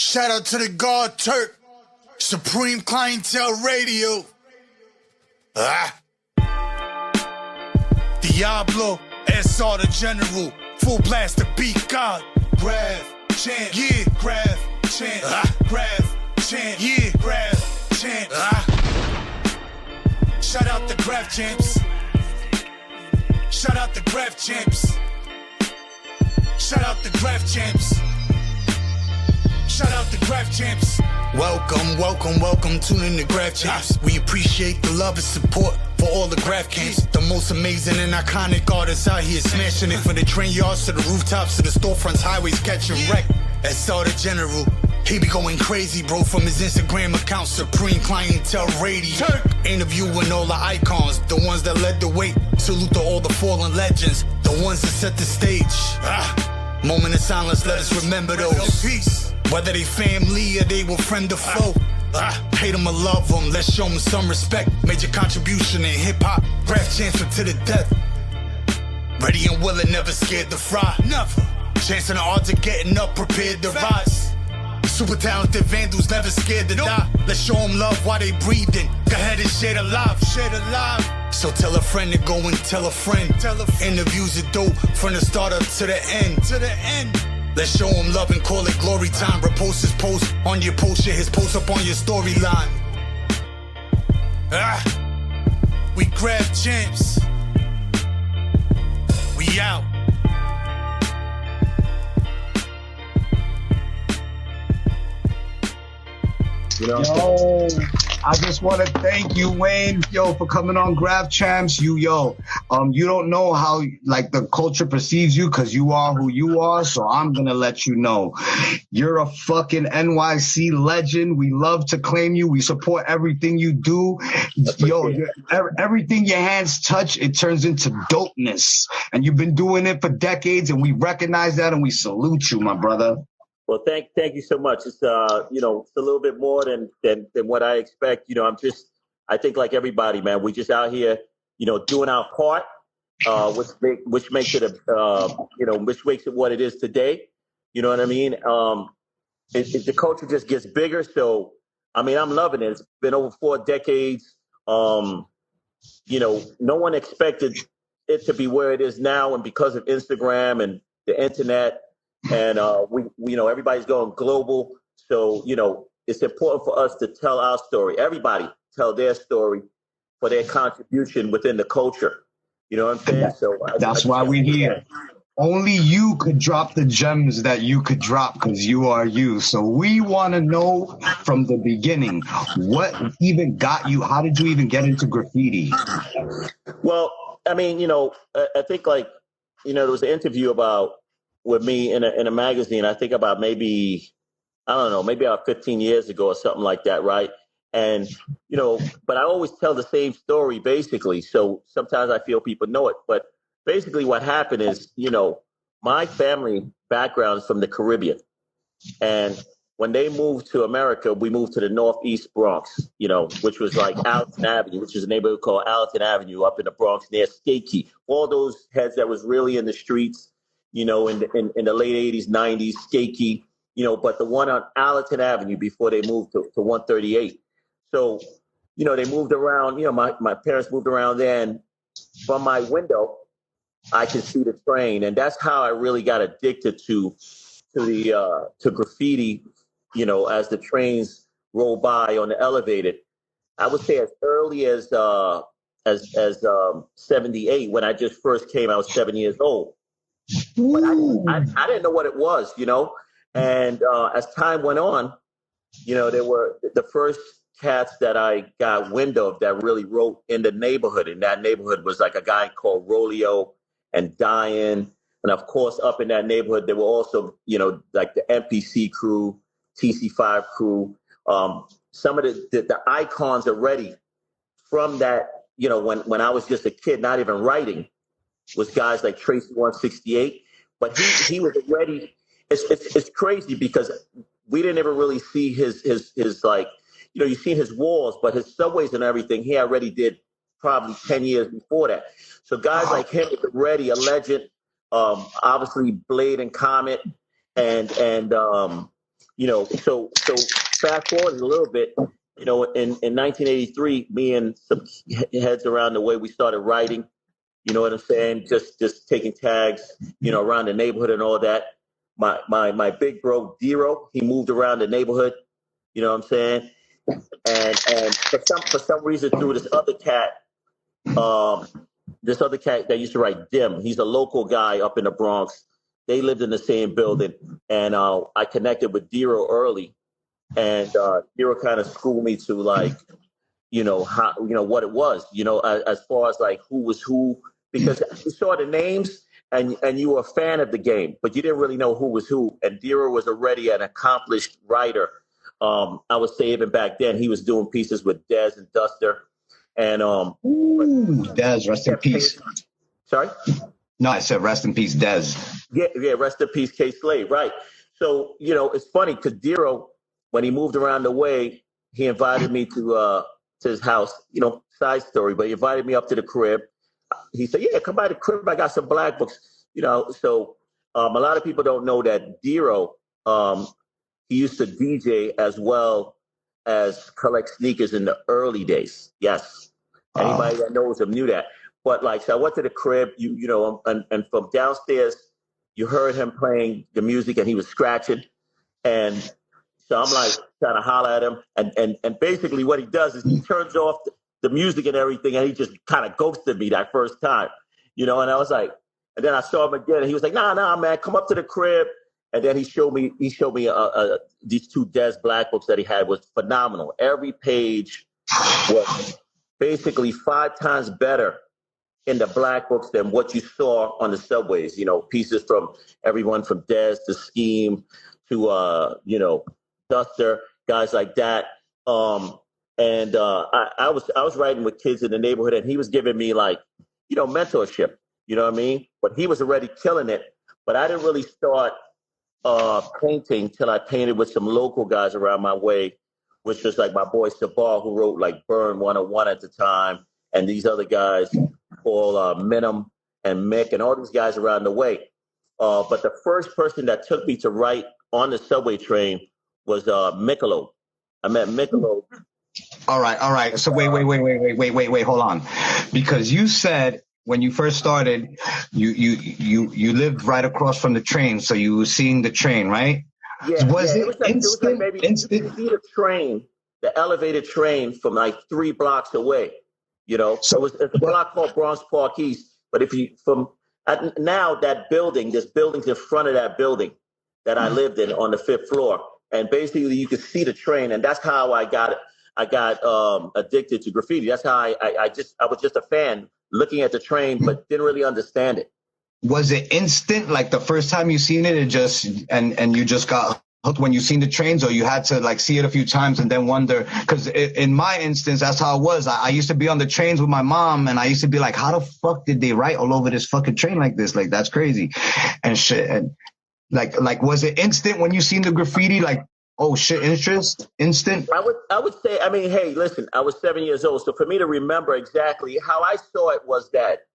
Shout out to the God Turk, Supreme Clientele Radio. Diablo, SR the General, full blast the beat God. Graff Champs, yeah, Graff Champs, Graff Champs, yeah, Graff Champs. Shout out the Graff Champs. Shout out the Graff Champs. Shout out the Graff Champs. Shout out the Graff Champs. Welcome, welcome, welcome. Tune in to Graff Champs. We appreciate the love and support for all the Graff Camps. The most amazing and iconic artists out here smashing it from the train yards to the rooftops to the storefronts, highways catching wreck. SR the General, he be going crazy, bro, from his Instagram account, Supreme Clientele Radio. Interviewing all the icons, the ones that led the way. Salute to all the fallen legends, the ones that set the stage. Moment of silence, let us remember those. Peace. Whether they family or they were friend or foe. Hate them or love them, let's show them some respect. Major contribution in hip-hop, Graff Champs to the death. Ready and willing, never scared to fry. Never. Chancing the odds of getting up, prepared to rise. Super talented vandals, never scared to die. Let's show them love while they breathing. Go ahead and share the life, share the life. So tell a friend to go and tell a friend. Interviews are dope from the start up to the end. To the end. Let's show him love and call it glory time. Repost his post on your post, share his post up on your storyline. We Graff Champs. We out. Yo, I just want to thank you, Wayne, for coming on Graff Champs. You don't know how like the culture perceives you because you are who you are. So I'm gonna let you know, you're a fucking NYC legend. We love to claim you. We support everything you do. Everything your hands touch, it turns into dopeness. And you've been doing it for decades, and we recognize that, and we salute you, my brother. Well, thank you so much. It's it's a little bit more than what I expect. I think like everybody, man, we just out here, doing our part, which makes it which makes it what it is today. You know what I mean? The culture just gets bigger. So, I mean, I'm loving it. It's been over 4 decades. No one expected it to be where it is now, and because of Instagram and the internet. And we everybody's going global, so it's important for us to tell our story. Everybody tell their story for their contribution within the culture. You know what I'm saying? So that's why we're here. Only you could drop the gems that you could drop because you are you. So we want to know from the beginning, what even got you? How did you even get into graffiti? Well, I mean, I think there was an interview with me in a magazine, I think about maybe about 15 years ago or something like that, right? And, but I always tell the same story, basically. So sometimes I feel people know it. But basically what happened is, my family background is from the Caribbean. And when they moved to America, we moved to the Northeast Bronx, which was like Alton Avenue, which is a neighborhood called Alton Avenue up in the Bronx near Skakey. All those heads that was really in the streets, in the late 80s, 90s, Skakey, but the one on Allerton Avenue before they moved to 138. So, they moved around, my parents moved around there, and from my window, I could see the train. And that's how I really got addicted to graffiti, as the trains roll by on the elevated. I would say as early as 78, when I just first came, I was 7 years old. But I didn't know what it was, and as time went on, there were the first cats that I got wind of that really wrote in the neighborhood. And that neighborhood was like a guy called Rolio and Diane. And of course, up in that neighborhood, there were also, like the MPC crew, TC5 crew, some of the icons already from that, when I was just a kid, not even writing, was guys like Tracy 168, but he was already. It's crazy because we didn't ever really see his like, you've seen his walls, but his subways and everything he already did probably 10 years before that. So guys like him was already a legend. Obviously Blade and Comet and so fast forward a little bit, in 1983, me and some heads around the way, we started writing, you know what I'm saying? Just taking tags, around the neighborhood and all that. My big bro, Dero, he moved around the neighborhood, you know what I'm saying? And for some reason, through this other cat that used to write Dim, he's a local guy up in the Bronx. They lived in the same building, and I connected with Dero early, and Dero kind of schooled me to like, how, what it was, as far as like who was who, because you saw the names and you were a fan of the game, but you didn't really know who was who. And Dero was already an accomplished writer. I would say even back then he was doing pieces with Dez and Duster, and Dez, rest in peace. Sorry. No, I said rest in peace, Dez. Yeah, rest in peace, K. Slade. Right. So, it's funny because Dero, when he moved around the way, he invited me to his house, side story, but he invited me up to the crib. He said, yeah, come by the crib. I got some black books, So a lot of people don't know that Dero, he used to DJ as well as collect sneakers in the early days. Yes. Anybody that knows him knew that. But so I went to the crib, and from downstairs, you heard him playing the music and he was scratching. And so I'm like trying to holler at him. And basically what he does is he turns off the music and everything, and he just kind of ghosted me that first time, and I was like, and then I saw him again and he was like, nah, man, come up to the crib. And then he showed me these two Des Black books that he had was phenomenal. Every page was basically 5 times better in the black books than what you saw on the subways, pieces from everyone from Dez to Scheme to, Duster, guys like that. And I was writing with kids in the neighborhood, and he was giving me mentorship, you know what I mean? But he was already killing it. But I didn't really start painting till I painted with some local guys around my way, which was like my boy Sabar, who wrote like Burn 101 at the time, and these other guys called Minim and Mick and all these guys around the way. But the first person that took me to write on the subway train was Michelob. I met Michelob. All right. So wait, hold on. Because you said when you first started, you lived right across from the train, so you were seeing the train, right? Yeah. Was it was like maybe instant? You could see the train, the elevated train from like 3 blocks away. So it's a block called Bronx Park East. But if you now there's buildings in front of that building that I lived in on the 5th floor, and basically you could see the train, and that's how I got addicted to graffiti. That's how I was just a fan looking at the train, but didn't really understand it. Was it instant, like the first time you seen it, and you just got hooked when you seen the trains, or you had to see it a few times and then wonder? Because in my instance, that's how it was. I used to be on the trains with my mom, and I used to be like, how the fuck did they write all over this fucking train like this? Like, that's crazy and shit. And like was it instant when you seen the graffiti? Like, oh shit, instant? I would say, I mean, hey, listen, I was 7 years old, so for me to remember exactly how I saw it was that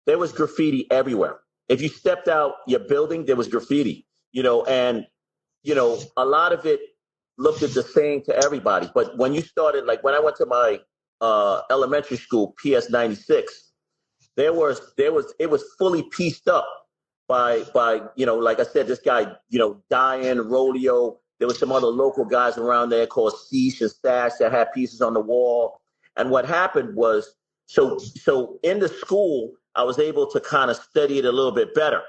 there was graffiti everywhere. If you stepped out your building, there was graffiti, and a lot of it looked at the same to everybody. But when you started, like when I went to my elementary school, PS 96, it was fully pieced up by like I said, this guy, Diane, Rolio. There was some other local guys around there called Cease and Stash that had pieces on the wall. And what happened was, so in the school, I was able to kind of study it a little bit better.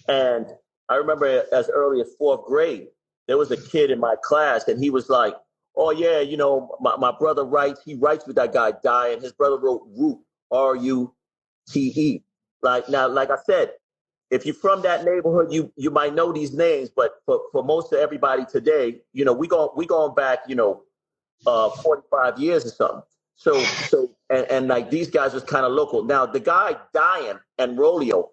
And I remember as early as 4th grade, there was a kid in my class, and he was like, oh yeah, my brother he writes with that guy Diane. His brother wrote Root, R-U-T-E. Like I said, if you're from that neighborhood, you might know these names, but for most of everybody today, we going back, 45 years or something. So and like these guys was kind of local. Now the guy Diane and Rolio,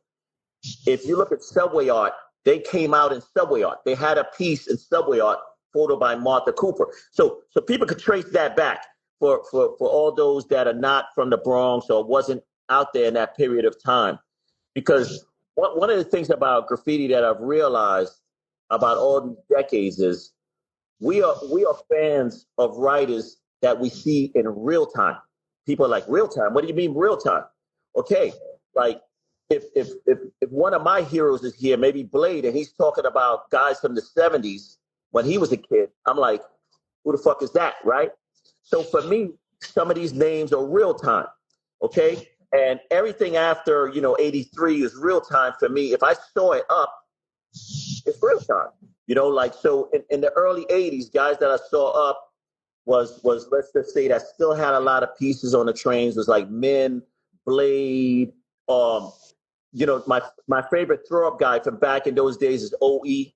if you look at Subway Art, they came out in Subway Art. They had a piece in Subway Art, photo by Martha Cooper. So people could trace that back for all those that are not from the Bronx or wasn't out there in that period of time. Because one of the things about graffiti that I've realized about all these decades is we are fans of writers that we see in real time. People are like, real time? What do you mean real time? Okay, like if one of my heroes is here, maybe Blade, and he's talking about guys from the 70s when he was a kid, I'm like, who the fuck is that, right? So for me, some of these names are real time, okay? And everything after, 83 is real time for me. If I saw it up, it's real time. Like, so in the early 80s, guys that I saw up was let's just say that still had a lot of pieces on the trains, was like Min, Blade. My favorite throw-up guy from back in those days is OE.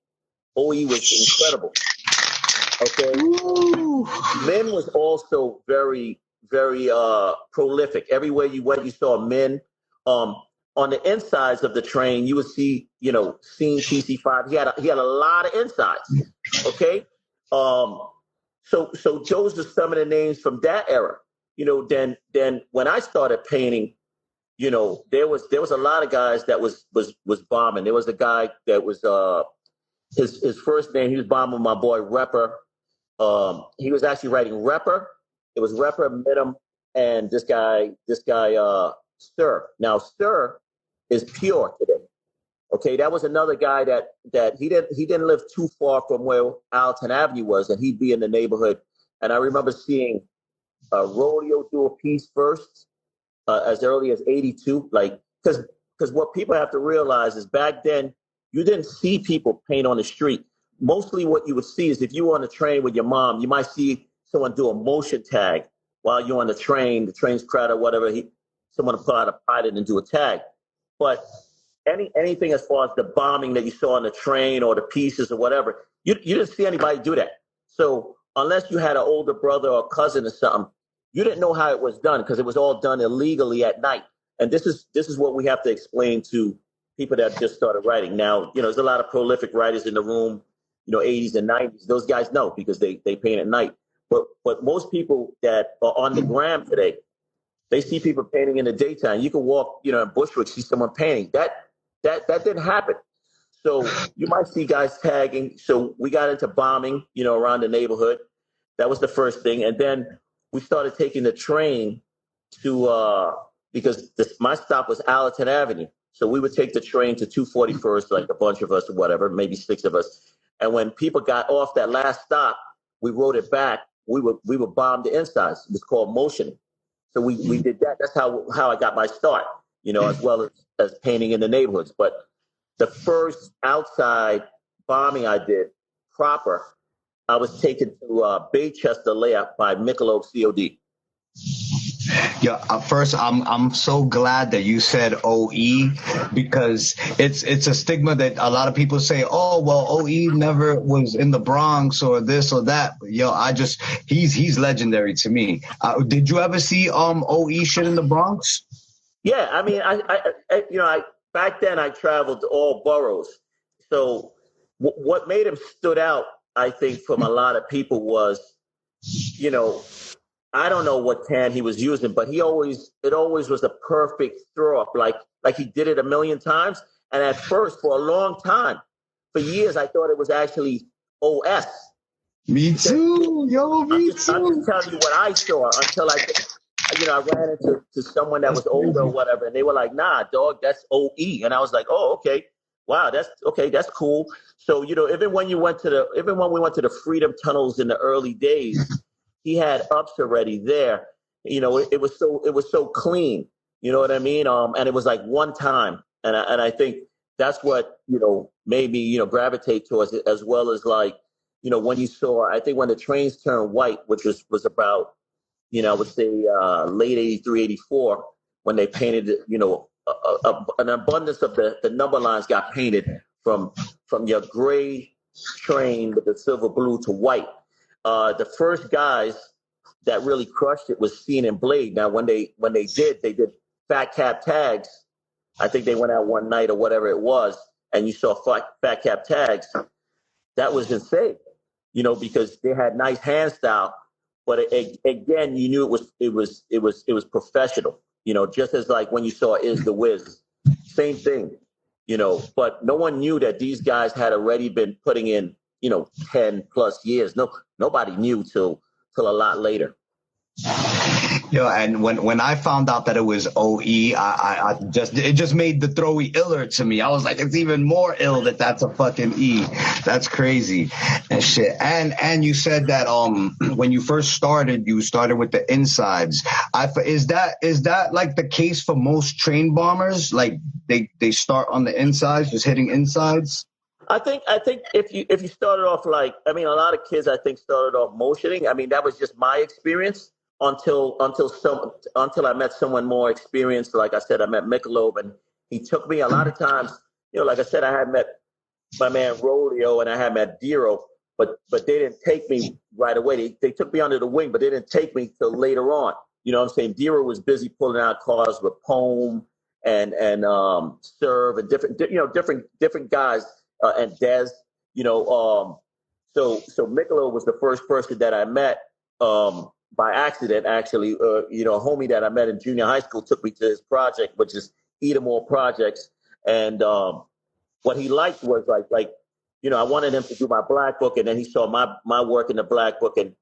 OE was incredible. Okay. Ooh. Min was also very, very prolific. Everywhere you went, you saw Min. On the insides of the train, you would see, seeing TC5. He had a lot of insides. Okay. So those are some of the names from that era. Then when I started painting, there was a lot of guys that was bombing. There was a guy that was his first name, he was bombing my boy Repper. He was actually writing Repper. It was Repper, Minim, and this guy Stir. Now Stir is pure today. Okay, that was another guy that he didn't live too far from where Alton Avenue was, and he'd be in the neighborhood. And I remember seeing Rodeo do a piece first as early as 82, like because what people have to realize is back then you didn't see people paint on the street. Mostly what you would see is if you were on the train with your mom, you might see someone do a motion tag while you're on the train's crowded or whatever. Someone pull out a pilot and do a tag. But anything as far as the bombing that you saw on the train or the pieces or whatever, you didn't see anybody do that. So unless you had an older brother or cousin or something, you didn't know how it was done because it was all done illegally at night. And this is what we have to explain to people that just started writing. Now, there's a lot of prolific writers in the room, 80s and 90s. Those guys know because they paint at night. But most people that are on the gram today, they see people painting in the daytime. You can walk, in Bushwick, see someone painting. That didn't happen. So you might see guys tagging. So we got into bombing, around the neighborhood. That was the first thing. And then we started taking the train to, because my stop was Allerton Avenue. So we would take the train to 241st, like a bunch of us or whatever, maybe 6 of us. And when people got off that last stop, we rode it back. We would bomb the insides. It was called motioning. So we did that. That's how I got my start, as well as painting in the neighborhoods. But the first outside bombing I did proper, I was taken to Baychester Layup by Michelob COD. Yeah, first, I'm so glad that you said OE because it's a stigma that a lot of people say, oh, well, OE never was in the Bronx or this or that. But, he's legendary to me. Did you ever see OE shit in the Bronx? Yeah, I mean, I back then I traveled to all boroughs. So what made him stood out, I think, from a lot of people was, I don't know what tan he was using, but it always was a perfect throw up, like he did it a million times. And at first, for a long time, for years, I thought it was actually OS. Me too, yo, me too. I'm just telling you what I saw until I ran into someone that was older or whatever, and they were like, "Nah, dog, that's OE," and I was like, "Oh, okay, wow, that's okay, that's cool." So even when we went to the Freedom Tunnels in the early days. He had ups already there. It was so clean. You know what I mean? And it was like one time. And I think that's what, made me, gravitate towards it, as well as like, when you saw, I think when the trains turned white, which was about, I would say late 83, 84, when they painted, an abundance of the number lines got painted from your gray train with the silver blue to white. The first guys that really crushed it was Seen and Blade. Now, when they did fat cap tags. I think they went out one night or whatever it was, and you saw fat cap tags. That was insane, because they had nice hand style, but again, you knew it was professional. Just as like when you saw Is the Wiz, same thing. but no one knew that these guys had already been putting in, 10 plus years. Nobody knew till a lot later. Yo, and when I found out that it was OE, it just made the throwy iller to me. I was like, it's even more ill that that's a fucking E. That's crazy and shit. And you said that when you first started, you started with the insides. Is that like the case for most train bombers? Like they start on the insides, just hitting insides? I think if you started off a lot of kids I think started off motioning. I mean, that was just my experience until I met someone more experienced. Like I said, I met Michelob, and he took me a lot of times. Like I said, I had met my man Rodeo and I had met Dero, but they didn't take me right away. They took me under the wing, but they didn't take me till later on. You know what I'm saying? Dero was busy pulling out cars with Pome and Serve and different guys. And Dez, so Michelob was the first person that I met by accident. Actually, a homie that I met in junior high school took me to his project, which is Edomore Projects, and what he liked was I wanted him to do my black book, and then he saw my work in the black book, and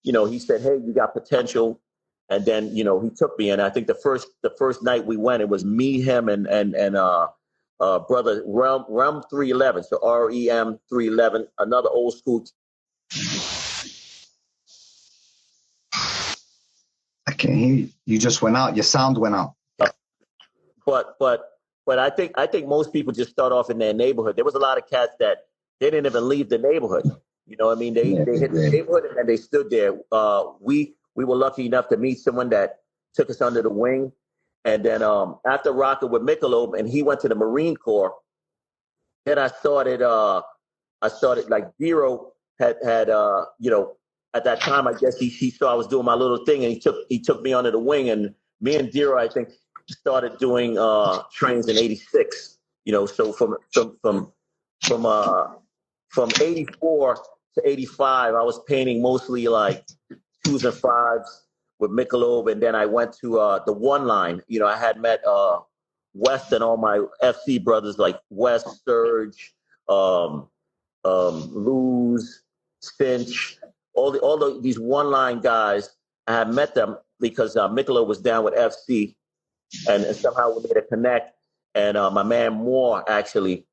he said, "Hey, you got potential." And then he took me, and I think the first night we went, it was me, him, and brother Rem 311, so REM 311, another old school. I can't hear you. You just went out. Your sound went out. But I think most people just start off in their neighborhood. There was a lot of cats that they didn't even leave the neighborhood. You know what I mean? They hit the neighborhood and they stood there. We were lucky enough to meet someone that took us under the wing. And then after rocking with Michelob, and he went to the Marine Corps, then I started like Dero had at that time, I guess he saw I was doing my little thing, and he took me under the wing, and me and Dero, I think, started doing trains in '86. So from '84 to '85, I was painting mostly like 2s and 5s with Michelob, and then I went to the one line. I had met West and all my FC brothers like West, Surge, Luz, Finch, all these one line guys. I had met them because Michelob was down with FC, and somehow we made a connect. And my man Moore actually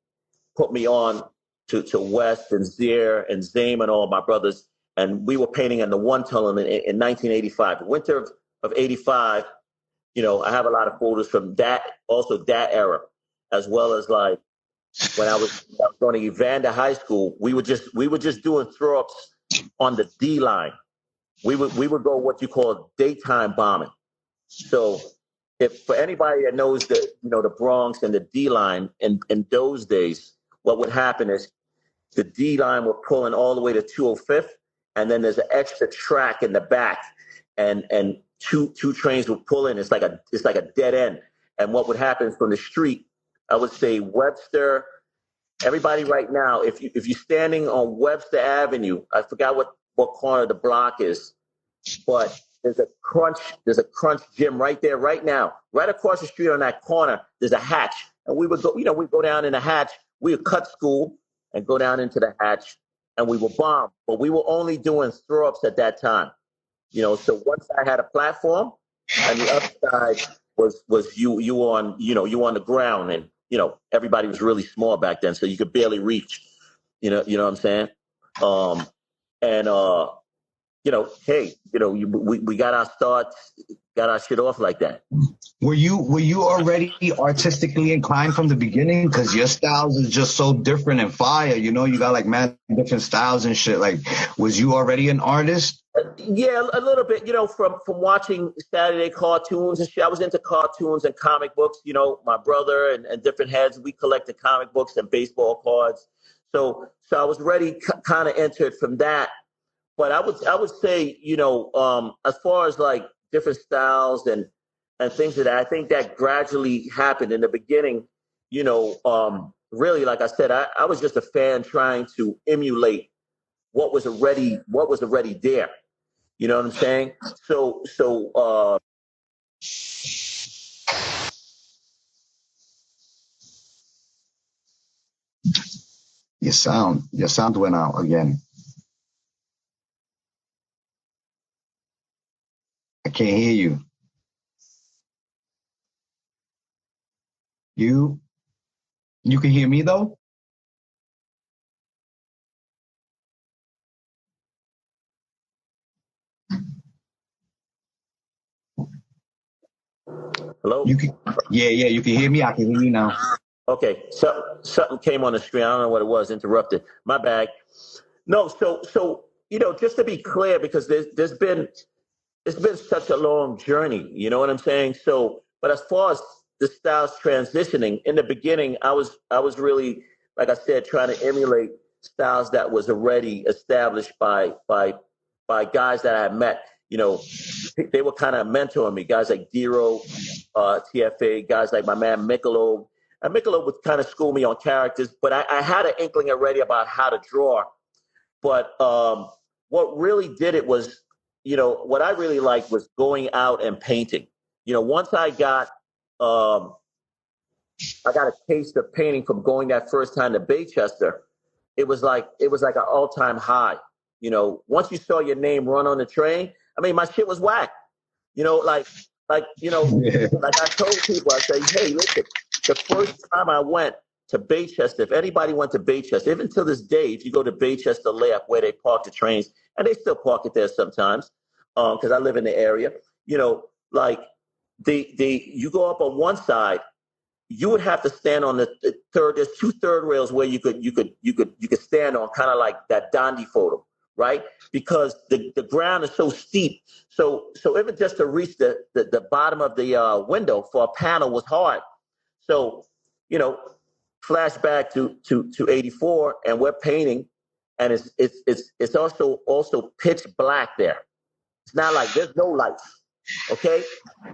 put me on to West and Zier and Zame and all my brothers. And we were painting in the one tunnel in 1985, the winter of '85. I have a lot of photos from that era, as well as like when I was going to Evander High School. We were just doing throw ups on the D line. We would go what you call daytime bombing. So if for anybody that knows the Bronx and the D line in those days, what would happen is the D line were pulling all the way to 205th. And then there's an extra track in the back, and two trains would pull in. It's like a dead end. And what would happen from the street, I would say Webster. Everybody right now, if you're standing on Webster Avenue, I forgot what corner the block is, but there's a Crunch gym right there right now, right across the street on that corner. There's a hatch, and we would go down in the hatch. We would cut school and go down into the hatch. And we were bombed, but we were only doing throw-ups at that time. So one side had a platform, and the other side was you on the ground, and everybody was really small back then, so you could barely reach. You know what I'm saying? Hey, we got our starts, got our shit off like that. Were you already artistically inclined from the beginning? Because your styles is just so different and fire. You got like mad different styles and shit. Like, was you already an artist? Yeah, a little bit. From watching Saturday cartoons and shit. I was into cartoons and comic books. My brother and different heads, we collected comic books and baseball cards. So I was ready, kind of entered from that. But I would say, as far as like different styles and things like that, I think that gradually happened. In the beginning, really, like I said, I was just a fan trying to emulate what was already there. You know what I'm saying? So Your sound went out again. I can't hear you. You can hear me though? Hello? Yeah, you can hear me. I can hear you now. Okay, so something came on the screen. I don't know what it was. Interrupted. My bad. No, so just to be clear, because there's been it's been such a long journey. You know what I'm saying? So, but as far as the styles transitioning, in the beginning, I was really, like I said, trying to emulate styles that was already established by guys that I had met. They were kind of mentoring me. Guys like Dero, TFA, guys like my man Michelob. And Michelob would kind of school me on characters, but I had an inkling already about how to draw. But what really did it was, what I really liked was going out and painting. Once I got a taste of painting from going that first time to Baychester. It was like an all-time high. Once you saw your name run on the train, I mean, my shit was whack. Like like I told people, I say, hey, listen, the first time I went to Baychester, if anybody went to Baychester, even to this day, if you go to Baychester layup where they park the trains, and they still park it there sometimes, because I live in the area, like you go up on one side, you would have to stand on the third. There's two third rails where you could stand on, kind of like that Dandy photo, right? Because the ground is so steep. So even just to reach the bottom of the window for a panel was hard. So, flashback to 84, and we're painting, and it's also pitch black there. It's not like there's no lights. Okay,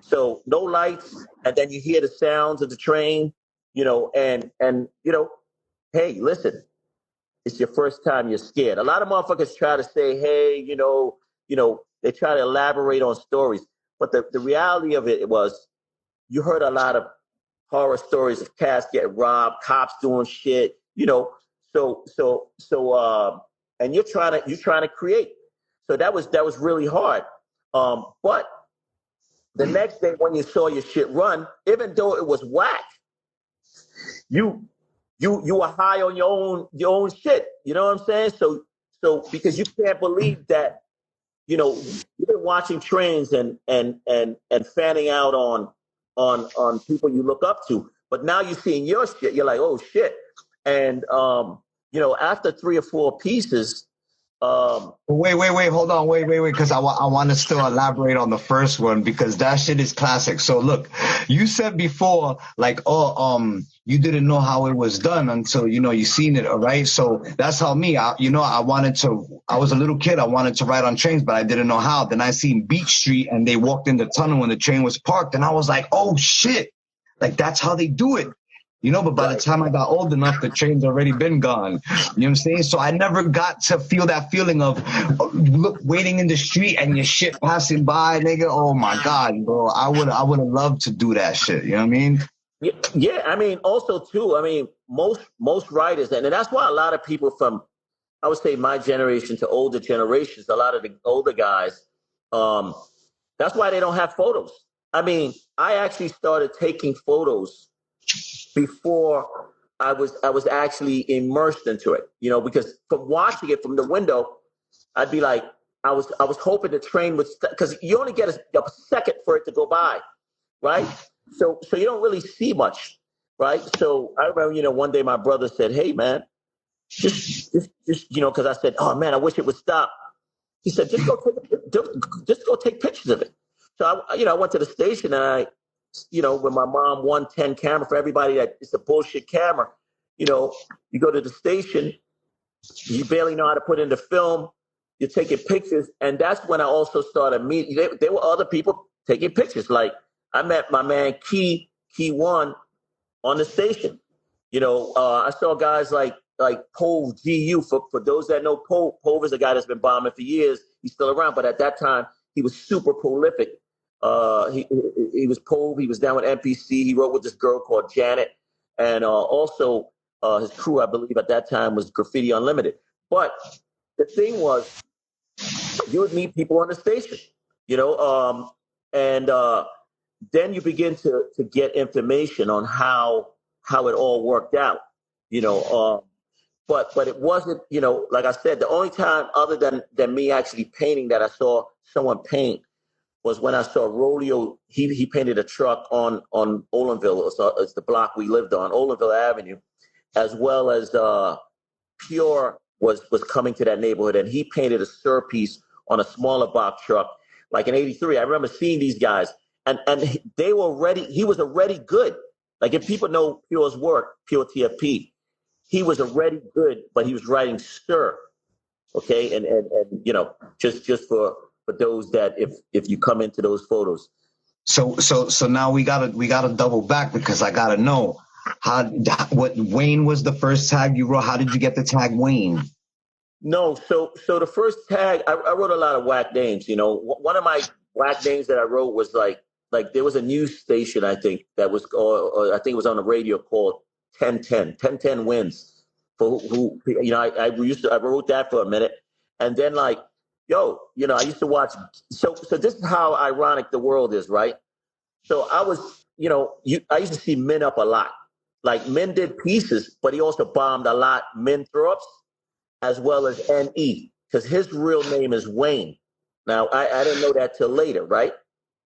so no lights, and then you hear the sounds of the train, and hey, listen, it's your first time, you're scared. A lot of motherfuckers try to say, hey, they try to elaborate on stories, but the reality of it was, you heard a lot of horror stories of cats getting robbed, cops doing shit, and you're trying to create. So that was really hard. But the next day when you saw your shit run, even though it was whack, you were high on your own shit. You know what I'm saying? So because you can't believe that, you've been watching trains and fanning out on people you look up to, but now you're seeing your shit, you're like, oh shit. And after 3 or 4 pieces, wait, hold on, wait, because I want to still elaborate on the first one, because that shit is classic. So look, you said before, like, you didn't know how it was done until, you seen it, all right? So that's how I was a little kid, I wanted to ride on trains, but I didn't know how. Then I seen Beach Street, and they walked in the tunnel when the train was parked, and I was like, oh shit, like that's how they do it. But by the time I got old enough, the train's already been gone. You know what I'm saying? So I never got to feel that feeling of waiting in the street and your shit passing by, nigga. Oh my God, bro. I would have loved to do that shit. You know what I mean? Yeah. I mean, also too, I mean, most writers, and that's why a lot of people from, I would say, my generation to older generations, a lot of the older guys, that's why they don't have photos. I mean, I actually started taking photos before I was actually immersed into it, because from watching it from the window, I'd be like, I was hoping the train would, because you only get a second for it to go by, right? So you don't really see much, right? So I remember, one day my brother said, hey man, just because I said, oh man, I wish it would stop. He said, just go take pictures of it. So I went to the station, and when my mom 110 camera, for everybody that it's a bullshit camera, you go to the station, you barely know how to put in the film, you're taking pictures. And that's when I also started meeting, there were other people taking pictures. Like I met my man Key One on the station. I saw guys like Pove GU, for those that know Pove is a guy that's been bombing for years. He's still around, but at that time he was super prolific. He was Pove. He was down with NPC. He wrote with this girl called Janet, and also His crew, I believe, at that time was Graffiti Unlimited. But the thing was, you would meet people on the station, and then you begin to get information on how it all worked out, but it wasn't, like I said, the only time other than me actually painting that I saw someone paint was when I saw Rodeo. He painted a truck on Olinville. It's the block we lived on, Olinville Avenue, as well as Pure was coming to that neighborhood, and he painted a surpiece on a smaller box truck, like in '83. I remember seeing these guys, and they were already. He was already good. Like if people know Pure's work, Pure TFP, he was already good, but he was writing Sir. Okay, and just for those that if you come into those photos. So now we gotta double back, because I gotta know what Wayne was the first tag you wrote. How did you get the tag Wayne? No, so the first tag I wrote a lot of whack names. One of my whack names that I wrote was like there was a news station, I think, that was, or I think it was on the radio, called 1010 wins. For who I wrote that for a minute, and then I used to watch. So this is how ironic the world is, right? So I was, I used to see Men Up a lot. Like Men did pieces, but he also bombed a lot Men Throw-Ups, as well as NE, because his real name is Wayne. Now I didn't know that till later, right?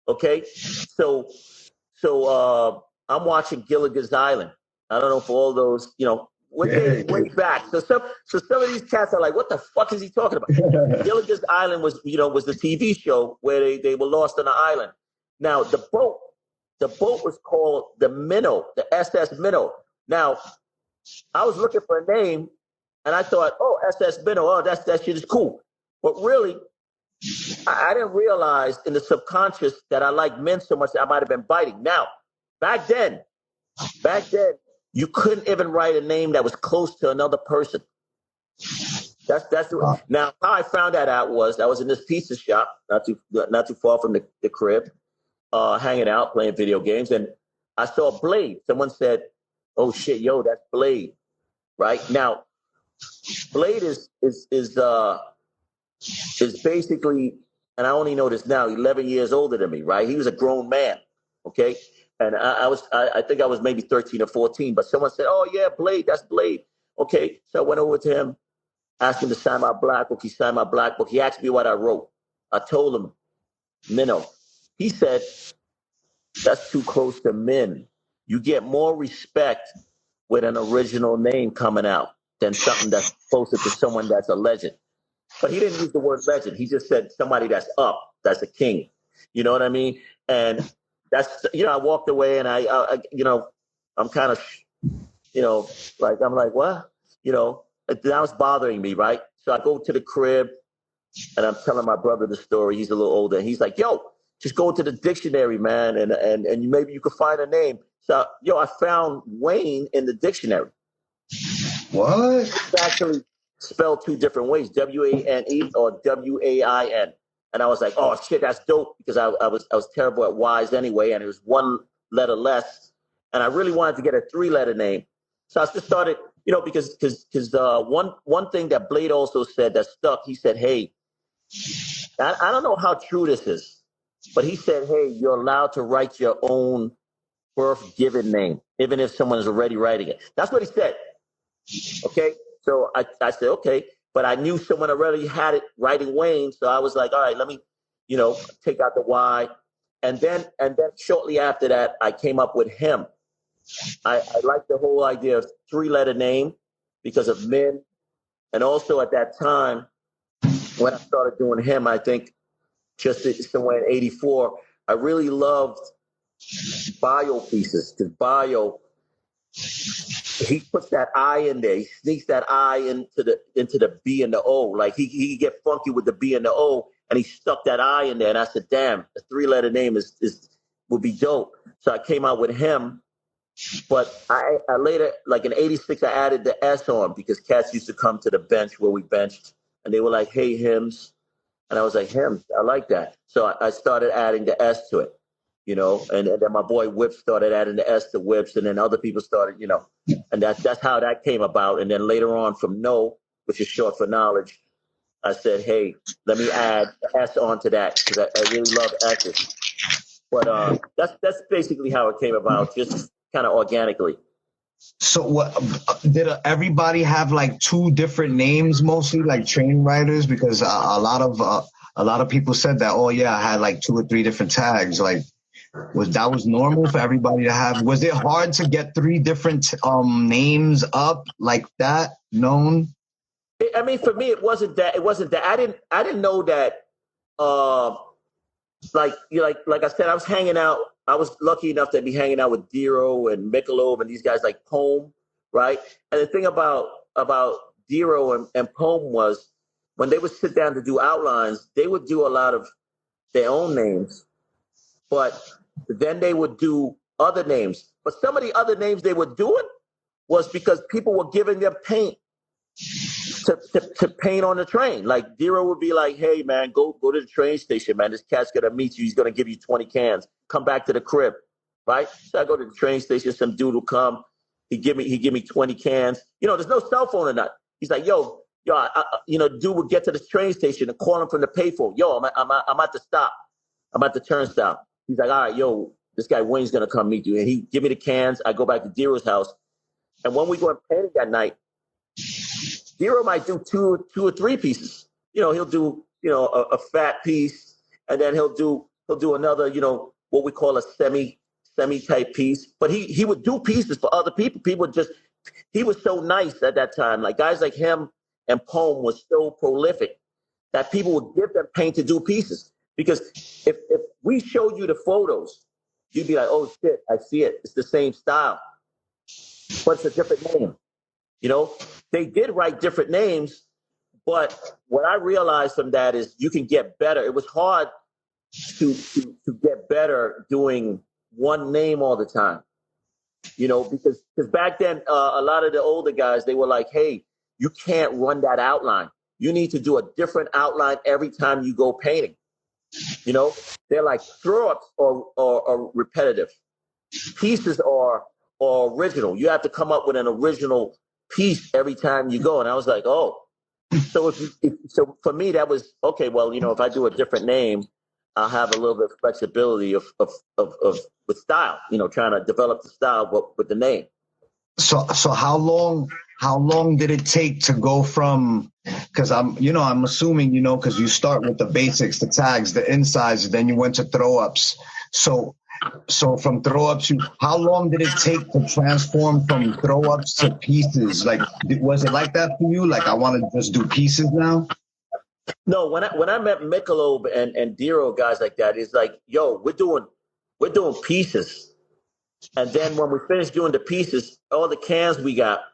Okay, so I'm watching Gilligan's Island. I don't know for all those, way back. So some of these cats are like, what the fuck is he talking about? Gilligan's Island was the TV show where they were lost on the island. Now the boat was called the Minnow, the SS Minnow. Now I was looking for a name, and I thought, oh, SS Minnow, oh, that shit is cool. But really, I didn't realize in the subconscious that I liked men so much that I might have been biting. Now, back then, you couldn't even write a name that was close to another person. Now, how I found that out was I was in this pizza shop, not too far from the crib, hanging out, playing video games, and I saw Blade. Someone said, "Oh shit, yo, that's Blade." Right now, Blade is basically, and I only know this now, 11 years older than me, right? He was a grown man, okay? And I think I was maybe 13 or 14, but someone said, oh yeah, Blade, that's Blade. Okay, so I went over to him, asked him to sign my black book. He signed my black book. He asked me what I wrote. I told him, Minnow. He said, that's too close to men. You get more respect with an original name coming out than something that's closer to someone that's a legend. But he didn't use the word legend. He just said somebody that's up, that's a king. You know what I mean? And that's, I walked away, and I I'm kind of, I'm like, what? That was bothering me, right? So I go to the crib, and I'm telling my brother the story. He's a little older. And he's like, yo, just go to the dictionary, man, and maybe you could find a name. So, I found Wayne in the dictionary. What? It's actually spelled two different ways, WANE or WAIN. And I was like, oh shit, that's dope, because I was terrible at Y's anyway, and it was one letter less, and I really wanted to get a 3-letter name. So I just started, because one thing that Blade also said that stuck. He said, hey, I don't know how true this is, but he said, hey, you're allowed to write your own birth given name, even if someone is already writing it. That's what he said. Okay. So I said, okay, but I knew someone already had it writing Wayne. So I was like, all right, let me, take out the Y. And then shortly after that, I came up with him. I liked the whole idea of 3-letter name because of men. And also at that time, when I started doing him, I think just somewhere in '84, I really loved bio pieces, because bio, he puts that I in there. He sneaks that I into the B and the O. Like he get funky with the B and the O, and he stuck that I in there. And I said, damn, a 3-letter name would be dope. So I came out with him. But I later, like in '86, I added the S on, because cats used to come to the bench where we benched, and they were like, hey, Hims. And I was like, Hims, I like that. So I started adding the S to it. and then my boy Whip started adding the S to Whips, and then other people started, and that's how that came about. And then later on from No, which is short for knowledge, I said, hey, let me add the S onto that because I really love S's. But that's basically how it came about, just kind of organically. So what did everybody have like two different names mostly, like train riders? Because a lot of people said that. Oh yeah, I had like 2 or 3 different tags. Like, was normal for everybody to have? Was it hard to get 3 different names up like that known? I mean, for me, it wasn't that. I didn't know that. Like I said, I was hanging out. I was lucky enough to be hanging out with Dero and Michelob and these guys like Poem, right? And the thing about Dero and Poem was when they would sit down to do outlines, they would do a lot of their own names, but then they would do other names. But some of the other names they were doing was because people were giving them paint to paint on the train. Like Dero would be like, hey man, go to the train station, man. This cat's gonna meet you. He's gonna give you 20 cans. Come back to the crib, right? So I go to the train station, some dude will come, he give me 20 cans. There's no cell phone or nothing. He's like, yo, dude would get to the train station and call him from the payphone. Yo, I'm at the stop. I'm at the turnstile. He's like, all right, yo, this guy Wayne's gonna come meet you. And he give me the cans. I go back to Dero's house. And when we go and painting that night, Dero might do two or 3 pieces. He'll do, a fat piece, and then he'll do another, what we call a semi type piece. But he would do pieces for other people. He was so nice at that time. Like guys like him and Poem was so prolific that people would give them paint to do pieces. Because if we showed you the photos, you'd be like, oh shit, I see it. It's the same style, but it's a different name. They did write different names, but what I realized from that is you can get better. It was hard to get better doing one name all the time, because back then a lot of the older guys, they were like, hey, you can't run that outline. You need to do a different outline every time you go painting. They're like throw-ups or repetitive. Pieces are original. You have to come up with an original piece every time you go. And I was like, oh, so so for me that was okay. Well, if I do a different name, I'll have a little bit of flexibility of with style. Trying to develop the style with the name. So how long did it take to go from? Because I'm assuming because you start with the basics, the tags, the insides, then you went to throw ups. So from throw-ups, how long did it take to transform from throw-ups to pieces? Like, was it like that for you? Like, I want to just do pieces now? No, when I met Michelob and Dero, guys like that, it's like, yo, we're doing pieces. And then when we finish doing the pieces, all the cans we got,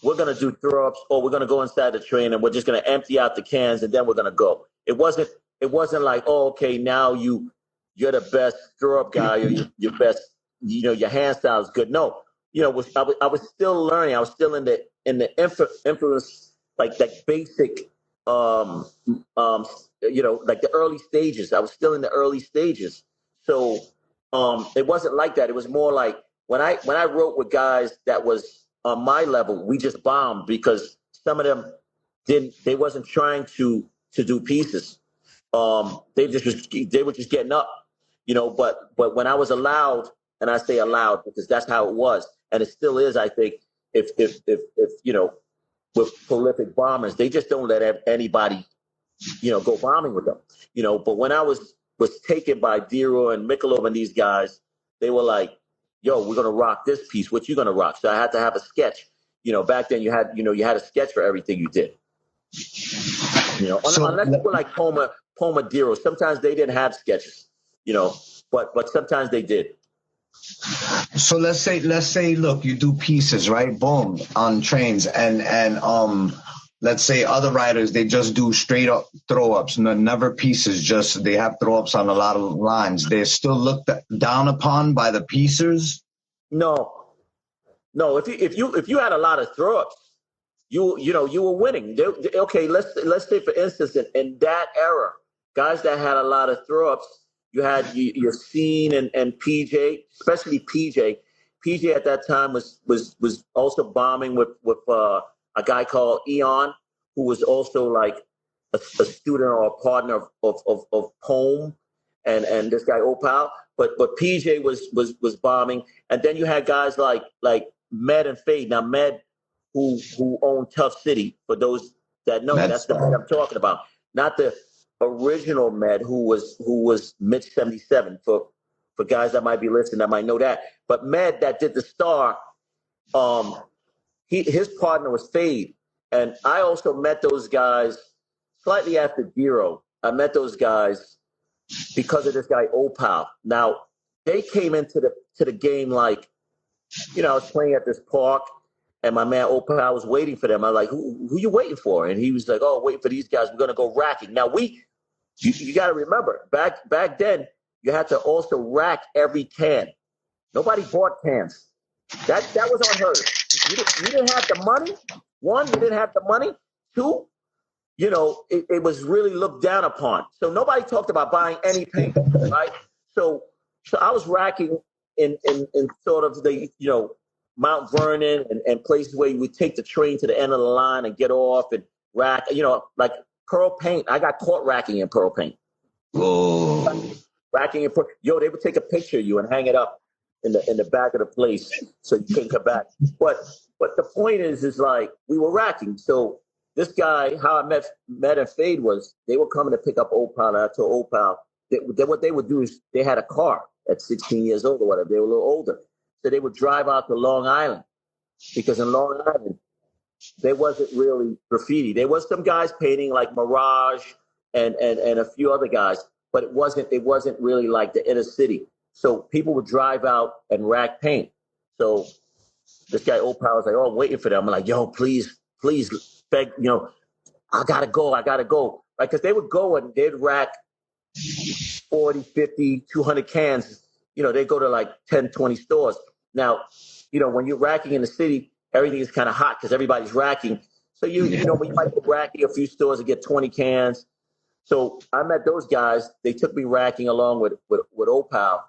we're going to do throw-ups, or we're going to go inside the train and we're just going to empty out the cans and then we're going to go. It wasn't like, oh, okay, now you're the best throw-up guy, or your best, your hand style is good. No, I was still learning. I was still in the influence, like that basic, like the early stages. I was still in the early stages. So it wasn't like that. It was more like when I wrote with guys that was on my level, we just bombed because some of them they wasn't trying to do pieces. They were just getting up. But when I was allowed, and I say allowed because that's how it was, and it still is, I think, if with prolific bombers, they just don't let anybody, go bombing with them, But when I was taken by Dero and Michelob and these guys, they were like, yo, we're gonna rock this piece. What you gonna rock? So I had to have a sketch. Back then you had a sketch for everything you did. Unless you were like Poma Dero. Sometimes they didn't have sketches. But sometimes they did. So let's say, look, you do pieces, right? Boom, on trains, and let's say other riders, they just do straight up throw ups, never pieces. Just they have throw ups on a lot of lines. They're still looked down upon by the piecers. No. If you had a lot of throw ups, you were winning. Okay, let's say for instance in that era, guys that had a lot of throw ups, You had your Scene and PJ, especially PJ. PJ at that time was also bombing with a guy called Eon, who was also like a student or a partner of Pome and this guy Opal. But PJ was bombing, and then you had guys like Med and Fade. Now Med, who owned Tough City, for those that know, that's the Med I'm talking about, not the original Med who was Mitch 77 for guys that might be listening that might know that. But Med that did the Star, his partner was Fade, and I also met those guys slightly after Zero. I met those guys because of this guy Opal. Now they came into the game like, I was playing at this park, and my man Opal was waiting for them. I'm like, who you waiting for? And he was like, oh, waiting for these guys. We're gonna go racking. Now you got to remember, back then you had to also rack every can. Nobody bought cans. That was unheard of. You didn't have the money. One, you didn't have the money. Two, it was really looked down upon. So nobody talked about buying any paint, right? So I was racking in sort of the, Mount Vernon and places where you would take the train to the end of the line and get off and rack, like Pearl Paint. I got caught racking in Pearl Paint. Oh. Racking in Pearl. They would take a picture of you and hang it up in the back of the place so you couldn't come back. But the point is like we were racking. So this guy, how I met and Fade was, they were coming to pick up Opal. I told Opal that what they would do is they had a car at 16 years old or whatever. They were a little older. So they would drive out to Long Island, because in Long Island, there wasn't really graffiti. There was some guys painting like Mirage and a few other guys, but it wasn't really like the inner city. So people would drive out and rack paint. So this guy Opal was like, oh, I'm waiting for them. I'm like, yo, please, beg, I gotta go. Right? Because they would go and they'd rack 40, 50, 200 cans. They go to like 10, 20 stores. Now, when you're racking in the city, everything is kind of hot because everybody's racking. So when you might be racking a few stores and get 20 cans. So I met those guys. They took me racking along with Opal,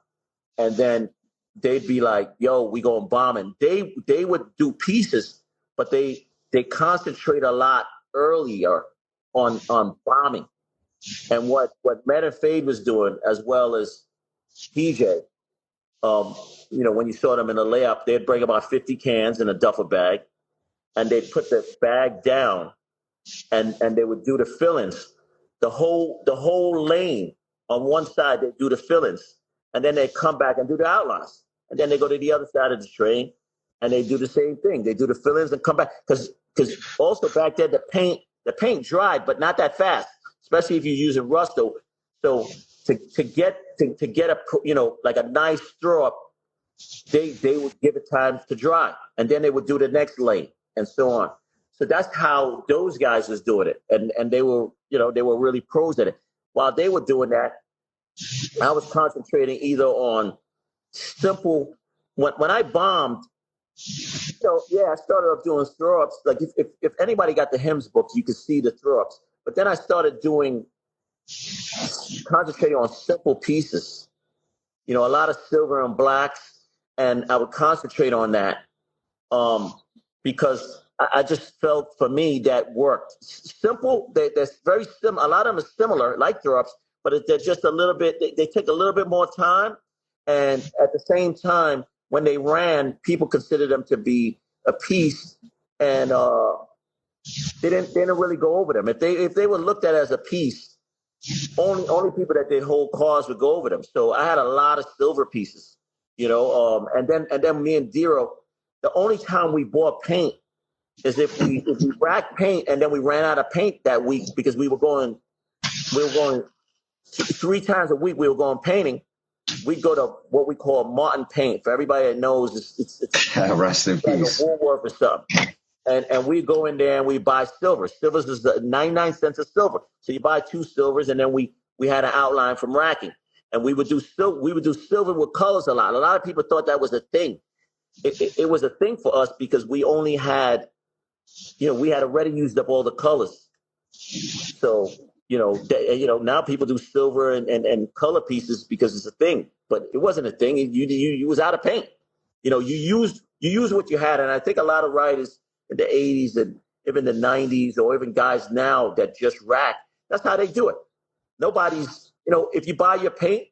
and then they'd be like, "Yo, we going bombing." They would do pieces, but they concentrate a lot earlier on bombing. And what Med and Fade was doing, as well as PJ, when you saw them in the layup, they'd bring about 50 cans in a duffel bag, and they'd put the bag down, and they would do the fill-ins. The whole lane on one side, they'd do the fill-ins, and then they'd come back and do the outlines. And then they go to the other side of the train, and they do the same thing. They do the fill-ins and come back. Because also back then, the paint dried, but not that fast, especially if you're using Rusto. So to get a like a nice throw up, they would give it time to dry, and then they would do the next lane and so on. So that's how those guys was doing it, and they were really pros at it. While they were doing that, I was concentrating either on simple. When I bombed, I started off doing throw ups. Like if anybody got the hymns books, you could see the throw ups. But then I started concentrating on simple pieces. A lot of silver and blacks, and I would concentrate on that because I just felt for me that worked. Simple, they're very similar. A lot of them are similar, like throw ups, but they're just a little bit. They take a little bit more time, and at the same time, when they ran, people considered them to be a piece, and they didn't really go over them. If they were looked at as a piece, only people that did whole cars would go over them. So I had a lot of silver pieces, and then me and Zero, the only time we bought paint is if we racked paint and then we ran out of paint that week, because we were going 3 times a week. We were going painting. We go to what we call Martin Paint. For everybody that knows, it's rest in peace, like a Woolworth or something. And we go in there and we buy silver. Silvers is 99 cents a silver. So you buy 2 silvers, and then we had an outline from racking, and we would do silver with colors a lot. A lot of people thought that was a thing. It was a thing for us because we only had, we had already used up all the colors. So now people do silver and color pieces because it's a thing, but it wasn't a thing. You was out of paint. You used what you had, and I think a lot of writers in the '80s and even the '90s, or even guys now that just rack. That's how they do it. Nobody's, if you buy your paint,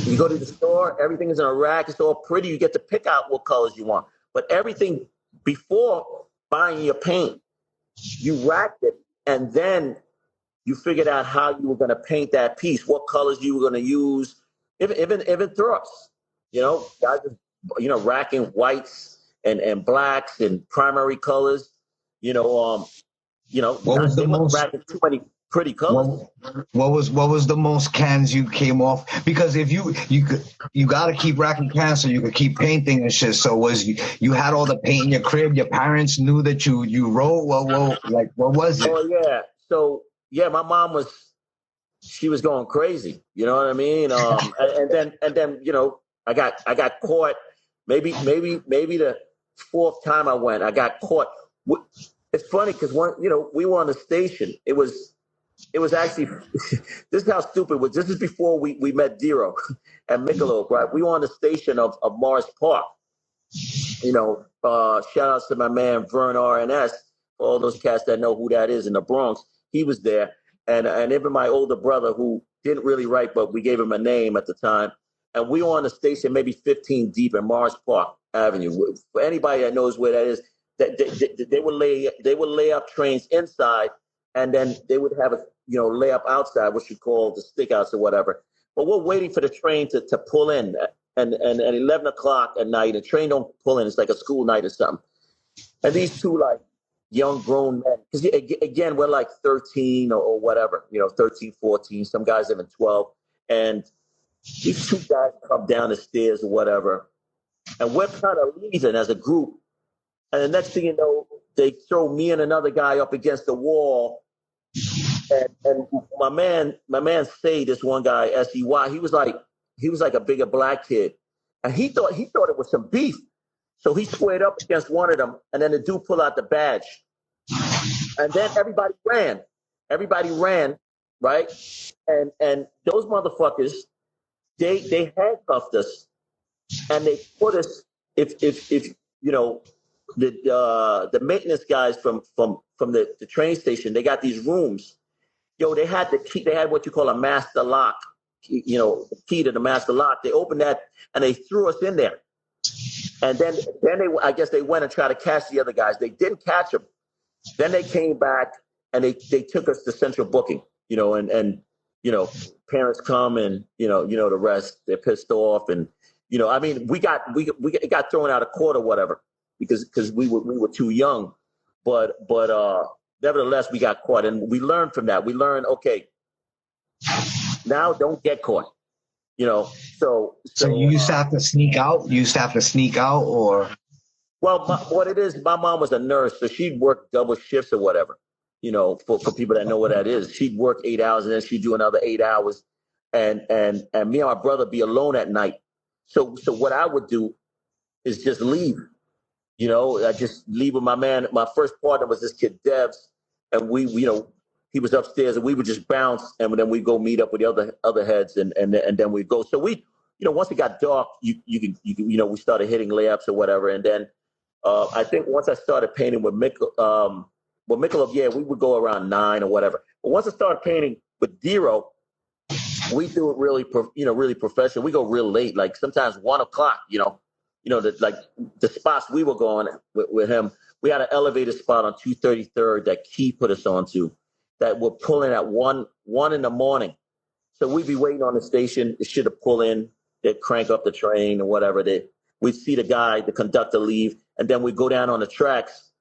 you go to the store, everything is in a rack. It's all pretty. You get to pick out what colors you want. But everything before buying your paint, you racked it, and then you figured out how you were going to paint that piece, what colors you were going to use, even throws. Guys, racking whites and blacks and primary colors. They weren't racking too many pretty colors. What was the most cans you came off? Because if you got to keep racking cans so you could keep painting and shit. So you had all the paint in your crib? Your parents knew that you wrote? What was it? Oh yeah. So yeah, my mom she was going crazy. You know what I mean? And then I got caught. Maybe the fourth time I went, I got caught. It's funny because we were on the station. It was actually, this is how stupid it was. This is before we met Dero and Michelob, right? We were on the station of Morris Park. Shout out to my man Vern RNS, all those cats that know who that is in the Bronx. He was there. And even my older brother, who didn't really write, but we gave him a name at the time. And we were on the station maybe 15 deep in Morris Park Avenue. For anybody that knows where that is, they would lay up trains inside, and then they would have a lay up outside, what you call the stickouts or whatever. But we're waiting for the train to pull in, and at 11 o'clock at night, the train don't pull in. It's like a school night or something. And these two like young grown men, because again we're like 13 or whatever, 13, 14. Some guys even 12, and these two guys come down the stairs or whatever, and we're kind of leaving as a group. And the next thing you know, they throw me and another guy up against the wall. And my man Say, this one guy, SEY, he was like a bigger black kid. And he thought it was some beef. So he squared up against one of them, and then the dude pulled out the badge. And then everybody ran, right? And those motherfuckers, they handcuffed us, and they put us, if the maintenance guys from the train station, they got these rooms. They had the key. They had what you call a master lock. The key to the master lock. They opened that and they threw us in there. And then I guess they went and tried to catch the other guys. They didn't catch them. Then they came back and they took us to central booking. And parents come and the rest. They're pissed off, and we got thrown out of court or whatever because we were too young, but nevertheless we got caught, and we learned from that. We learned, okay, now don't get caught. So you used to have to sneak out. You used to have to sneak out, or well, what it is, my mom was a nurse, so she'd work double shifts or whatever. For people that know what that is, she'd work 8 hours and then she'd do another 8 hours, and me and my brother be alone at night. So what I would do is just leave. I just leave with my man. My first partner was this kid Debs, and he was upstairs, and we would just bounce, and then we'd go meet up with the other heads, and then we'd go. So we, once it got dark, we started hitting layups or whatever, and then I think once I started painting with Michelob, yeah, we would go around 9 or whatever. But once I started painting with Dero, we do it really, really professional. We go real late, like sometimes 1 o'clock. The spots we were going with him. We had an elevator spot on 233rd that Key put us onto, that we're pulling at 1 in the morning. So we'd be waiting on the station. It should have pulled in. They'd crank up the train or whatever. We'd see the conductor leave, and then we'd go down on the tracks.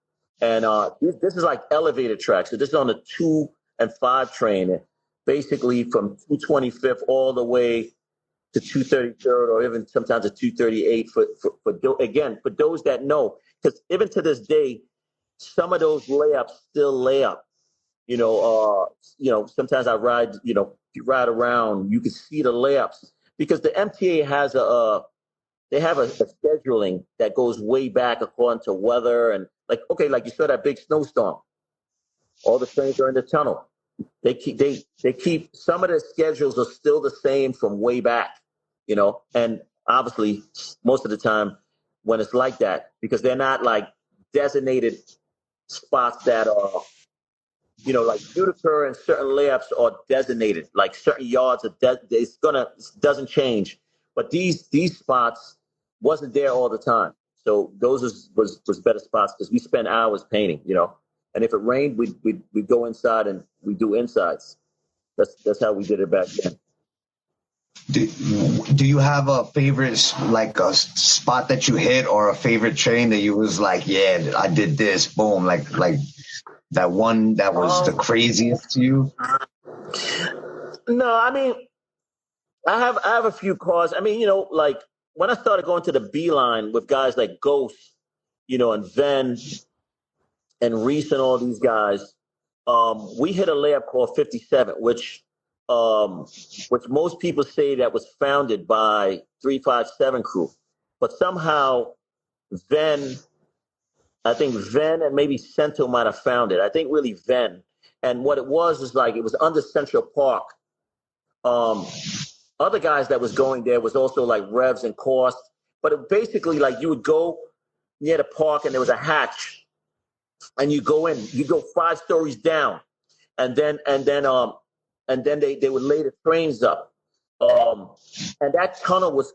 And this is like elevator tracks. So this is on the 2 and 5 train, basically from 225th all the way to 233rd, or even sometimes a 238. For those that know, because even to this day, some of those layups still lay up. Sometimes I ride. You ride around, you can see the layups, because the MTA has a scheduling that goes way back according to weather, and like you saw that big snowstorm. All the trains are in the tunnel. they keep some of the schedules are still the same from way back, and obviously most of the time when it's like that, because they're not like designated spots that are, like Utica and certain layups are designated, like certain yards are doesn't change. But these spots wasn't there all the time. So those was better spots because we spent hours painting, And if it rained, we'd go inside and we do insides. That's how we did it back then. Do you have a favorite, like a spot that you hit or a favorite train that you was like, yeah, I did this, boom, like that one that was the craziest to you? No, I mean, I have a few cars. I mean, like when I started going to the B line with guys like Ghost, and Ven and Reese and all these guys, we hit a layup called 57, which most people say that was founded by 357 crew, but somehow I think Ven and maybe Cento might have found it. I think really Ven. And what it was like, it was under Central Park. Other guys that was going there was also like Revs and Cost. But it basically, like, you would go near the park and there was a hatch. And you go in, you go 5 stories down. And then they would lay the trains up. And that tunnel was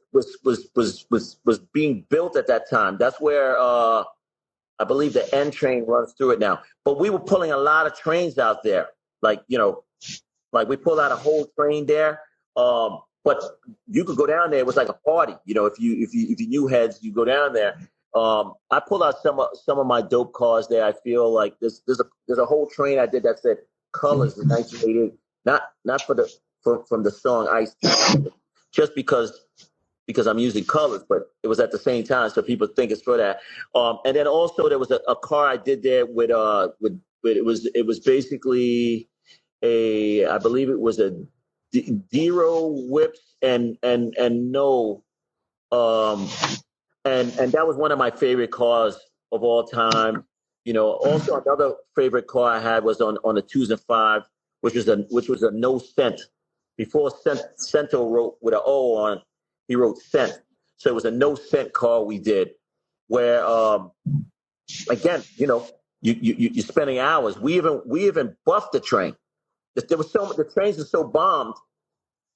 being built at that time. That's where I believe the N train runs through it now. But we were pulling a lot of trains out there. Like we pulled out a whole train there. But you could go down there. It was like a party. If you knew heads, you go down there. I pulled out some of my dope cars there. I feel like there's a whole train I did that said Colors in 1988. Not from the song Ice Tea, just because I'm using colors, but it was at the same time, so people think it's for that. And then also there was a car I did there with it was basically I believe it was a Dero Whips and No, and that was one of my favorite cars of all time. Also another favorite car I had was on the 2s and 5, which was a no cent. Before Cento wrote with an O on, he wrote cent. So it was a no cent car we did, where again, you're spending hours. We even buffed the train. There was the trains were so bombed.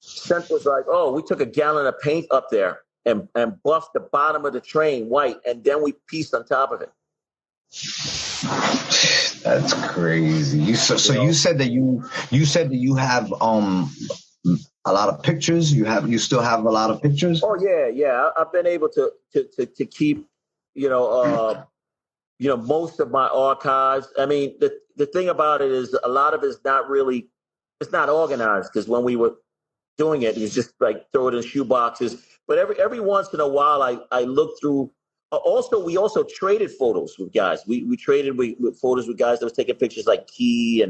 Cent was like, oh, we took a gallon of paint up there and buffed the bottom of the train white, and then we pieced on top of it. That's crazy. You said that you have a lot of pictures. You still have a lot of pictures. Oh yeah. I've been able to keep most of my archives. I mean, the thing about it is a lot of it's not organized, because when we were doing it, it was just like throw it in shoe boxes. But every once in a while, I look through. We also traded photos with guys. We traded with photos with guys that was taking pictures, like Key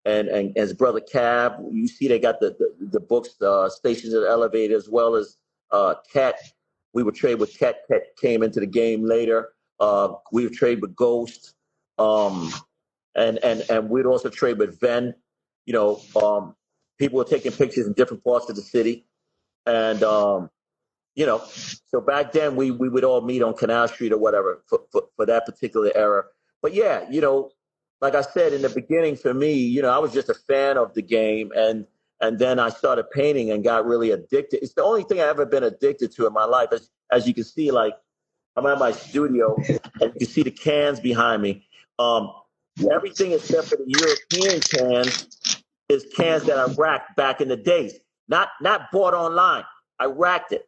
and his brother Cab. You see, they got the books, Stations of the Elevator, as well as Cat. We would trade with Cat. Cat came into the game later. We would trade with Ghost, and we'd also trade with Ven. People were taking pictures in different parts of the city, and so back then we would all meet on Canal Street or whatever for that particular era. But yeah, like I said in the beginning, for me, I was just a fan of the game, and then I started painting and got really addicted. It's the only thing I've ever been addicted to in my life. As you can see, like, I'm at my studio, and you can see the cans behind me. Everything except for the European cans is cans that I racked back in the days, not bought online. I racked it,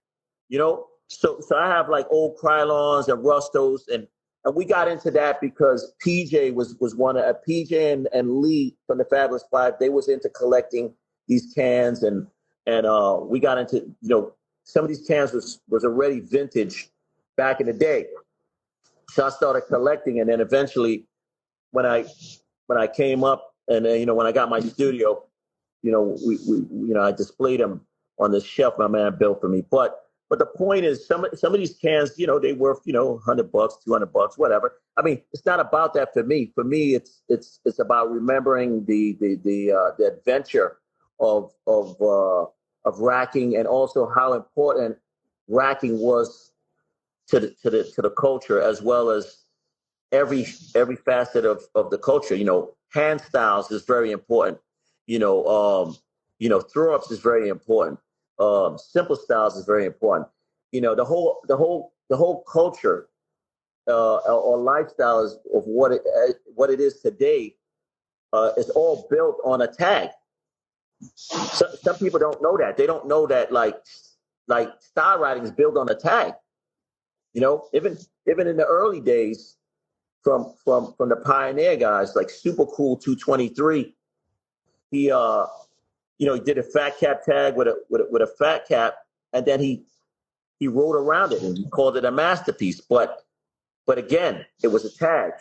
So I have like old Krylons and Rustos, and we got into that because PJ was one of PJ and Lee from the Fabulous Five. They was into collecting these cans, and we got into some of these cans was already vintage back in the day. So I started collecting, and then eventually, when I came up, and when I got my studio, I displayed them on the shelf my man built for me. But But the point is, some of these cans, they worth, $100, $200, whatever. I mean, it's not about that for me. For me, it's about remembering the adventure of racking, and also how important racking was to the culture, as well as every facet of the culture. Hand styles is very important. Throw ups is very important. Simple styles is very important. The whole culture or lifestyle of what it is today is all built on a tag. So, some people don't know that. They don't know that like style writing is built on a tag. Even in the early days, from the pioneer guys like Super Cool 223, he did a fat cap tag with a fat cap, and then he wrote around it and he called it a masterpiece. But again, it was a tag.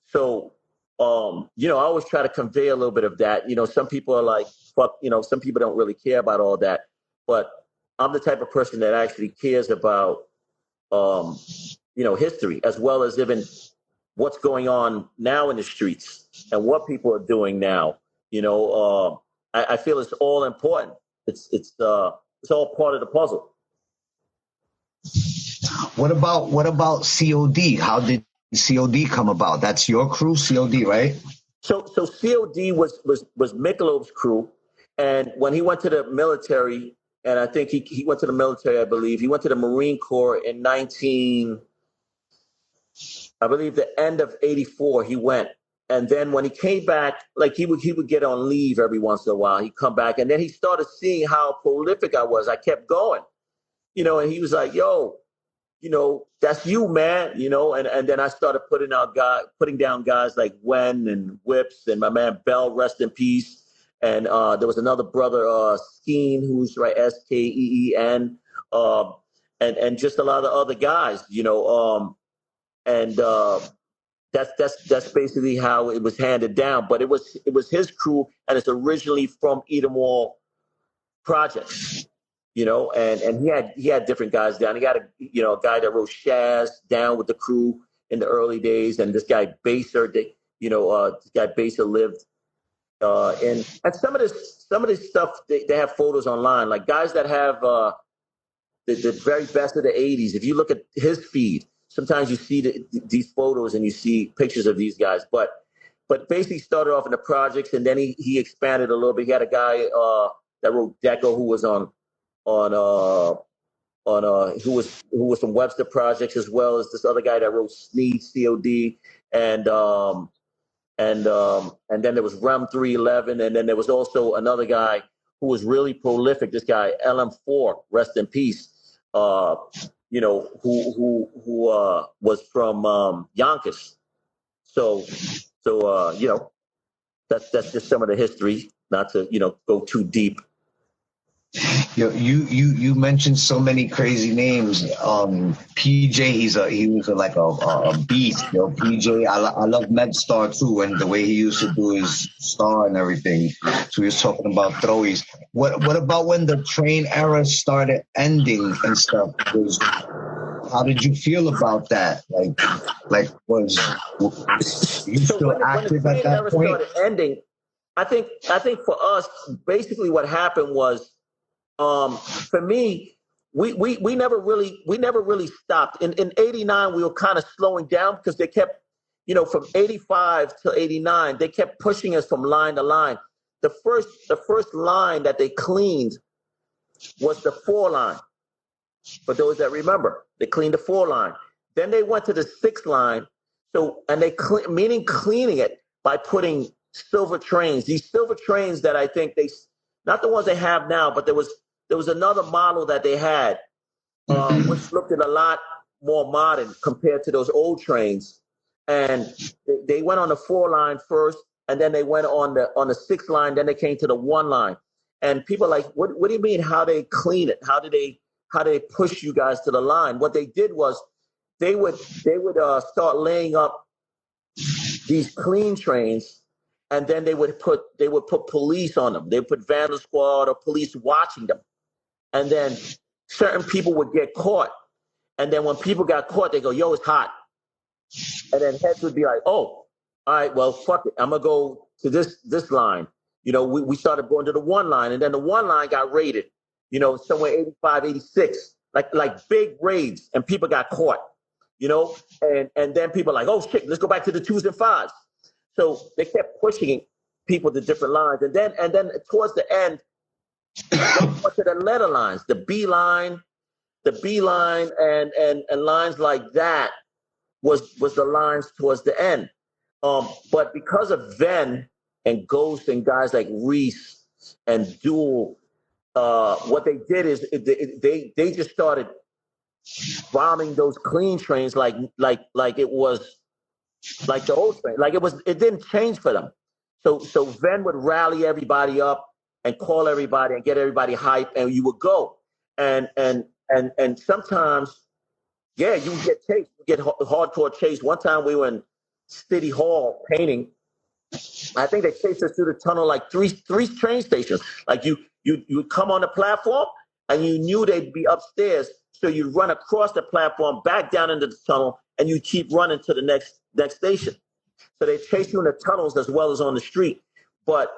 So I always try to convey a little bit of that. Some people are like, fuck, some people don't really care about all that. But I'm the type of person that actually cares about history, as well as even what's going on now in the streets and what people are doing now. I feel it's all important. It's all part of the puzzle. What about COD? How did COD come about? That's your crew, COD, right? So COD was Michelob's crew, and when he went to the military, and I think he went to the military, I believe he went to the Marine Corps in the end of '84. He went, and then when he came back, like he would get on leave every once in a while. He'd come back, and then he started seeing how prolific I was. I kept going, and he was like, "Yo, that's you, man," and then I started putting down guys like WANE and Whips, and my man Bell, rest in peace. And there was another brother, Skeen, who's right, Skeen, and just a lot of other guys, that's basically how it was handed down. But it was his crew, and it's originally from Edomall Projects. And he had different guys down. He got a guy that wrote Shaz down with the crew in the early days, and this guy Baser, this guy Baser lived and some of this stuff they have photos online, like guys that have the very best of the '80s. If you look at his feed, sometimes you see these photos and you see pictures of these guys, but basically started off in the projects, and then he expanded a little bit. He had a guy that wrote Deco, who was who was from Webster Projects, as well as this other guy that wrote Sneed, COD, and then there was Rem 311, and then there was also another guy who was really prolific. This guy LM4, rest in peace. Who was from Yonkers. So that's just some of the history. Not to go too deep. You mentioned so many crazy names. PJ, he was like a beast. PJ, I love Medstar too, and the way he used to do his star and everything. So he was talking about throwies. What about when the train era started ending and stuff? How did you feel about that? Like was you still active at that point? When the train era started ending, I think for us, basically what happened was, for me, we never really stopped. In '89, we were kind of slowing down because they kept, from '85 to '89, they kept pushing us from line to line. The first line that they cleaned was the 4 line. For those that remember, they cleaned the 4 line. Then they went to the 6 line. Meaning cleaning it by putting silver trains. These silver trains that I think not the ones they have now, but there was another model that they had, which looked a lot more modern compared to those old trains. And they went on the 4 line first, and then they went on the 6 line. Then they came to the 1 line. And people are like, what do you mean? How they clean it? How do they push you guys to the line? What they did was they would start laying up these clean trains, and then they would put police on them. They would put vandal squad or police watching them. And then certain people would get caught. And then when people got caught, they go, yo, it's hot. And then heads would be like, oh, all right, well, fuck it. I'm going to go to this line. You know, we started going to the one line, and then the one line got raided, you know, somewhere 85, 86, like big raids, and people got caught, you know, and then people are like, oh, shit, let's go back to the 2s and 5s. So they kept pushing people to different lines. And then towards the end, they went to the letter lines, the B line and lines like that was the lines towards the end. But because of Ven and Ghost and guys like Reese and Duel, what they did is they just started bombing those clean trains like it was like the old train. Like it didn't change for them. So Ven would rally everybody up and call everybody and get everybody hyped, and you would go. And sometimes, yeah, you would get chased. You get hardcore chased. One time we were in City Hall painting. I think they chased us through the tunnel like three train stations. Like you would come on the platform and you knew they'd be upstairs, so you'd run across the platform, back down into the tunnel, and you keep running to the next station. So they chase you in the tunnels as well as on the street. But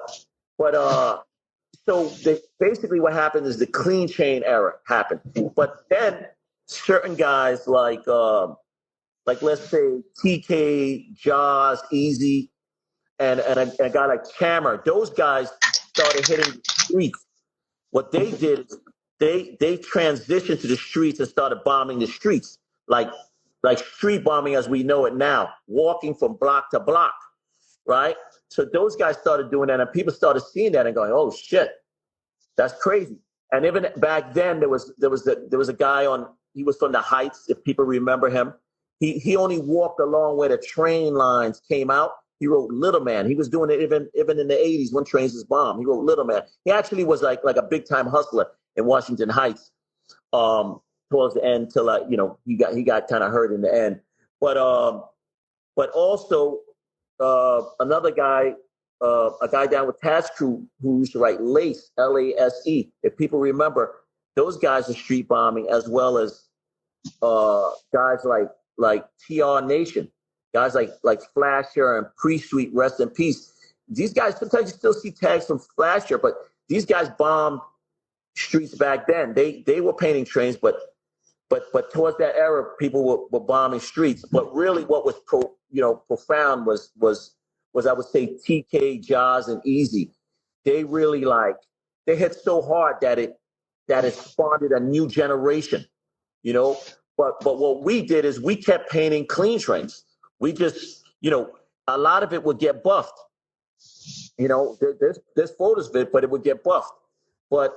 so basically what happened is the clean chain era happened. But then certain guys like let's say TK, Jaws, Easy, and a guy like Camera, those guys started hitting the streets. What they did is they transitioned to the streets and started bombing the streets, like street bombing as we know it now, walking from block to block, right? So those guys started doing that, and people started seeing that and going, "Oh shit, that's crazy." And even back then, there was a guy he was from the Heights, if people remember him. He only walked along where the train lines came out. He wrote Little Man. He was doing it even in the 80s when trains was bombed. He wrote Little Man. He actually was like a big time hustler in Washington Heights. Towards the end, till he got kind of hurt in the end. But also another guy, a guy down with Task Crew who used to write Lace, Lase. If people remember, those guys are street bombing, as well as guys like TR Nation, guys like Flasher and Pre-Sweet, rest in peace. These guys, sometimes you still see tags from Flasher, but these guys bombed streets back then. They were painting trains, but towards that era, people were bombing streets. But really, what was profound was I would say TK, Jaws, and Easy. They really they hit so hard that it spawned a new generation, you know. But what we did is we kept painting clean trains. We just, a lot of it would get buffed. You know, there's photos of it, but it would get buffed. But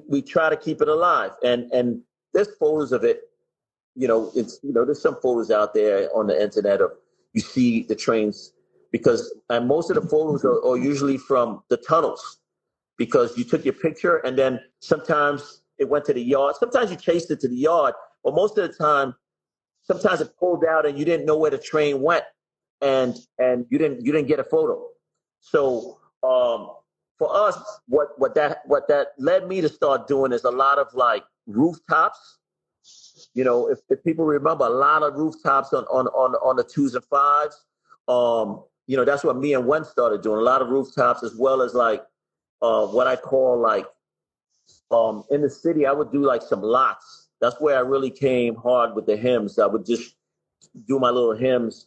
we try to keep it alive, and there's photos of it. There's some photos out there on the internet of you see the trains, because and most of the photos are usually from the tunnels, because you took your picture and then sometimes it went to the yard. Sometimes you chased it to the yard, but most of the time, sometimes it pulled out and you didn't know where the train went, and you didn't get a photo. So for us, what that led me to start doing is a lot of rooftops. If people remember, a lot of rooftops on the 2s and 5s. That's what me and Wen started doing. A lot of rooftops, as well as what I call in the city, I would do some lots. That's where I really came hard with the hymns. I would just do my little hymns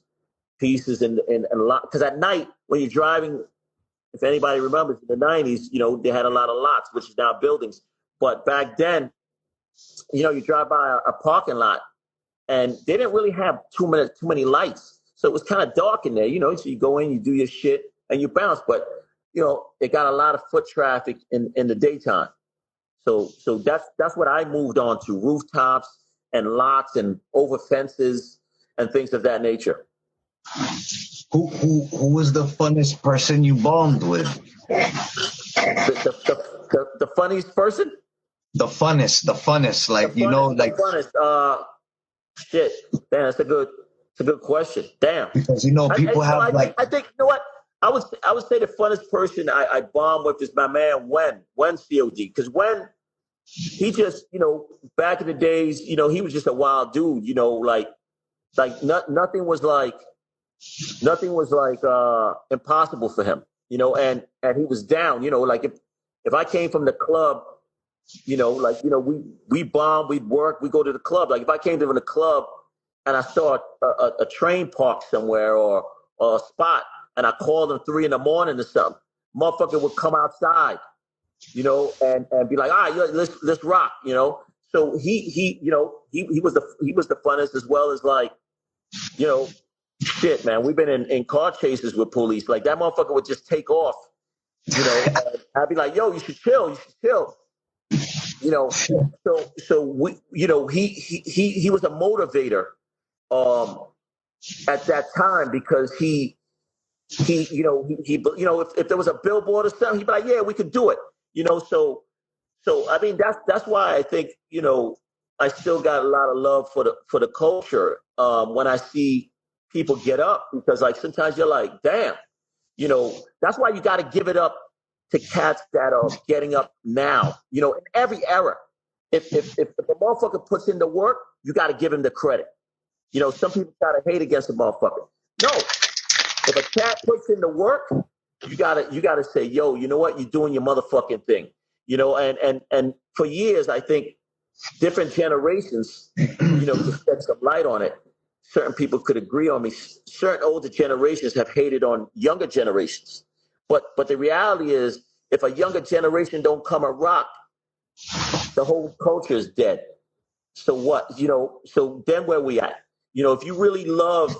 pieces and lot. Because at night, when you're driving, if anybody remembers, in the 90s, they had a lot of lots, which is now buildings. But back then, you drive by a parking lot, and they didn't really have too many lights. So it was kind of dark in there, so you go in, you do your shit, and you bounce. But, it got a lot of foot traffic in the daytime. So that's what I moved on to: rooftops and lots and over fences and things of that nature. Who was the funnest person you bombed with? The funniest person? The funnest, the funnest, shit. Damn, that's a good question. Damn. Because people I think what? I would say the funnest person I bomb with is my man Wen COD, because Wen he just, back in the days, he was just a wild dude, nothing was like impossible for him, and he was down, like if I came from the club, we bomb, we'd work, we go to the club. Like if I came to the club and I saw a train park somewhere or a spot and I called him 3 a.m. or something, motherfucker would come outside, and be like, all right, let's rock, So he was the funnest, as well as like, shit, man. We've been in car chases with police. Like that motherfucker would just take off, I'd be like, yo, you should chill. So we, he was a motivator, at that time, because if there was a billboard or something, he'd be like, yeah, we could do it, So I mean, that's why I think, I still got a lot of love for the culture, when I see people get up, because like sometimes you're like, damn, that's why you got to give it up to cats that are getting up now, in every era. If a motherfucker puts in the work, you got to give him the credit. Some people got to hate against a motherfucker. No, if a cat puts in the work, you gotta say, yo, you know what? You're doing your motherfucking thing. And for years, I think different generations, to shed some light on it. Certain people could agree on me. Certain older generations have hated on younger generations. But the reality is, if a younger generation don't come and rock, the whole culture is dead. So what? So then where we at? If you really love,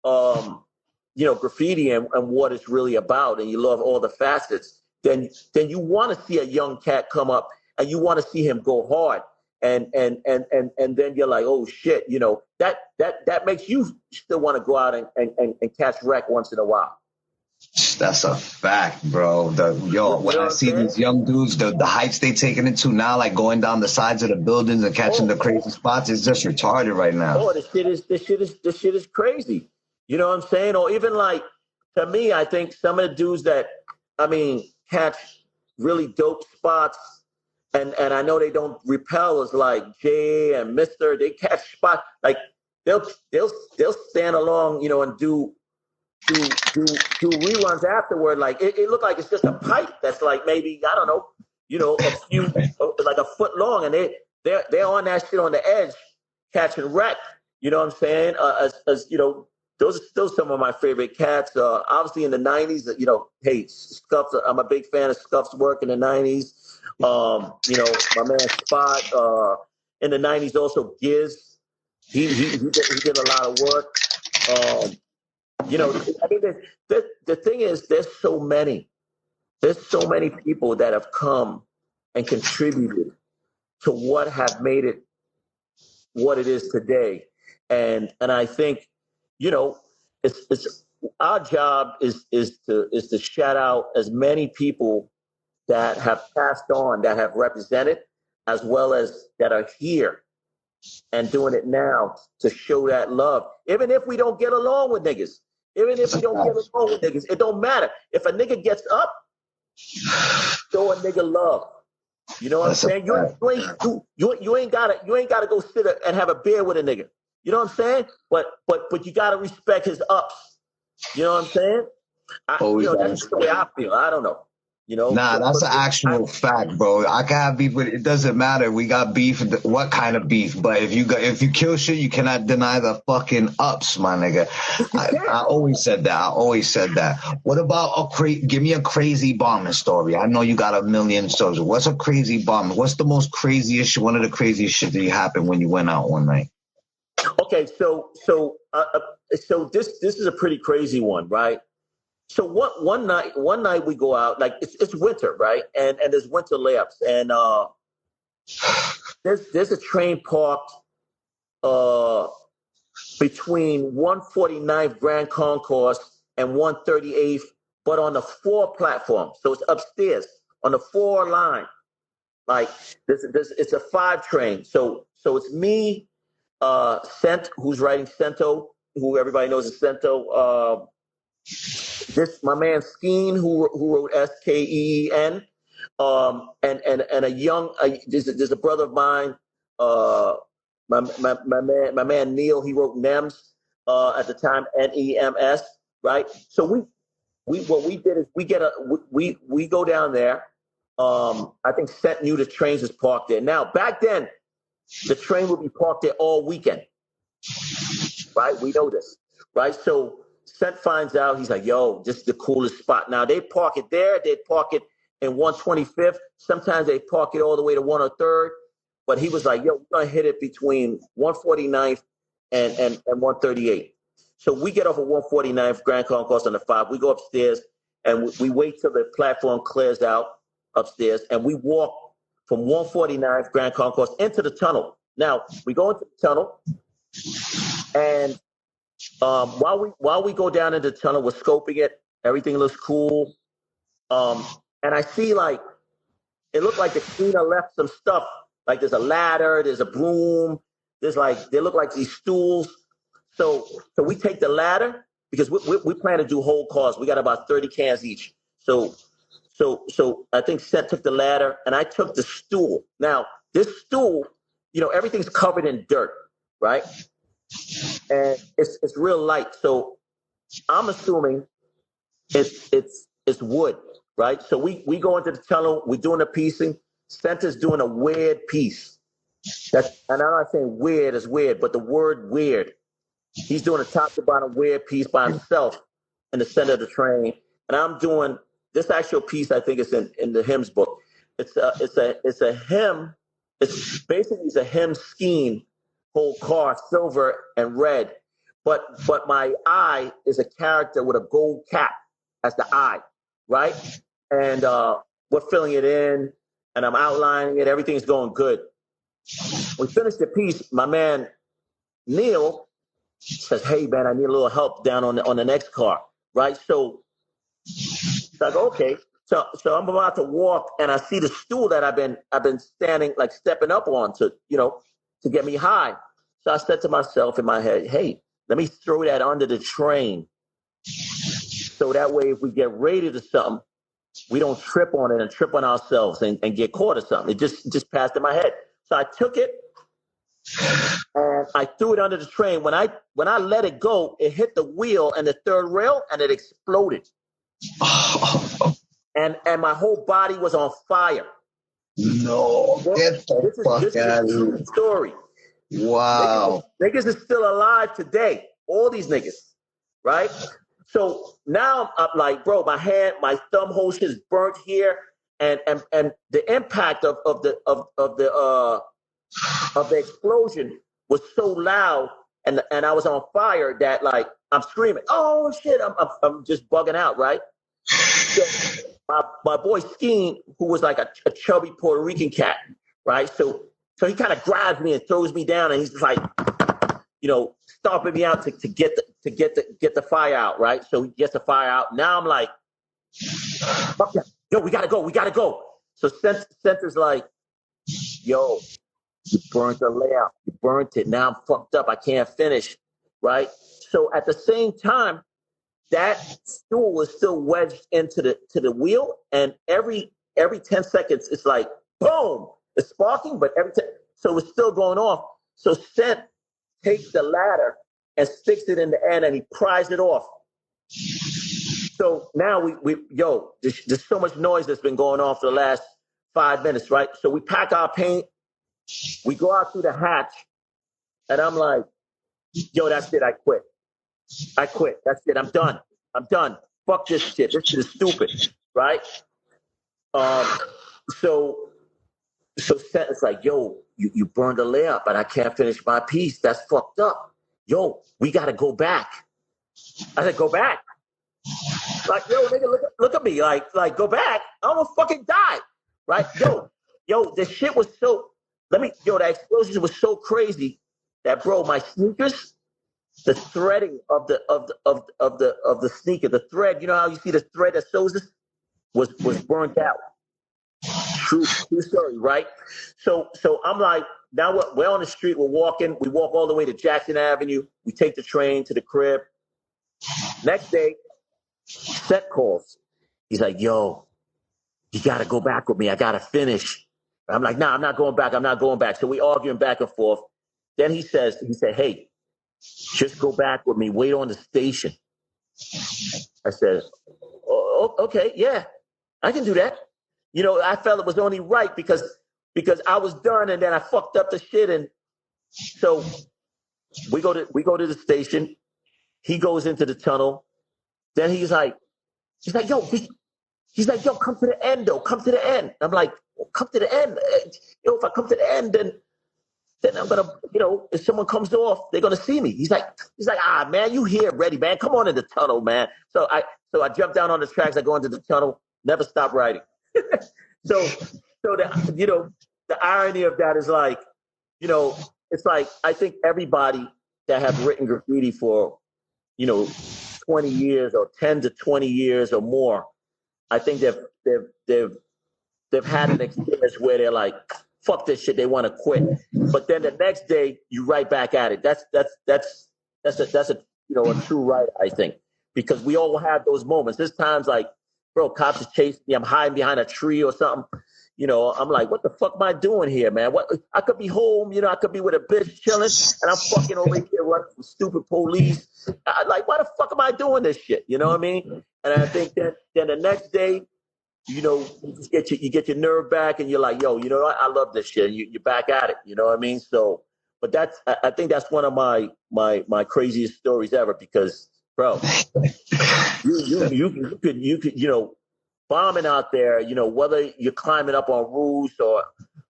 graffiti and what it's really about, and you love all the facets, then you want to see a young cat come up, and you want to see him go hard, and then you're like, oh shit, that makes you still want to go out and catch wreck once in a while. That's a fact, bro. When I see these young dudes, the heights they taking it to now, like going down the sides of the buildings and catching the crazy spots, it's just retarded right now. Oh, this shit is crazy. You know what I'm saying? Or even like, to me, I think some of the dudes that, catch really dope spots, and I know they don't repel, as like Jay and Mister. They catch spots like they'll stand along, and do reruns afterward. Like it looked like it's just a pipe that's like maybe, I don't know, a few, like a foot long, and they're on that shit on the edge catching wreck. You know what I'm saying? As those are still some of my favorite cats. Obviously in the 90s, hey, Scuff's, I'm a big fan of Scuff's work in the 90s. My man Spot, in the 90s, also Giz. He did a lot of work. The thing is, there's so many people that have come and contributed to what have made it what it is today. And I think, it's our job is to shout out as many people that have passed on, that have represented, as well as that are here and doing it now, to show that love. Even if we don't get along with niggas, it don't matter. If a nigga gets up, show a nigga love. You know what I'm saying? You ain't gotta go sit and have a beer with a nigga. You know what I'm saying? But you gotta respect his ups. You know what I'm saying? That's just the way I feel. I don't know. Nah, that's an actual fact, bro. I can have beef with it. It doesn't matter. We got beef. What kind of beef? But if you kill shit, you cannot deny the fucking ups, my nigga. I always said that. What about give me a crazy bombing story? I know you got a million stories. What's a crazy bombing? What's the most craziest? One of the craziest shit that happened when you went out one night? Okay, so this is a pretty crazy one, right? So one night we go out, like it's winter, right? And there's winter layups, and there's a train parked between 149th Grand Concourse and 138th, but on the 4 platform. So it's upstairs on the 4 line. Like it's a 5 train. So it's me, Cent, who's writing Cento, who everybody knows is Cento. This my man Skeen, who wrote Skeen, And a young, there's a brother of mine, my man Neil, he wrote NEMS at the time, NEMS, right? So what we did is we go down there. I think Seth knew the trains was parked there. Now back then, the train would be parked there all weekend, right? We know this, right? So Seth finds out, he's like, yo, this is the coolest spot. Now they park it there, they park it in 125th. Sometimes they park it all the way to 103rd. But he was like, yo, we're gonna hit it between 149th and 138th. So we get off of 149th Grand Concourse on the 5. We go upstairs and we wait till the platform clears out upstairs, and we walk from 149th Grand Concourse into the tunnel. Now we go into the tunnel, and while we go down into the tunnel, we're scoping it. Everything looks cool, and I see like it looked like the cleaner left some stuff. Like there's a ladder, there's a broom, they look like these stools. So we take the ladder because we plan to do whole cars. We got about 30 cans each. So I think Seth took the ladder and I took the stool. Now this stool, everything's covered in dirt, right? And it's real light. So I'm assuming it's wood, right? So we go into the tunnel, we're doing the piecing. Center's doing a weird piece. And I'm not saying weird is weird, but the word weird. He's doing a top to bottom weird piece by himself in the center of the train. And I'm doing this actual piece, I think it's in the hymns book. It's a hymn. It's a hymn scheme, whole car, silver and red. But my eye is a character with a gold cap as the eye, right? And we're filling it in. And I'm outlining it. Everything's going good. We finished the piece. My man Neil says, "Hey man, I need a little help down on the next car." Right? So I go, okay. So I'm about to walk, and I see the stool that I've been standing, like stepping up on to get me high. So I said to myself in my head, "Hey, let me throw that under the train, so that way if we get raided or something, we don't trip on it and trip on ourselves and get caught or something." It just passed in my head. So I took it and I threw it under the train. When I let it go, it hit the wheel and the third rail and it exploded. And my whole body was on fire. No, get the fuck out of here. Story. Wow. Niggas is still alive today. All these niggas, right? So now I'm like, bro, my thumb hole shit is burnt here, and the impact of the explosion was so loud, and I was on fire that like I'm screaming, oh shit, I'm just bugging out, right? So my boy Skeen, who was like a chubby Puerto Rican cat, right? So he kind of grabs me and throws me down, and he's just like, stomping me out to get the fire out, right? So he gets the fire out. Now I'm like, okay, yo, we gotta go. So Center's like, yo, you burnt the layout, you burnt it. Now I'm fucked up. I can't finish, right? So at the same time, that stool is still wedged into the wheel, and every 10 seconds it's like boom, it's sparking, but so it's still going off. So Cent takes the ladder and sticks it in the end, and he pries it off. So now there's so much noise that's been going on for the last 5 minutes, right? So we pack our paint, we go out through the hatch, and I'm like, yo, that's it, I quit. That's it, I'm done. Fuck this shit. This shit is stupid, right? So it's like, yo, you burned the layup, but I can't finish my piece. That's fucked up. Yo, we got to go back. I said, go back? Like, yo, nigga, look at me. Like, go back? I almost fucking died, right? Yo, the shit was that explosion was so crazy that, bro, my sneakers, the threading of the sneaker, the thread, you know how you see the thread that sews this, was burned out. True story, right? So I'm like, now we're on the street, we're walking, we walk all the way to Jackson Avenue, we take the train to the crib. Next day, Seth calls. He's like, yo, you got to go back with me. I got to finish. I'm like, nah, I'm not going back. I'm not going back. So we arguing back and forth. Then he said, hey, just go back with me. Wait on the station. I said, oh, okay, yeah, I can do that. You know, I felt it was only right because I was done and then I fucked up the shit. And so we go to the station. He goes into the tunnel. Then he's like, yo, come to the end though. Come to the end. I'm like, well, come to the end. Yo, if I come to the end, then I'm gonna, you know, if someone comes off, they're gonna see me. He's like, ah, man, you here ready, man? Come on in the tunnel, man. So I jump down on the tracks. I go into the tunnel. Never stop riding. so the, you know, the irony of that is like, you know, it's like I think everybody that have written graffiti for, you know, 20 years or 10 to 20 years or more, I think they've had an experience where they're like, fuck this shit, they want to quit. But then the next day you right back at it. That's a you know, a true writer, I think, because we all have those moments. There's times like, bro, cops are chasing me. I'm hiding behind a tree or something. You know, I'm like, what the fuck am I doing here, man? What? I could be home, you know, I could be with a bitch chilling, and I'm fucking over here running from stupid police. Like, why the fuck am I doing this shit? You know what I mean? And I think that then the next day, you know, you get your nerve back, and you're like, yo, you know what? I love this shit. And you're back at it. You know what I mean? So, but I think that's one of my craziest stories ever because, bro, you could, you know, bombing out there, you know, whether you're climbing up on roofs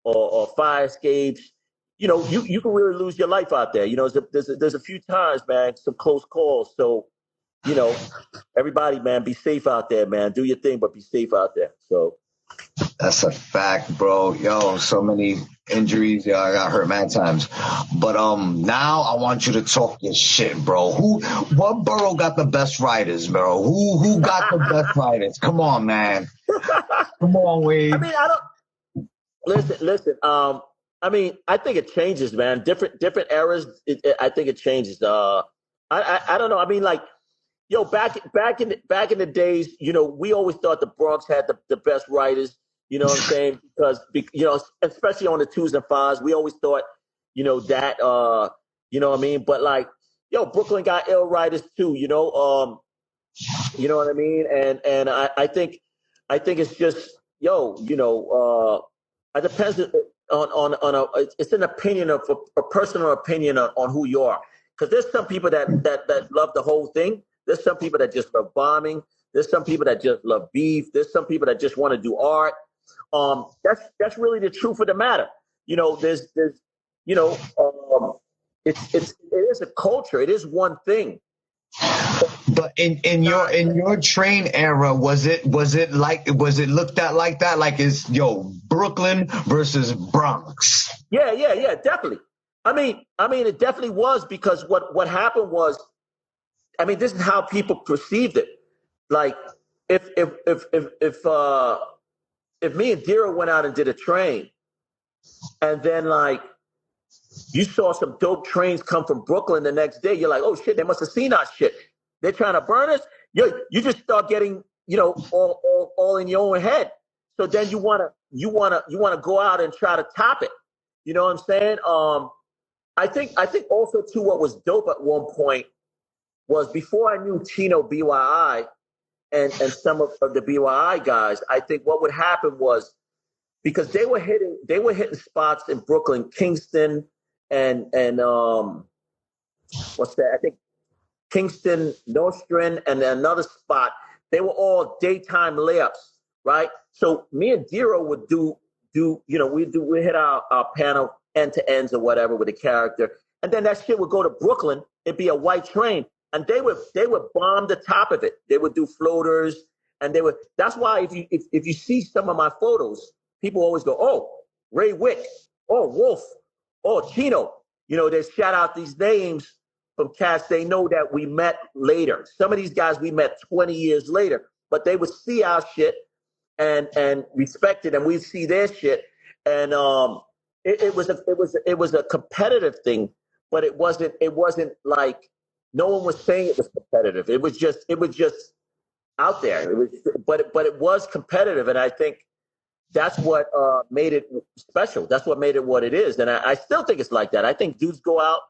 or fire escapes, you know, you can really lose your life out there. You know, there's a few times, man, some close calls. So, you know, everybody, man, be safe out there, man. Do your thing, but be safe out there. So that's a fact, bro. Yo, so many injuries. Yeah, I got hurt mad times. But now I want you to talk your shit, bro. What borough got the best riders, bro? Who got the best riders? Come on, man. Come on, Wade. I mean, listen. I mean, I think it changes, man. Different eras. I think it changes. I don't know. I mean, like, yo, back in the days, you know, we always thought the Bronx had the best riders. You know what I'm saying? Because, you know, especially on the 2s and 5s, we always thought, you know, that, you know what I mean? But like, yo, Brooklyn got ill riders too, you know what I mean? And I think it's just, yo, you know, it depends on it's an opinion of a personal opinion on who you are. Because there's some people that love the whole thing. There's some people that just love bombing. There's some people that just love beef. There's some people that just want to do art. That's really the truth of the matter. You know, there's you know, it is a culture. It is one thing. But in your train era, was it looked at like that? Like, is Brooklyn versus Bronx? Yeah, definitely. I mean, it definitely was because what happened was, I mean, this is how people perceived it. Like, if me and Dira went out and did a train, and then like you saw some dope trains come from Brooklyn the next day, you're like, oh shit, they must have seen our shit. They're trying to burn us. You just start getting, you know, all in your own head. So then you wanna go out and try to top it. You know what I'm saying? I think also too what was dope at one point was before I knew Tino BYI and some of the BYI guys, I think what would happen was because they were hitting spots in Brooklyn, Kingston, and what's that? I think Kingston, Nostrand, and another spot. They were all daytime layups, right? So me and Diro would do you know, we hit our panel end to ends or whatever with a character, and then that shit would go to Brooklyn. It'd be a white train. And they would bomb the top of it. They would do floaters, and they would. That's why if you see some of my photos, people always go, "Oh, Ray Wick, oh Wolf, oh Chino." You know, they shout out these names from cats they know that we met later. Some of these guys we met 20 years later, but they would see our shit and respect it, and we'd see their shit. And it was a competitive thing, but it wasn't like. No one was saying it was competitive. It was just out there. But it was competitive, and I think that's what made it special. That's what made it what it is. And I still think it's like that. I think dudes go out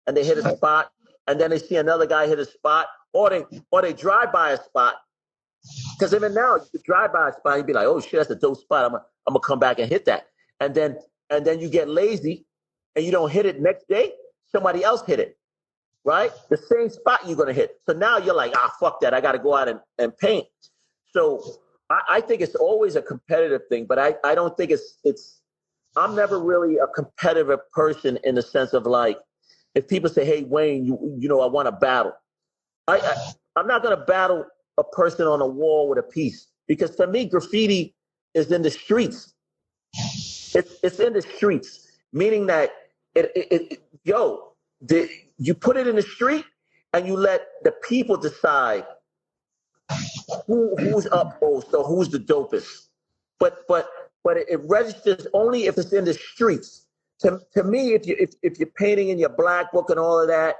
and they hit a spot, and then they see another guy hit a spot, or they drive by a spot. Because even now, you could drive by a spot and you'd be like, oh shit, that's a dope spot. I'm gonna come back and hit that. And then you get lazy and you don't hit it next day, somebody else hit it. Right? The same spot you're gonna hit. So now you're like, fuck that. I gotta go out and paint. So I think it's always a competitive thing, but I don't think it's I'm never really a competitive person in the sense of like, if people say, hey, Wayne, you know, I want to battle. I'm not going to battle a person on a wall with a piece, because for me, graffiti is in the streets. It's in the streets, meaning that you put it in the street and you let the people decide who's up most or who's the dopest. But it registers only if it's in the streets. To me, if you're painting in your black book and all of that,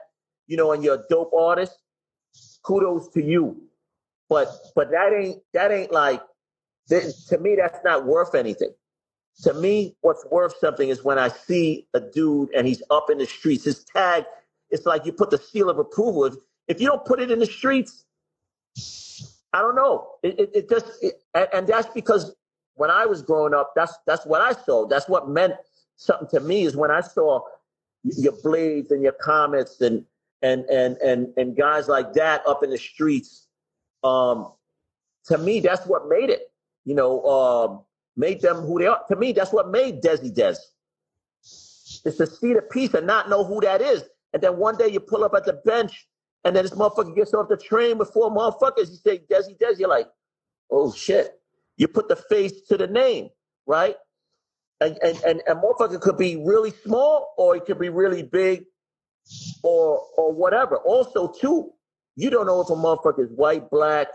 you know, and you're a dope artist, kudos to you. But that ain't like, to me, that's not worth anything. To me, what's worth something is when I see a dude and he's up in the streets. His tag, it's like you put the seal of approval. If you don't put it in the streets, I don't know. And that's because when I was growing up, that's what I saw. That's what meant something to me, is when I saw your Blades and your Comets and guys like that up in the streets. To me, that's what made it. You know, made them who they are. To me, that's what made Desi Des. It's to see the piece and not know who that is. And then one day you pull up at the bench and then this motherfucker gets off the train before motherfuckers. You say, Desi Des, you're like, oh shit. You put the face to the name, right? And motherfucker could be really small or it could be really big or whatever. Also, too, you don't know if a motherfucker is white, black,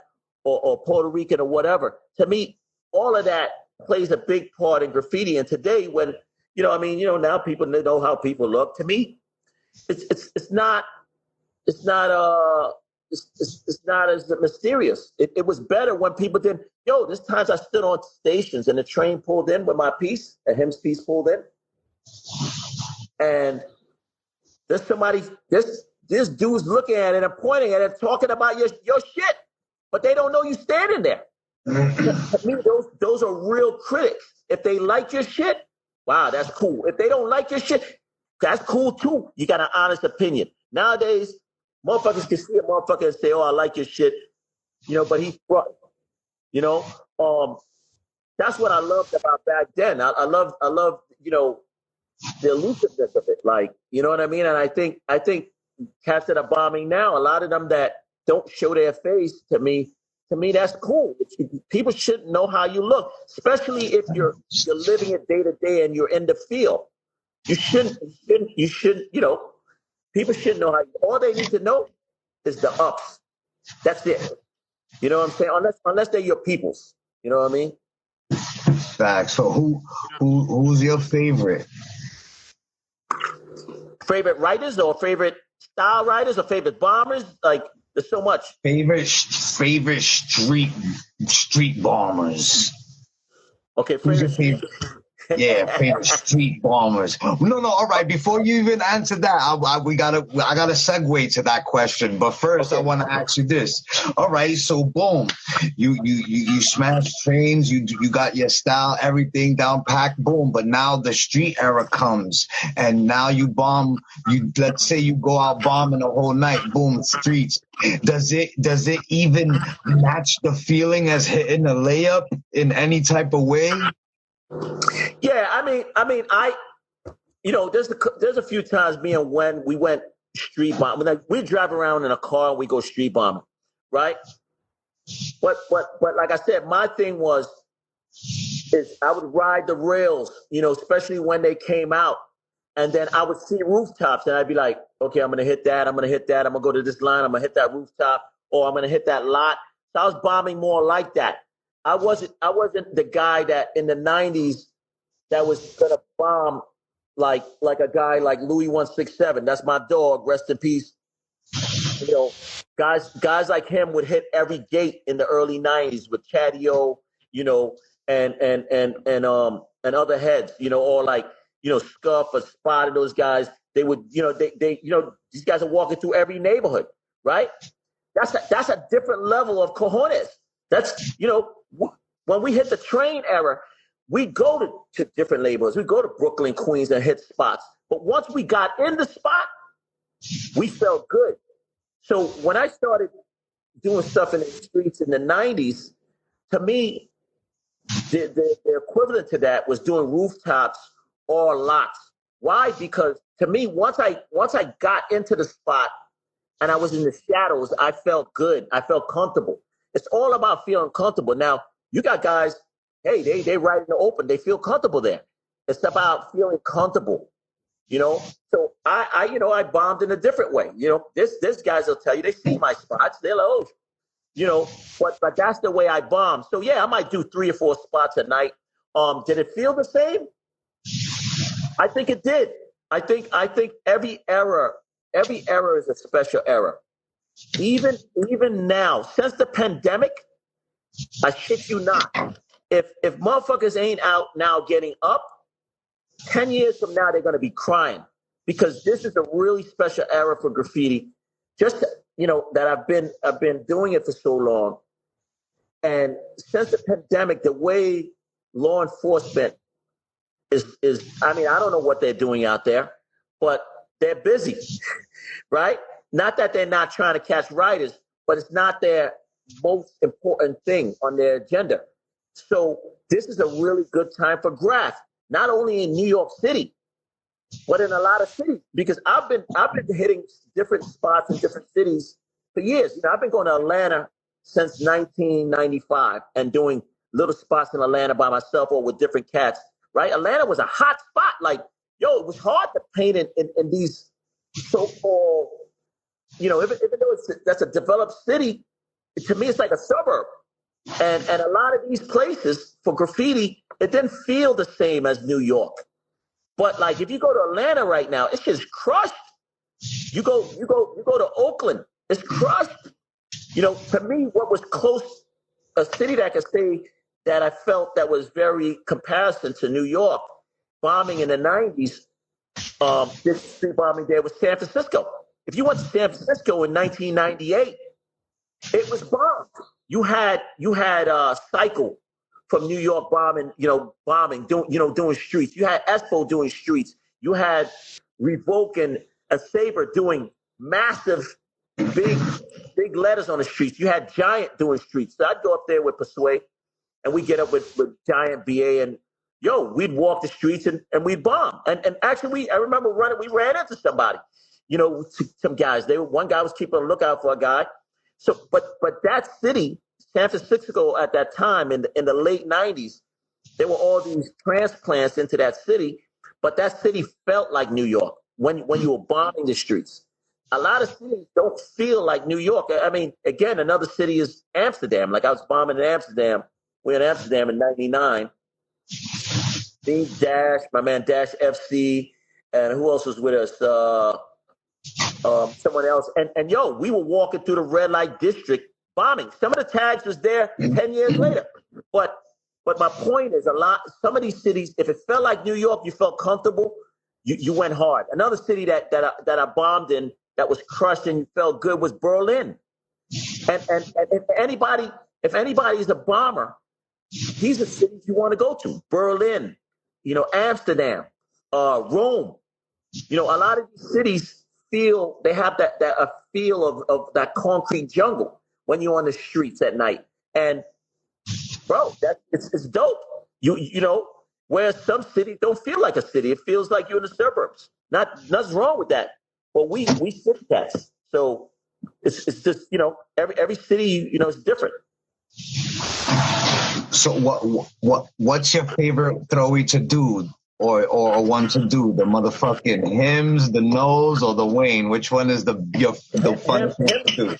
or Puerto Rican or whatever. To me, all of that plays a big part in graffiti. And today, when, you know, I mean, you know, now people know how people look. To me, it's not as mysterious. It was better when people did. Yo, there's times I stood on stations and the train pulled in with my piece, and him's piece pulled in, and there's somebody, this dude's looking at it and pointing at it, talking about your shit, but they don't know you standing there. To me, those are real critics. If they like your shit, wow, that's cool. If they don't like your shit, that's cool too. You got an honest opinion. Nowadays, motherfuckers can see a motherfucker and say, oh, I like your shit, you know, but he's front. You know, that's what I loved about back then. I love, you know, the elusiveness of it. Like, you know what I mean? And I think cats that are bombing now, a lot of them that don't show their face, to me, that's cool. People shouldn't know how you look, especially if you're living it day to day and you're in the field. You shouldn't, you know, people shouldn't know how you, all they need to know is the ups. That's it. You know what I'm saying? Unless they're your peoples. You know what I mean? Facts. So who's your favorite? Favorite writers or favorite style writers or favorite bombers? Like, there's so much. Favorite street bombers. Okay, who's your favorite? Yeah, favorite street bombers. No, all right. Before you even answer that, I gotta segue to that question. But first, okay. I want to ask you this. All right, so boom, you smash trains, you got your style, everything down packed, boom. But now the street era comes, and now you bomb. Let's say you go out bombing the whole night, boom, streets. Does it even match the feeling as hitting a layup in any type of way? Yeah, I mean, you know, there's a few times me and Wen, we went street bombing. Like, we drive around in a car and we go street bombing, right? But like I said, my thing is I would ride the rails, you know, especially when they came out, and then I would see rooftops and I'd be like, okay, I'm gonna hit that, I'm gonna go to this line, I'm gonna hit that rooftop, or I'm gonna hit that lot. So I was bombing more like that. I wasn't the guy that in the 90s that was gonna bomb like a guy like Louis 167. That's my dog, rest in peace. You know, guys like him would hit every gate in the early 90s with Chadio, you know, and other heads, or like, Scuff or Spot of those guys. They would, these guys are walking through every neighborhood, right? That's a different level of cojones. That's, when we hit the train era, we go to different neighborhoods. We go to Brooklyn, Queens, and hit spots. But once we got in the spot, we felt good. So when I started doing stuff in the streets in the 90s, to me, the equivalent to that was doing rooftops or lots. Why? Because to me, once I got into the spot and I was in the shadows, I felt good. I felt comfortable. It's all about feeling comfortable. Now, you got guys, hey, they right in the open. They feel comfortable there. It's about feeling comfortable, So I bombed in a different way. This guys will tell you, they see my spots. They're like, but that's the way I bomb. So yeah, I might do 3 or 4 spots a night. Did it feel the same? I think it did. I think every era is a special era. Even now, since the pandemic, I shit you not. If motherfuckers ain't out now getting up, 10 years from now they're gonna be crying, because this is a really special era for graffiti. Just that I've been doing it for so long, and since the pandemic, the way law enforcement is I don't know what they're doing out there, but they're busy, right? Not that they're not trying to catch writers, but it's not their most important thing on their agenda. So this is a really good time for Graff, not only in New York City, but in a lot of cities, because I've been hitting different spots in different cities for years. I've been going to Atlanta since 1995 and doing little spots in Atlanta by myself or with different cats, right? Atlanta was a hot spot. Like, it was hard to paint in these so-called, even though that's a developed city, to me it's like a suburb. And a lot of these places for graffiti, it didn't feel the same as New York. But like, if you go to Atlanta right now, it's just crushed. You go to Oakland, it's crushed. To me, what was close, a city that I could say that I felt that was very comparison to New York, bombing in the 90s, this street bombing there was San Francisco. If you went to San Francisco in 1998, it was bombed. You had Cycle from New York bombing, doing streets. You had Espo doing streets. You had Revoke and Saber doing massive, big letters on the streets. You had Giant doing streets. So I'd go up there with Persuade, and we'd get up with Giant, BA, and we'd walk the streets and we'd bomb. And actually, I remember we ran into somebody, some guys. One guy was keeping a lookout for a guy. So, but that city, San Francisco, at that time in the late 90s, there were all these transplants into that city, but that city felt like New York when you were bombing the streets. A lot of cities don't feel like New York. Again, another city is Amsterdam. Like, I was bombing in Amsterdam. We were in Amsterdam in 99. Steve Dash, my man Dash FC, and who else was with us? Someone else. And we were walking through the red light district bombing. Some of the tags was there 10 years later. But my point is, some of these cities, if it felt like New York, you felt comfortable, you went hard. Another city that I bombed in that was crushed and you felt good was Berlin. And if anybody is a bomber, these are cities you want to go to. Berlin, Amsterdam, Rome. A lot of these cities they have a feel of that concrete jungle when you're on the streets at night. And bro, it's dope. Where some cities don't feel like a city. It feels like you're in the suburbs. Nothing's wrong with that. But we sit that. So it's just, every city, is different. So what's your favorite throwy to do or one to do? The motherfucking Hymns, the Nose, or the WANE? Which one is the fun thing to do?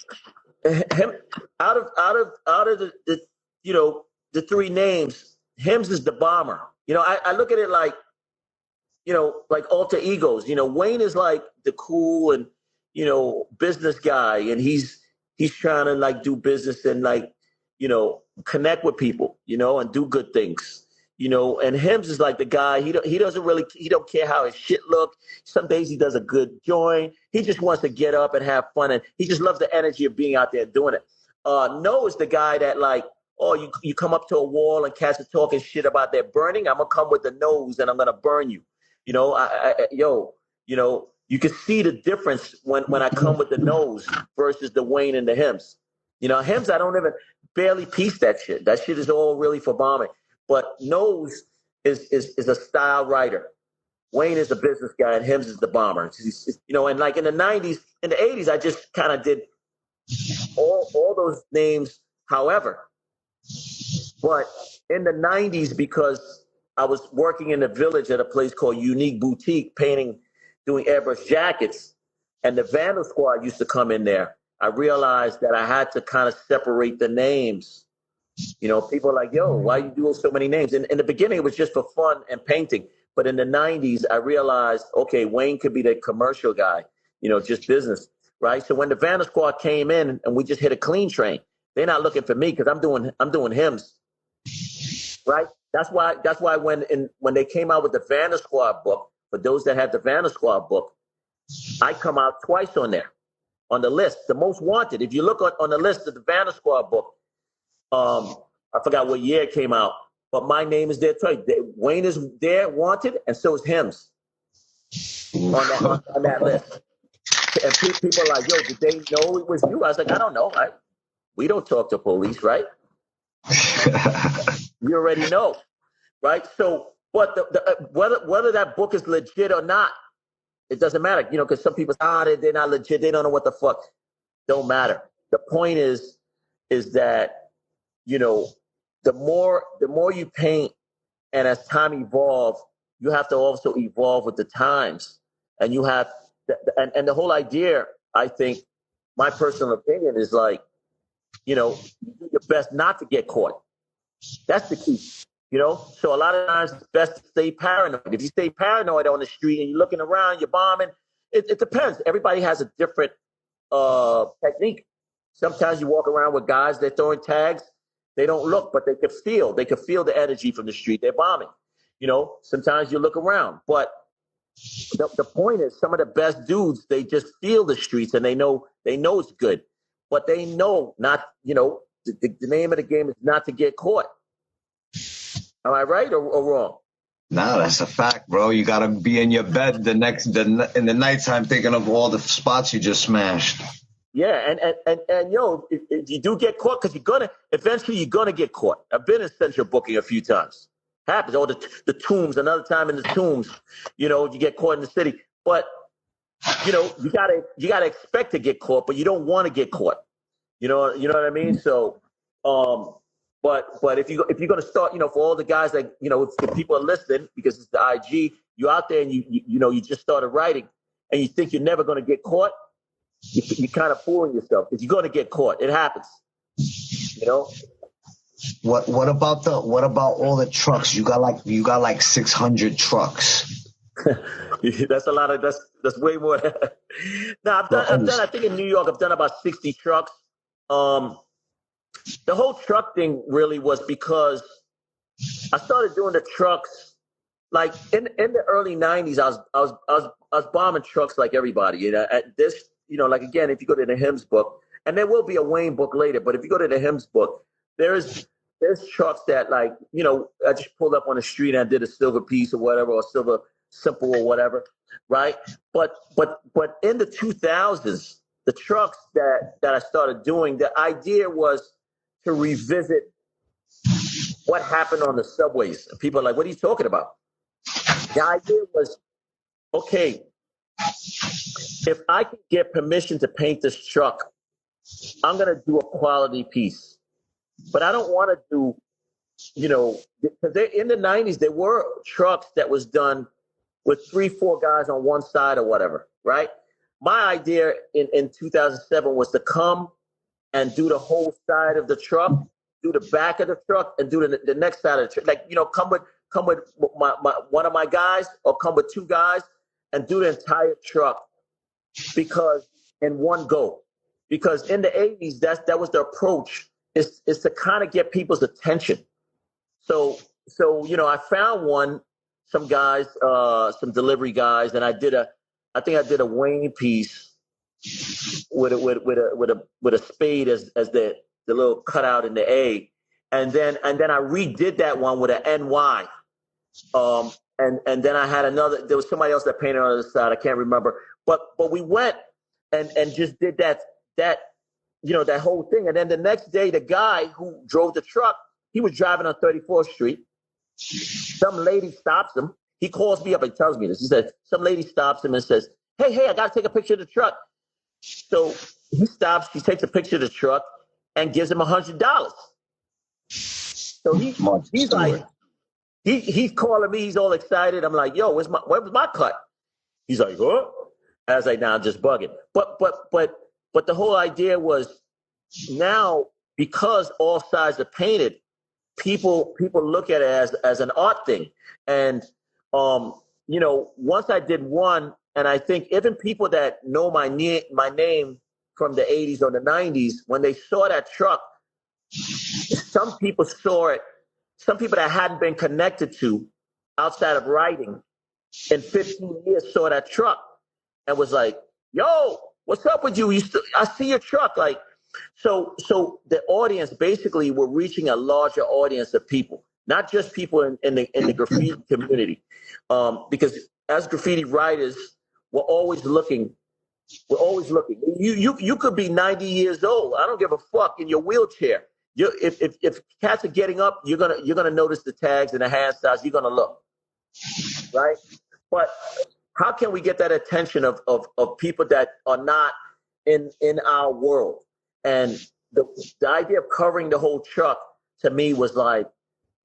Him out of the 3 names, Hymns is the bomber. I look at it like, like alter egos. WANE is like the cool and business guy, and he's trying to like do business and like connect with people, and do good things, and Hims is like the guy, he don't care how his shit look. Some days he does a good joint. He just wants to get up and have fun, and he just loves the energy of being out there doing it. No is the guy that like, oh, you come up to a wall and cats are talking shit about their burning. I'm gonna come with the nose and I'm gonna burn you. You can see the difference when I come with the nose versus the WANE and the Hims. Hims, I don't even barely piece that shit. That shit is all really for bombing. But Nose is a style writer. WANE is a business guy, and Hims is the bomber. And like in the 90s, in the 80s, I just kind of did all those names. However, but in the 90s, because I was working in the Village at a place called Unique Boutique, doing airbrush jackets, and the Vandal Squad used to come in there, I realized that I had to kind of separate the names. People are like, yo, why are you doing so many names? And in the beginning, it was just for fun and painting. But in the 90s, I realized, okay, WANE could be the commercial guy, just business, right? So when the Vandal Squad came in and we just hit a clean train, they're not looking for me because I'm doing Hims, right? That's why when they came out with the Vandal Squad book, for those that had the Vandal Squad book, I come out twice on there, on the list, the most wanted. If you look on the list of the Vandal Squad book, I forgot what year it came out, but my name is there twice. WANE is there, wanted, and so is Hims on that list. And people are like, yo, did they know it was you? I was like, I don't know. We don't talk to police, right? You already know, right? So, but whether that book is legit or not, it doesn't matter, because some people say, they're not legit. They don't know what the fuck. Don't matter. The point is that, the more you paint, and as time evolves, you have to also evolve with the times. And you have, and the whole idea, I think, my personal opinion is like, you do your best not to get caught. That's the key. So a lot of times it's best to stay paranoid. If you stay paranoid on the street and you're looking around, you're bombing, it depends. Everybody has a different technique. Sometimes you walk around with guys, they're throwing tags. They don't look, but they can feel. They can feel the energy from the street. They're bombing. Sometimes you look around. But the point is, some of the best dudes, they just feel the streets and they know it's good. But they know not, the name of the game is not to get caught. Am I right or wrong? No, that's a fact, bro. You gotta be in your bed in the nighttime thinking of all the spots you just smashed. Yeah, and if you do get caught, because eventually you're gonna get caught. I've been in central booking a few times. Happens. Or the Tombs, another time in the Tombs, you get caught in the city. But you gotta expect to get caught, but you don't want to get caught. You know what I mean? So But if you're gonna start, for all the guys that if people are listening, because it's the IG, you out there and you just started writing, and you think you're never gonna get caught, you're kind of fooling yourself. If you're gonna get caught, it happens. What about all the trucks? You got like 600 trucks. That's a lot of that's way more. No, I've done. I think in New York, I've done about 60 trucks. The whole truck thing really was because I started doing the trucks like in the early 90s. I was bombing trucks like everybody. At this, like again, if you go to the Hims book, and there will be a WANE book later, but if you go to the Hims book, there's trucks that like I just pulled up on the street and I did a silver piece or whatever, or silver simple or whatever, right? But in the 2000s, the trucks that I started doing, the idea was to revisit what happened on the subways. And people are like, what are you talking about? The idea was, okay, if I could get permission to paint this truck, I'm going to do a quality piece. But I don't want to do, because in the 90s, there were trucks that was done with 3-4 guys on one side or whatever, right? My idea in 2007 was to come and do the whole side of the truck, do the back of the truck, and do the next side of the truck. Like, come with one of my guys, or come with 2 guys, and do the entire truck, because in one go. Because in the 80s, that was the approach is to kind of get people's attention. So I found some guys, some delivery guys, and I think I did a WANE piece with a spade as the little cutout in the A, and then I redid that one with an NY. And then I had another. There was somebody else that painted on the other side. I can't remember. But we went and just did that whole thing. And then the next day, the guy who drove the truck, he was driving on 34th Street. Some lady stops him. He calls me up and tells me this. He said some lady stops him and says, "Hey, I got to take a picture of the truck." So he stops. He takes a picture of the truck and gives him $100. So he's like. He's calling me. He's all excited. I'm like, "Yo, where's my cut?" He's like, "What?" I was like, "Nah, I'm just bugging." But the whole idea was now, because all sides are painted, people look at it as an art thing. And once I did one, and I think even people that know my name from the 80s or the 90s, when they saw that truck, some people saw it. Some people that hadn't been connected to outside of writing in 15 years saw that truck and was like, "Yo, what's up with you? I see your truck." Like, so the audience, basically, we're reaching a larger audience of people, not just people in the graffiti community. Because as graffiti writers, we're always looking. You could be 90 years old. I don't give a fuck, in your wheelchair. If cats are getting up, you're gonna notice the tags and the hand styles. You're gonna look, right? But how can we get that attention of people that are not in our world? And the idea of covering the whole truck, to me, was like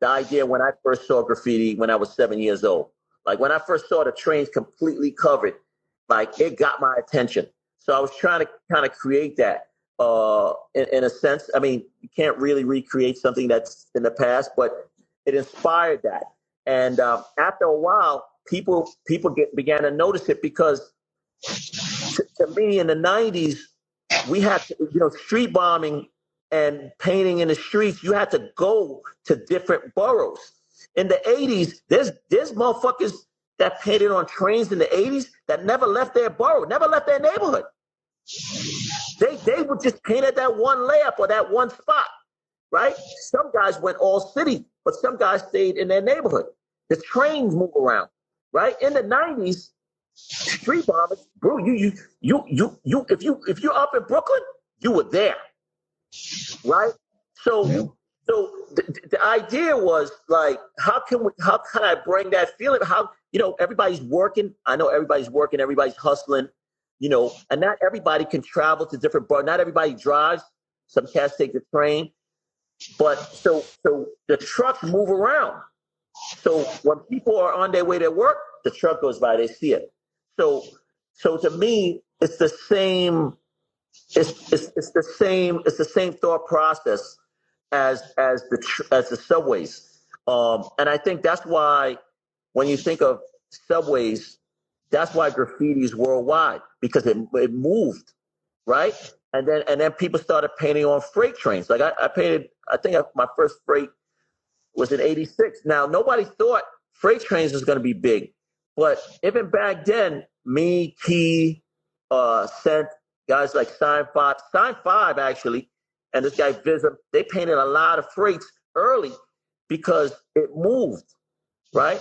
the idea when I first saw graffiti when I was 7 years old. Like when I first saw the trains completely covered, like it got my attention. So I was trying to kind of create that. In a sense, I mean, you can't really recreate something that's in the past, but it inspired that. And after a while, people began to notice it, because to me in the 90s, we had to, street bombing and painting in the streets. You had to go to different boroughs. In the 80s, there's motherfuckers that painted on trains in the 80s that never left their borough, never left their neighborhood. They would just paint at that one layup or that one spot, right? Some guys went all city, but some guys stayed in their neighborhood. The trains move around, right? In the 90s, street bombers, bro, if you're up in Brooklyn, you were there, right? So the idea was like, how can I bring that feeling? How, everybody's working. I know everybody's working, everybody's hustling. And not everybody can travel to different bars. Not everybody drives. Some cats take the train. But so the trucks move around. So when people are on their way to work, the truck goes by, they see it. So to me, it's the same. It's the same thought process as the subways. And I think that's why when you think of subways, that's why graffiti is worldwide, because it moved, right? And then people started painting on freight trains. Like I painted, I think my first freight was in '86. Now, nobody thought freight trains was going to be big, but even back then, me, Key, Sent, guys like Sign 5 actually, and this guy Vism, they painted a lot of freights early because it moved. Right.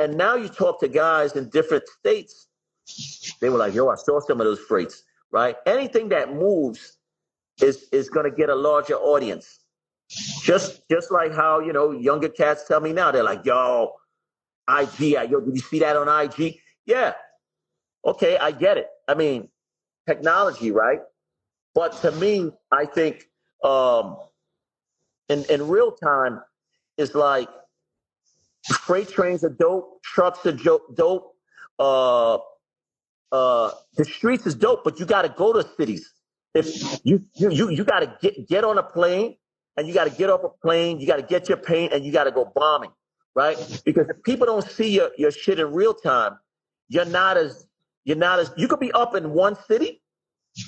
And now you talk to guys in different states, they were like, "Yo, I saw some of those freights." Right. Anything that moves is going to get a larger audience. Just like how, younger cats tell me now, they're like, "Yo, IG, yo, did you see that on IG?" Yeah. Okay. I get it. I mean, technology. Right. But to me, I think in real time is like, freight trains are dope. Trucks are dope. The streets is dope, but you got to go to cities. If you got to get on a plane, and you got to get off a plane. You got to get your paint, and you got to go bombing, right? Because if people don't see your shit in real time, you're not as you could be up in one city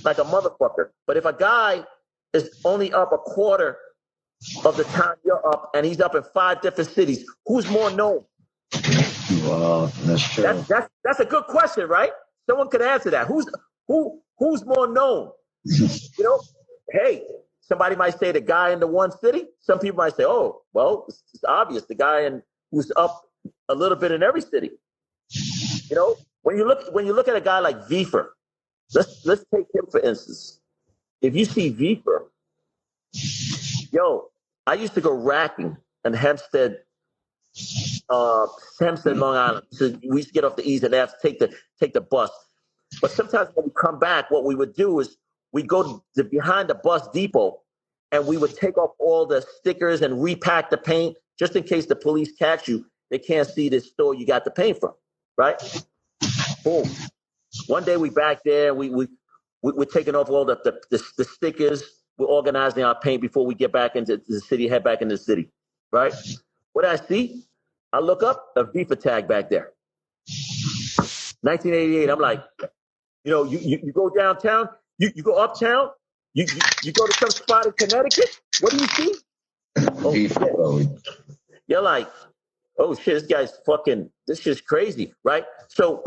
like a motherfucker, but if a guy is only up a quarter of the time you're up, and he's up in 5 different cities, who's more known? Wow, that's true. That's a good question, right? Someone could answer that. Who's more known? You know, hey, somebody might say the guy in the one city. Some people might say, oh, well, it's obvious, the guy who's up a little bit in every city. You know, when you look at a guy like Viefer, let's take him for instance. If you see Viefer, yo, I used to go racking in Hempstead, Long Island. So we used to get off the E's and F's, take the bus. But sometimes when we come back, what we would do is we go to behind the bus depot, and we would take off all the stickers and repack the paint just in case the police catch you. They can't see the store you got the paint from, right? Boom. One day we back there, we're taking off all the stickers. We're organizing our paint before we get back into the city, head back into the city, right? What I see, I look up, a Viefer tag back there. 1988, I'm like, you know, you go downtown, you go uptown, you go to some spot in Connecticut, what do you see? Oh, shit. You're like, oh shit, this shit's crazy, right? So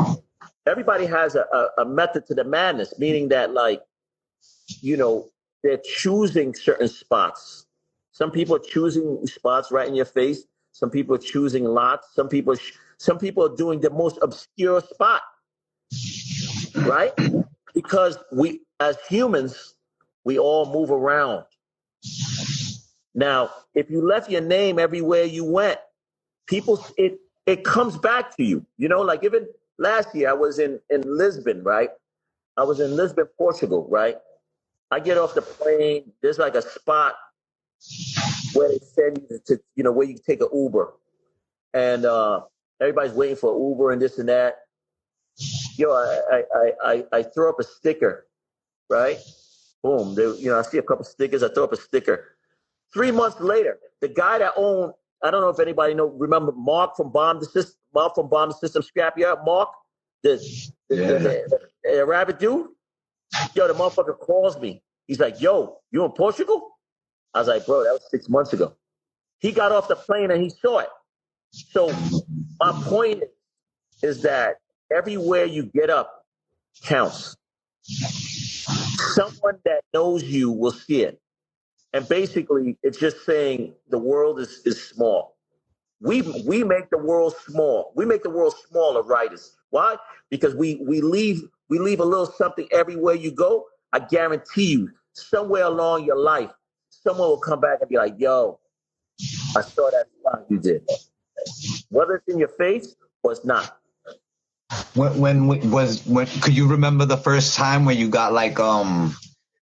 everybody has a method to the madness, meaning that, like, you know, they're choosing certain spots. Some people are choosing spots right in your face. Some people are choosing lots. Some people are doing the most obscure spot, right? Because we, as humans, we all move around. Now, if you left your name everywhere you went, it comes back to you. You know, like even last year I was in Lisbon, right? I was in Lisbon, Portugal, right? I get off the plane. There's like a spot where they send you to, you know, where you can take an Uber. And everybody's waiting for an Uber and this and that. Yo, I throw up a sticker, right? Boom. I see a couple stickers. I throw up a sticker. 3 months later, the guy that owned, I don't know if anybody remember Mark from Bomb the System Scrapyard. Mark, the rabbit dude. Yo, the motherfucker calls me. He's like, yo, you in Portugal? I was like, bro, that was 6 months ago. He got off the plane and he saw it. So my point is that everywhere you get up counts. Someone that knows you will see it. And basically, it's just saying the world is small. We make the world small. We make the world smaller, writers. Why? Because we leave a little something everywhere you go. I guarantee you, somewhere along your life, someone will come back and be like, yo, I saw that spot you did. Whether it's in your face or it's not. When could you remember the first time when you got like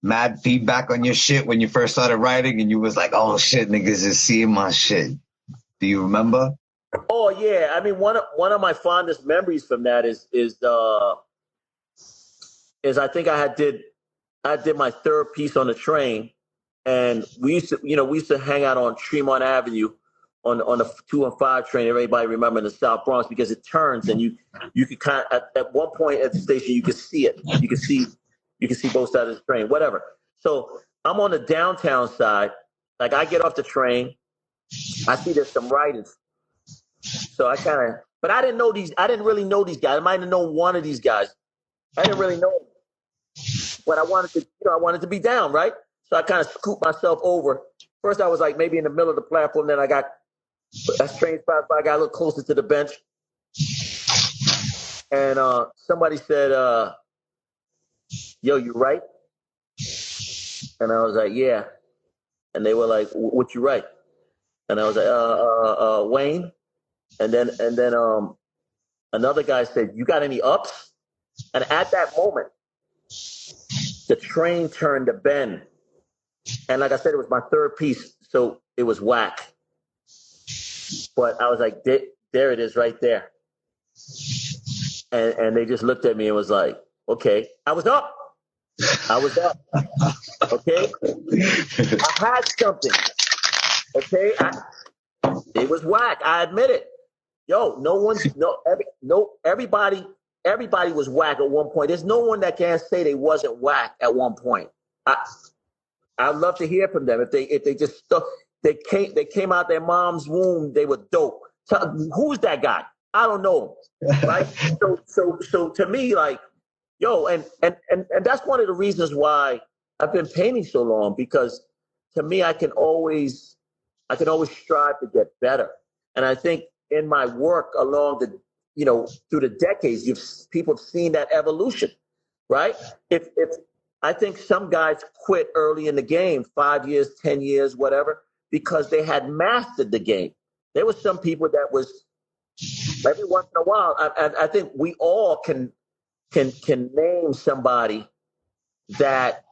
mad feedback on your shit when you first started writing and you was like, oh shit, niggas is seeing my shit? Do you remember? Oh yeah, I mean one of my fondest memories from that is I think I did my third piece on the train, and we used to hang out on Tremont Avenue on the 2 and 5 train. Everybody remember in the South Bronx, because it turns and you could kind of, at one point at the station you could see it. You could see both sides of the train, whatever. So I'm on the downtown side. Like I get off the train, I see there's some writers. So but I didn't really know these guys. I might have known one of these guys. I didn't really know them. But I wanted to be down, right? So I kind of scooped myself over. First I was like maybe in the middle of the platform, then as train spot, I got a little closer to the bench. And somebody said, yo, you write? And I was like, yeah. And they were like, what you write? And I was like, WANE. And then another guy said, you got any ups? And at that moment, the train turned a bend. And like I said, it was my third piece, so it was whack. But I was like, there it is right there. And they just looked at me and was like, okay. I was up. Okay? I had something. Okay? It was whack. I admit it. Yo, everybody was whack at one point. There's no one that can say they wasn't whack at one point. I'd love to hear from them if they just stuck. they came out their mom's womb, they were dope. So, who's that guy? I don't know him, right? So to me, like, yo, and that's one of the reasons why I've been painting so long, because to me, I can always strive to get better. And I think in my work along the, through the decades, people have seen that evolution, right? If I think some guys quit early in the game, 5 years, 10 years, whatever, because they had mastered the game. There were some people that was every once in a while. I think we all can name somebody that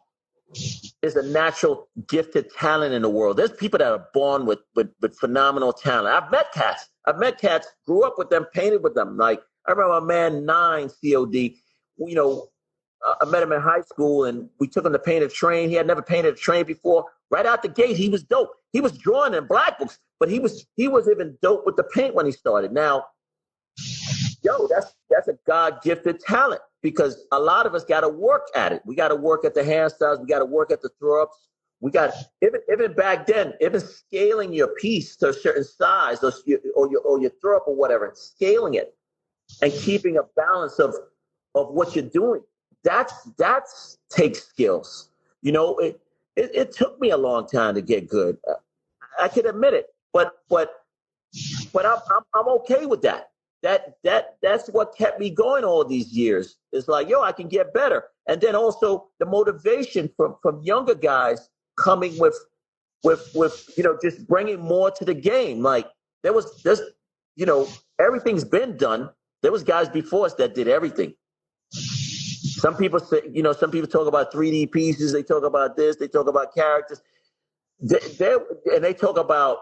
is a natural gifted talent in the world. There's people that are born with phenomenal talent. I've met cats, grew up with them, painted with them. Like, I remember a man, 9 COD, I met him in high school and we took him to paint a train. He had never painted a train before. Right out the gate, he was dope. He was drawing in black books, but he was even dope with the paint when he started. Now, yo, that's a God-gifted talent, because a lot of us got to work at it. We got to work at the hairstyles. We got to work at the throw-ups. We got, even back then, even scaling your piece to a certain size or your throw-up or whatever, scaling it and keeping a balance of what you're doing. That's takes skills. It took me a long time to get good. I can admit it, but I'm okay with that. That's what kept me going all these years. It's like, yo, I can get better. And then also the motivation from younger guys coming with just bringing more to the game. Like, there's everything's been done. There was guys before us that did everything. Some people say, some people talk about 3D pieces. They talk about this. They talk about characters. They talk about,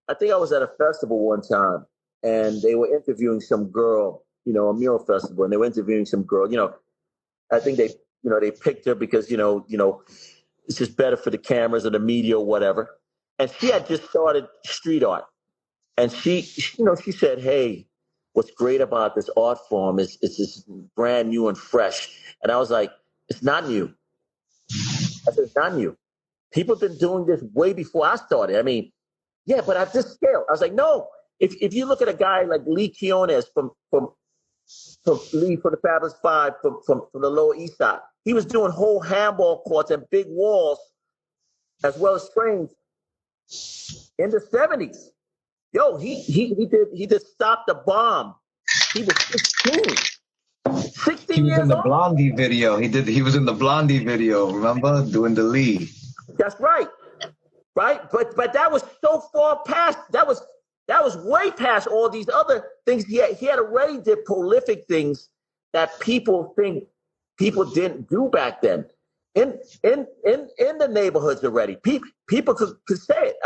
I think I was at a festival one time and they were interviewing some girl, a mural festival, and they were interviewing some girl, I think they picked her because, it's just better for the cameras or the media or whatever. And she had just started street art. And she said, hey, what's great about this art form is it's just brand new and fresh. And I was like, it's not new. I said, it's not new. People have been doing this way before I started. I mean, yeah, but at this scale. I was like, no. If you look at a guy like Lee Quiones from Lee from the Fabulous Five from the Lower East Side, he was doing whole handball courts and big walls as well as frames in the 70s. Yo, he did Stop the Bomb. He was 16. 16 He was years in the old. Blondie video. He was in the Blondie video, remember? Doing the Lee. That's right. Right? But that was so far past, that was way past all these other things. He had already did prolific things that people think people didn't do back then. In the neighborhoods already. People could say it.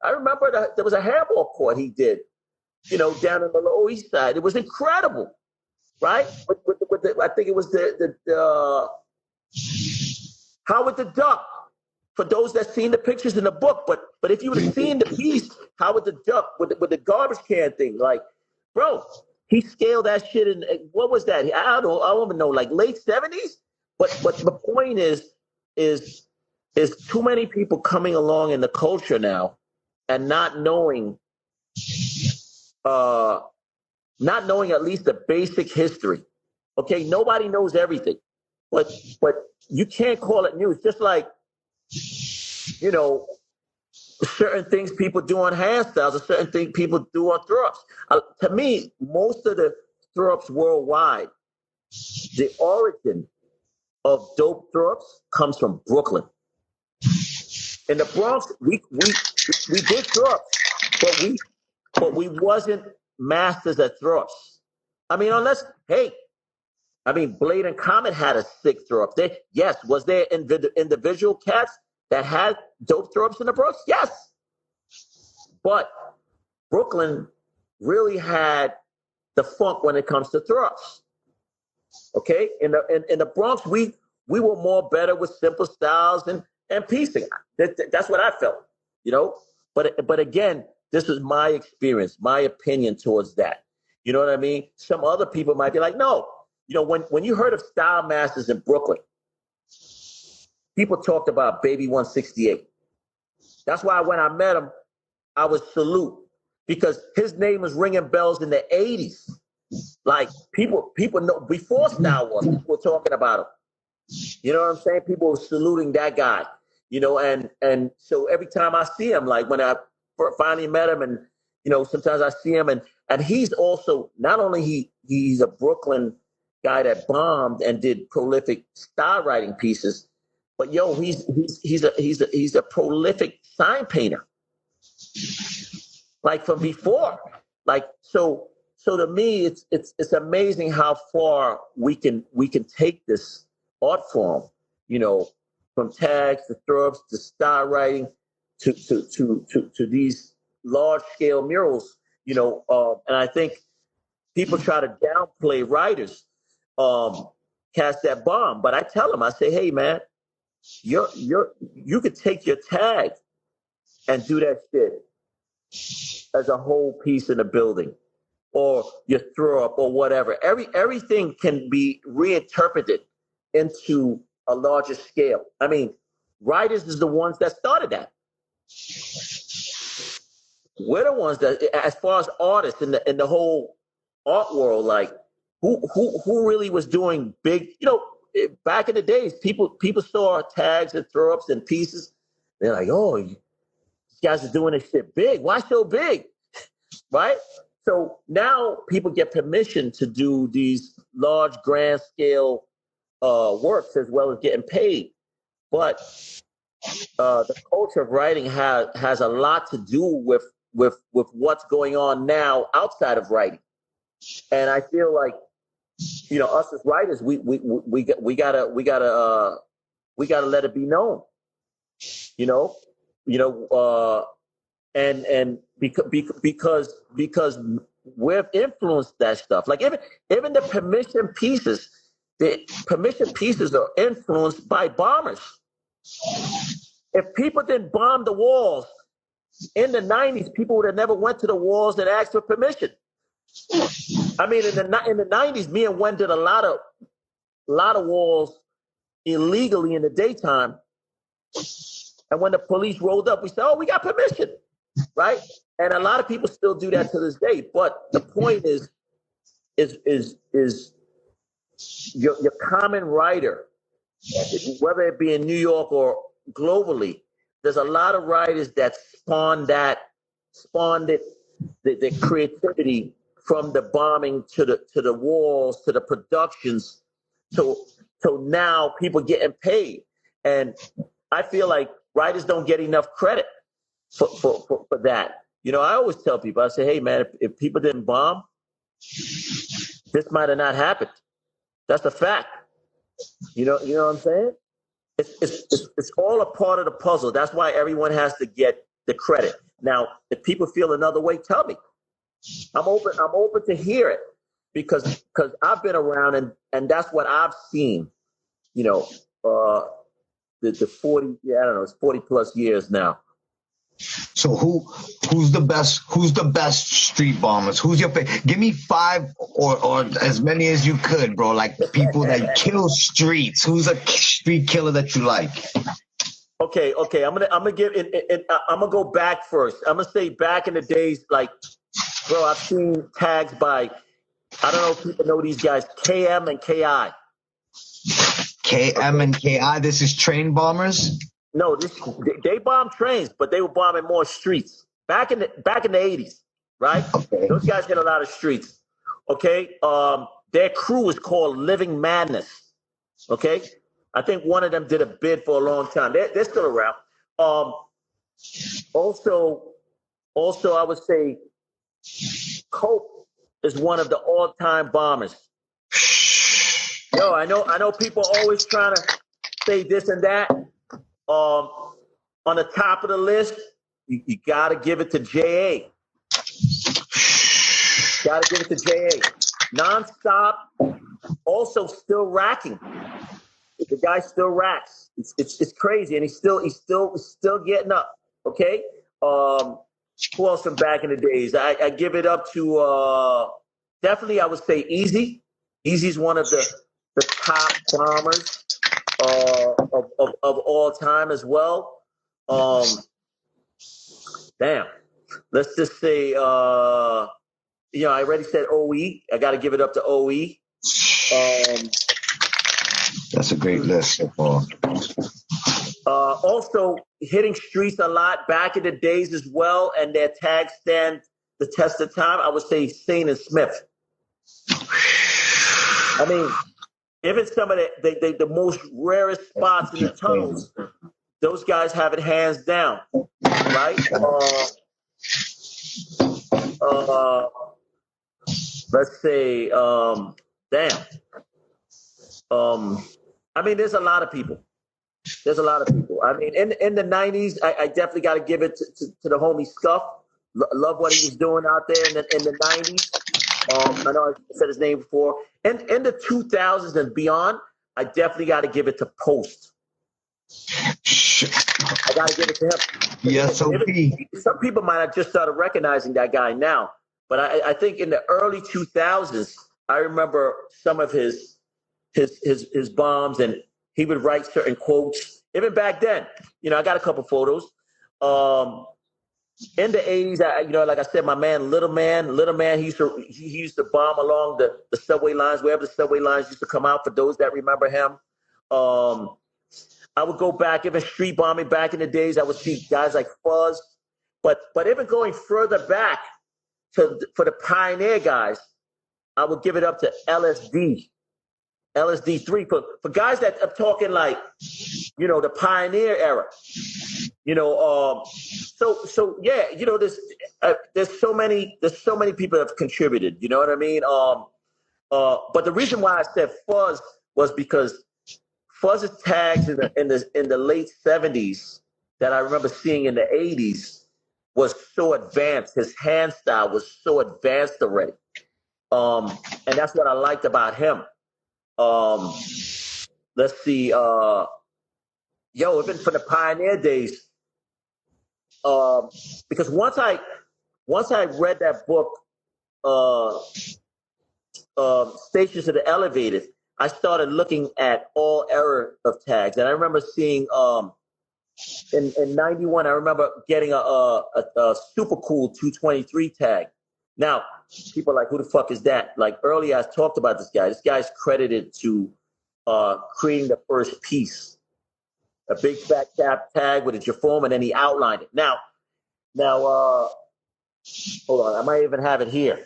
I remember there was a handball court he did, down in the Lower East Side. It was incredible, right? With I think it was the Howard the Duck. For those that seen the pictures in the book, but if you would have seen the piece, Howard the Duck with the garbage can thing, like, bro, he scaled that shit in, what was that? I don't even know, like late 70s. But the point is too many people coming along in the culture now and not knowing at least the basic history. Okay, nobody knows everything, but you can't call it new. It's just like, certain things people do on hairstyles, or certain things people do on throw-ups. To me, most of the throw-ups worldwide, the origin of dope throw-ups comes from Brooklyn. In the Bronx, we did throw-ups, but we wasn't masters at throw-ups. I mean, Blade and Comet had a sick throw-up. Was there individual cats that had dope throw-ups in the Bronx? Yes. But Brooklyn really had the funk when it comes to throw-ups. Okay? In the Bronx, we were more better with simple styles and piecing. That's what I felt, But again, this is my experience, my opinion towards that. You know what I mean? Some other people might be like, no. When you heard of Style Masters in Brooklyn, people talked about Baby 168. That's why when I met him, I would salute because his name was ringing bells in the 80s. Like people know before Star Wars, people were talking about him. You know what I'm saying? People were saluting that guy, and so every time I see him, like when I finally met him, and sometimes I see him, and he's also not only he's a Brooklyn guy that bombed and did prolific star writing pieces, but he's a prolific sign painter, like from before, like so to me it's amazing how far we can take this art form, from tags to throw-ups to star writing to these large scale murals, and I think people try to downplay writers, cast that bomb, but I tell them, I say, hey man, you could take your tag and do that shit as a whole piece in a building, or your throw up, or whatever. Everything can be reinterpreted into a larger scale. I mean, writers is the ones that started that. We're the ones that, as far as artists in the whole art world, like who really was doing big? Back in the days, people saw tags and throw ups and pieces. They're like, oh, these guys are doing this shit big. Why so big? Right? So now people get permission to do these large, grand scale works as well as getting paid. But the culture of writing has a lot to do with what's going on now outside of writing. And I feel like, us as writers, we gotta let it be known, and because we've influenced that stuff. Like even the permission pieces are influenced by bombers. If people didn't bomb the walls in the 90s, people would have never went to the walls and asked for permission. I mean, in the 90s, me and Wen did a lot of walls illegally in the daytime. And when the police rolled up, we said, "Oh, we got permission," right? And a lot of people still do that to this day. But the point is your common writer, whether it be in New York or globally, there's a lot of writers that spawned the creativity from the bombing to the walls to the productions to now people getting paid. And I feel like writers don't get enough credit for that. I always tell people, I say, hey man, if people didn't bomb, this might have not happened. That's a fact. You know what I'm saying? It's all a part of the puzzle. That's why everyone has to get the credit. Now, if people feel another way, tell me. I'm open to hear it because I've been around and that's what I've seen. The 40, I don't know, it's 40 plus years now. So who's the best street bombers? Who's your favorite? Give me 5 or as many as you could, bro. Like people that kill streets. Who's a street killer that you like? Okay. I'm gonna go back first. I'm gonna say back in the days, like, bro, I've seen tags by, I don't know if people know these guys, KM and KI. KM and KI. This is train bombers. No, they bombed trains, but they were bombing more streets back in the 80s, right? Okay. Those guys hit a lot of streets. Okay, their crew is called Living Madness. Okay, I think one of them did a bid for a long time. They're still around. Also, I would say Cope is one of the all-time bombers. Yo, I know people always trying to say this and that. On the top of the list, you got to give it to J.A. Got to give it to J.A. Nonstop, also still racking. The guy still racks. It's crazy, and he's still getting up. Okay. Who else from back in the days? I give it up to definitely. I would say Easy. Easy's one of the top bombers of all time as well. Damn, let's just say, I already said OE. I got to give it up to OE. That's a great list so far. Also, hitting streets a lot back in the days as well, and their tags stand the test of time. I would say Sane and Smith. I mean, even some of the most rarest spots in the tunnels, those guys have it hands down, right? Let's say, I mean, there's a lot of people. I mean, in the 90s, I definitely got to give it to the homie Scuff. Love what he was doing out there in the 90s. I know I said his name before. And in the 2000s and beyond, I definitely got to give it to Post. I got to give it to him. Yes, some people might have just started recognizing that guy now. But I think in the early 2000s, I remember some of his bombs, and he would write certain quotes. Even back then, I got a couple photos. In the 80s, like I said, my man, Little Man, he used to bomb along the subway lines, wherever the subway lines used to come out, for those that remember him. I would go back, even street bombing back in the days, I would see guys like Fuzz. But even going further back for the pioneer guys, I would give it up to LSD3 for guys that are talking like, the pioneer era. So yeah, there's so many people that have contributed. You know what I mean? But the reason why I said Fuzz was because Fuzz's tags in the late 70s that I remember seeing in the 80s was so advanced. His hand style was so advanced already. And that's what I liked about him. Let's see. Even for the pioneer days, because once I read that book, Stations of the Elevated, I started looking at all era of tags, and I remember seeing in '91. I remember getting a super cool 223 tag. Now, people are like, who the fuck is that? Like earlier, I talked about this guy. This guy's credited to creating the first piece. A big fat cap tag with a Jaform, and then he outlined it. Now, hold on, I might even have it here.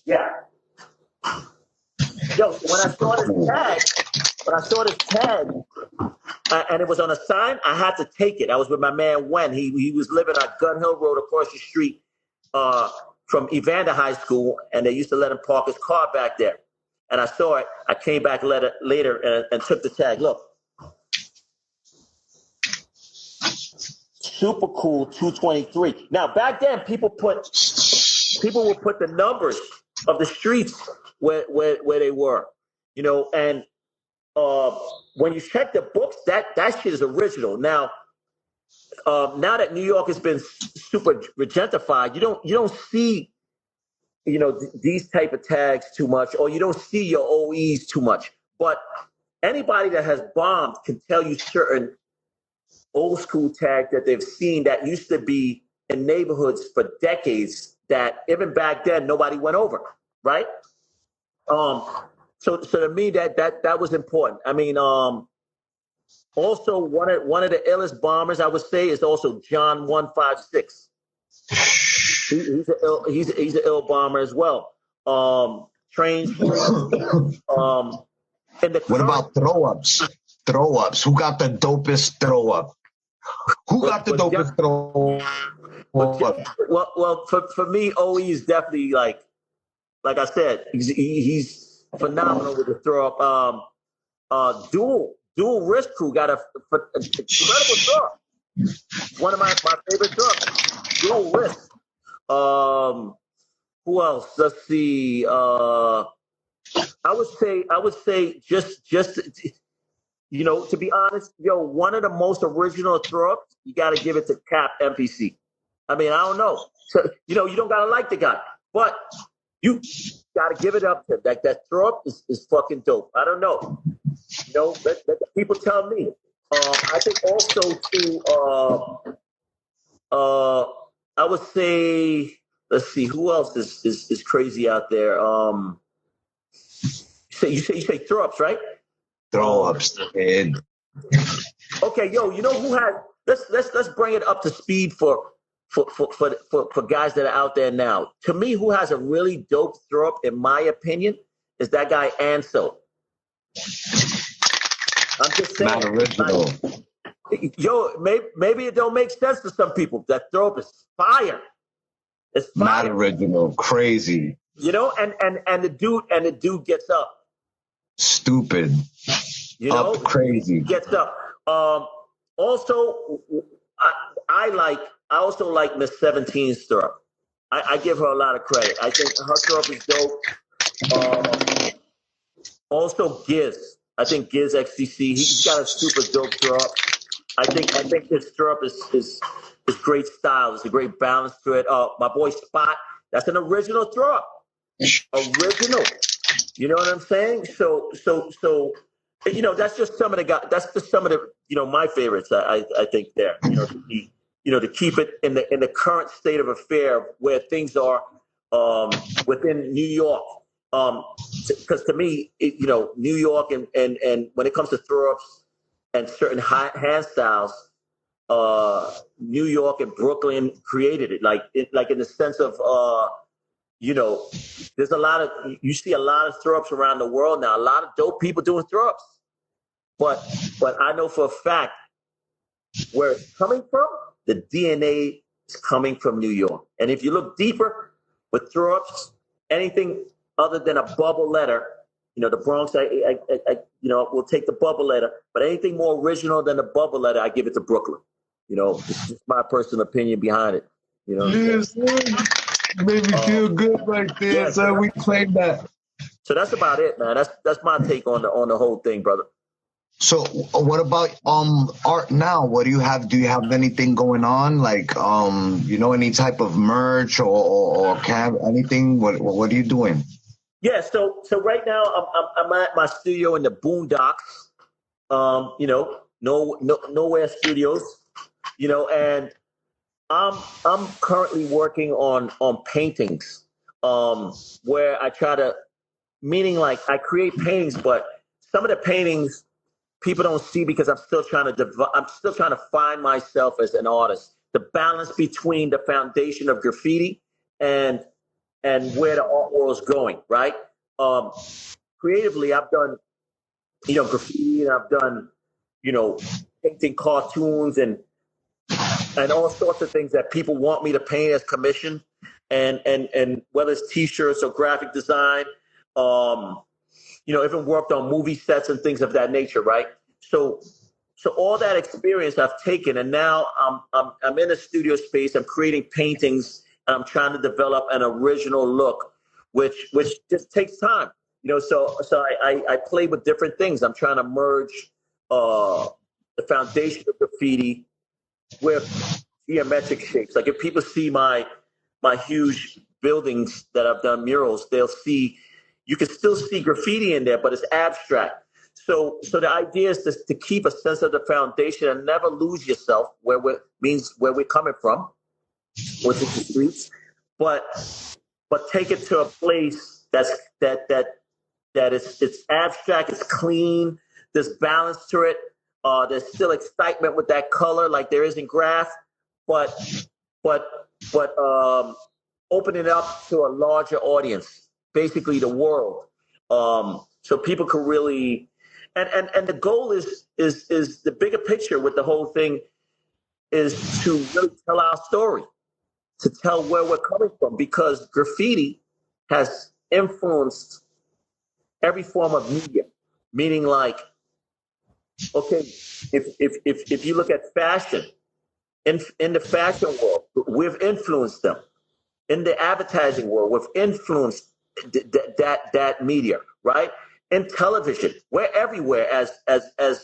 Yeah. Yo, when I saw this tag, and it was on a sign, I had to take it. I was with my man WANE. He was living on Gun Hill Road across the street from Evander High School, and they used to let him park his car back there. And I saw it. I came back later and took the tag. Look. Super cool 223. Now back then, people would put the numbers of the streets where they were, and when you check the books, that shit is original. Now that New York has been super regentified, you don't see these type of tags too much, or you don't see your OEs too much. But anybody that has bombed can tell you certain old school tags that they've seen that used to be in neighborhoods for decades that even back then nobody went over, right? So to me that was important. I mean, also one of the illest bombers I would say is also John 156. He's an ill bomber as well. Trains. What about throw ups? Throw ups. Who got the dopest throw up? Who got the dopest throw up? Well, for me, OE is definitely like I said, he's phenomenal with the throw up. Dual wrist crew got a incredible throw up. One of my favorite throw ups. Dual wrist. Who else? Let's see. I would say just to be honest, one of the most original throw-ups, you got to give it to Cap MPC. I mean, I don't know. So, you don't got to like the guy, but you got to give it up to him. That throw-up is fucking dope. I don't know. Let the people tell me. I think also I would say, let's see, who else is crazy out there? You say throw ups, right? Throw ups, kid. Okay, yo, you know who had? Let's bring it up to speed for guys that are out there now. To me, who has a really dope throw up, in my opinion, is that guy Ansel. I'm just saying. Not original. Yo, maybe it don't make sense to some people. That throw up is fire. It's fire. Not original. Crazy. You know, and the dude gets up. Stupid. You know, up crazy. Gets up. Also, I also like Miss 17's throw up. I give her a lot of credit. I think her throw up is dope. Also, Giz. I think Giz XTC. He's got a super dope throw up. I think his throw up is great style. There's a great balance to it. My boy Spot. That's an original throw up. Original. You know what I'm saying? So you know, that's just some of the guys. That's just some of the, you know, my favorites. I think there. You know, to keep it in the current state of affair where things are within New York. Because to me, you know, New York and when it comes to throw ups and certain hand styles, New York and Brooklyn created it. Like in the sense of you know, you see a lot of throw ups around the world now. A lot of dope people doing throw ups. But I know for a fact where it's coming from, the DNA is coming from New York. And if you look deeper with throw ups, anything other than a bubble letter, you know, the Bronx, I you know, will take the bubble letter. But anything more original than the bubble letter, I give it to Brooklyn. You know, it's just my personal opinion behind it. You know, yes, made me feel good right there. Yeah, so we claim that. So that's about it, man. That's my take on the whole thing, brother. So what about art now? What do you have? Do you have anything going on? Like you know, any type of merch or anything? What are you doing? Yeah, so right now I'm at my studio in the Boondocks. You know, nowhere studios. You know, and I'm currently working on paintings. Where I try to, meaning like I create paintings, but some of the paintings people don't see because I'm still trying to find myself as an artist. The balance between the foundation of graffiti and where the art world is going, right? Creatively, I've done, you know, graffiti, and I've done, you know, painting cartoons and all sorts of things that people want me to paint as commission, and whether it's T-shirts or graphic design. You know, even worked on movie sets and things of that nature, right? So all that experience I've taken, and now I'm in a studio space. I'm creating paintings, and I'm trying to develop an original look, which just takes time, you know. So I play with different things. I'm trying to merge the foundation of graffiti with geometric shapes. Like if people see my huge buildings that I've done murals, they'll see. You can still see graffiti in there, but it's abstract. So the idea is to keep a sense of the foundation and never lose yourself where we're coming from, which is the streets, but take it to a place that it's abstract, it's clean, there's balance to it. There's still excitement with that color, like there is in Graff, but open it up to a larger audience. Basically the world, so people can really, and the goal is the bigger picture with the whole thing is to really tell our story, to tell where we're coming from, because graffiti has influenced every form of media. Meaning, like, okay, if you look at fashion, in the fashion world, we've influenced them. In the advertising world, we've influenced that media, right? In television, we're everywhere as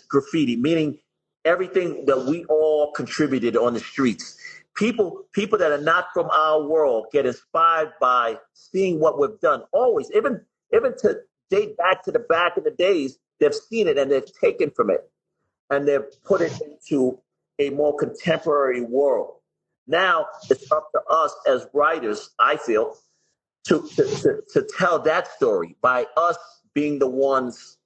graffiti, meaning everything that we all contributed on the streets. People that are not from our world get inspired by seeing what we've done. Always, even to date back to the back of the days, they've seen it and they've taken from it and they've put it into a more contemporary world. Now it's up to us as writers, I feel, to tell that story by us being the ones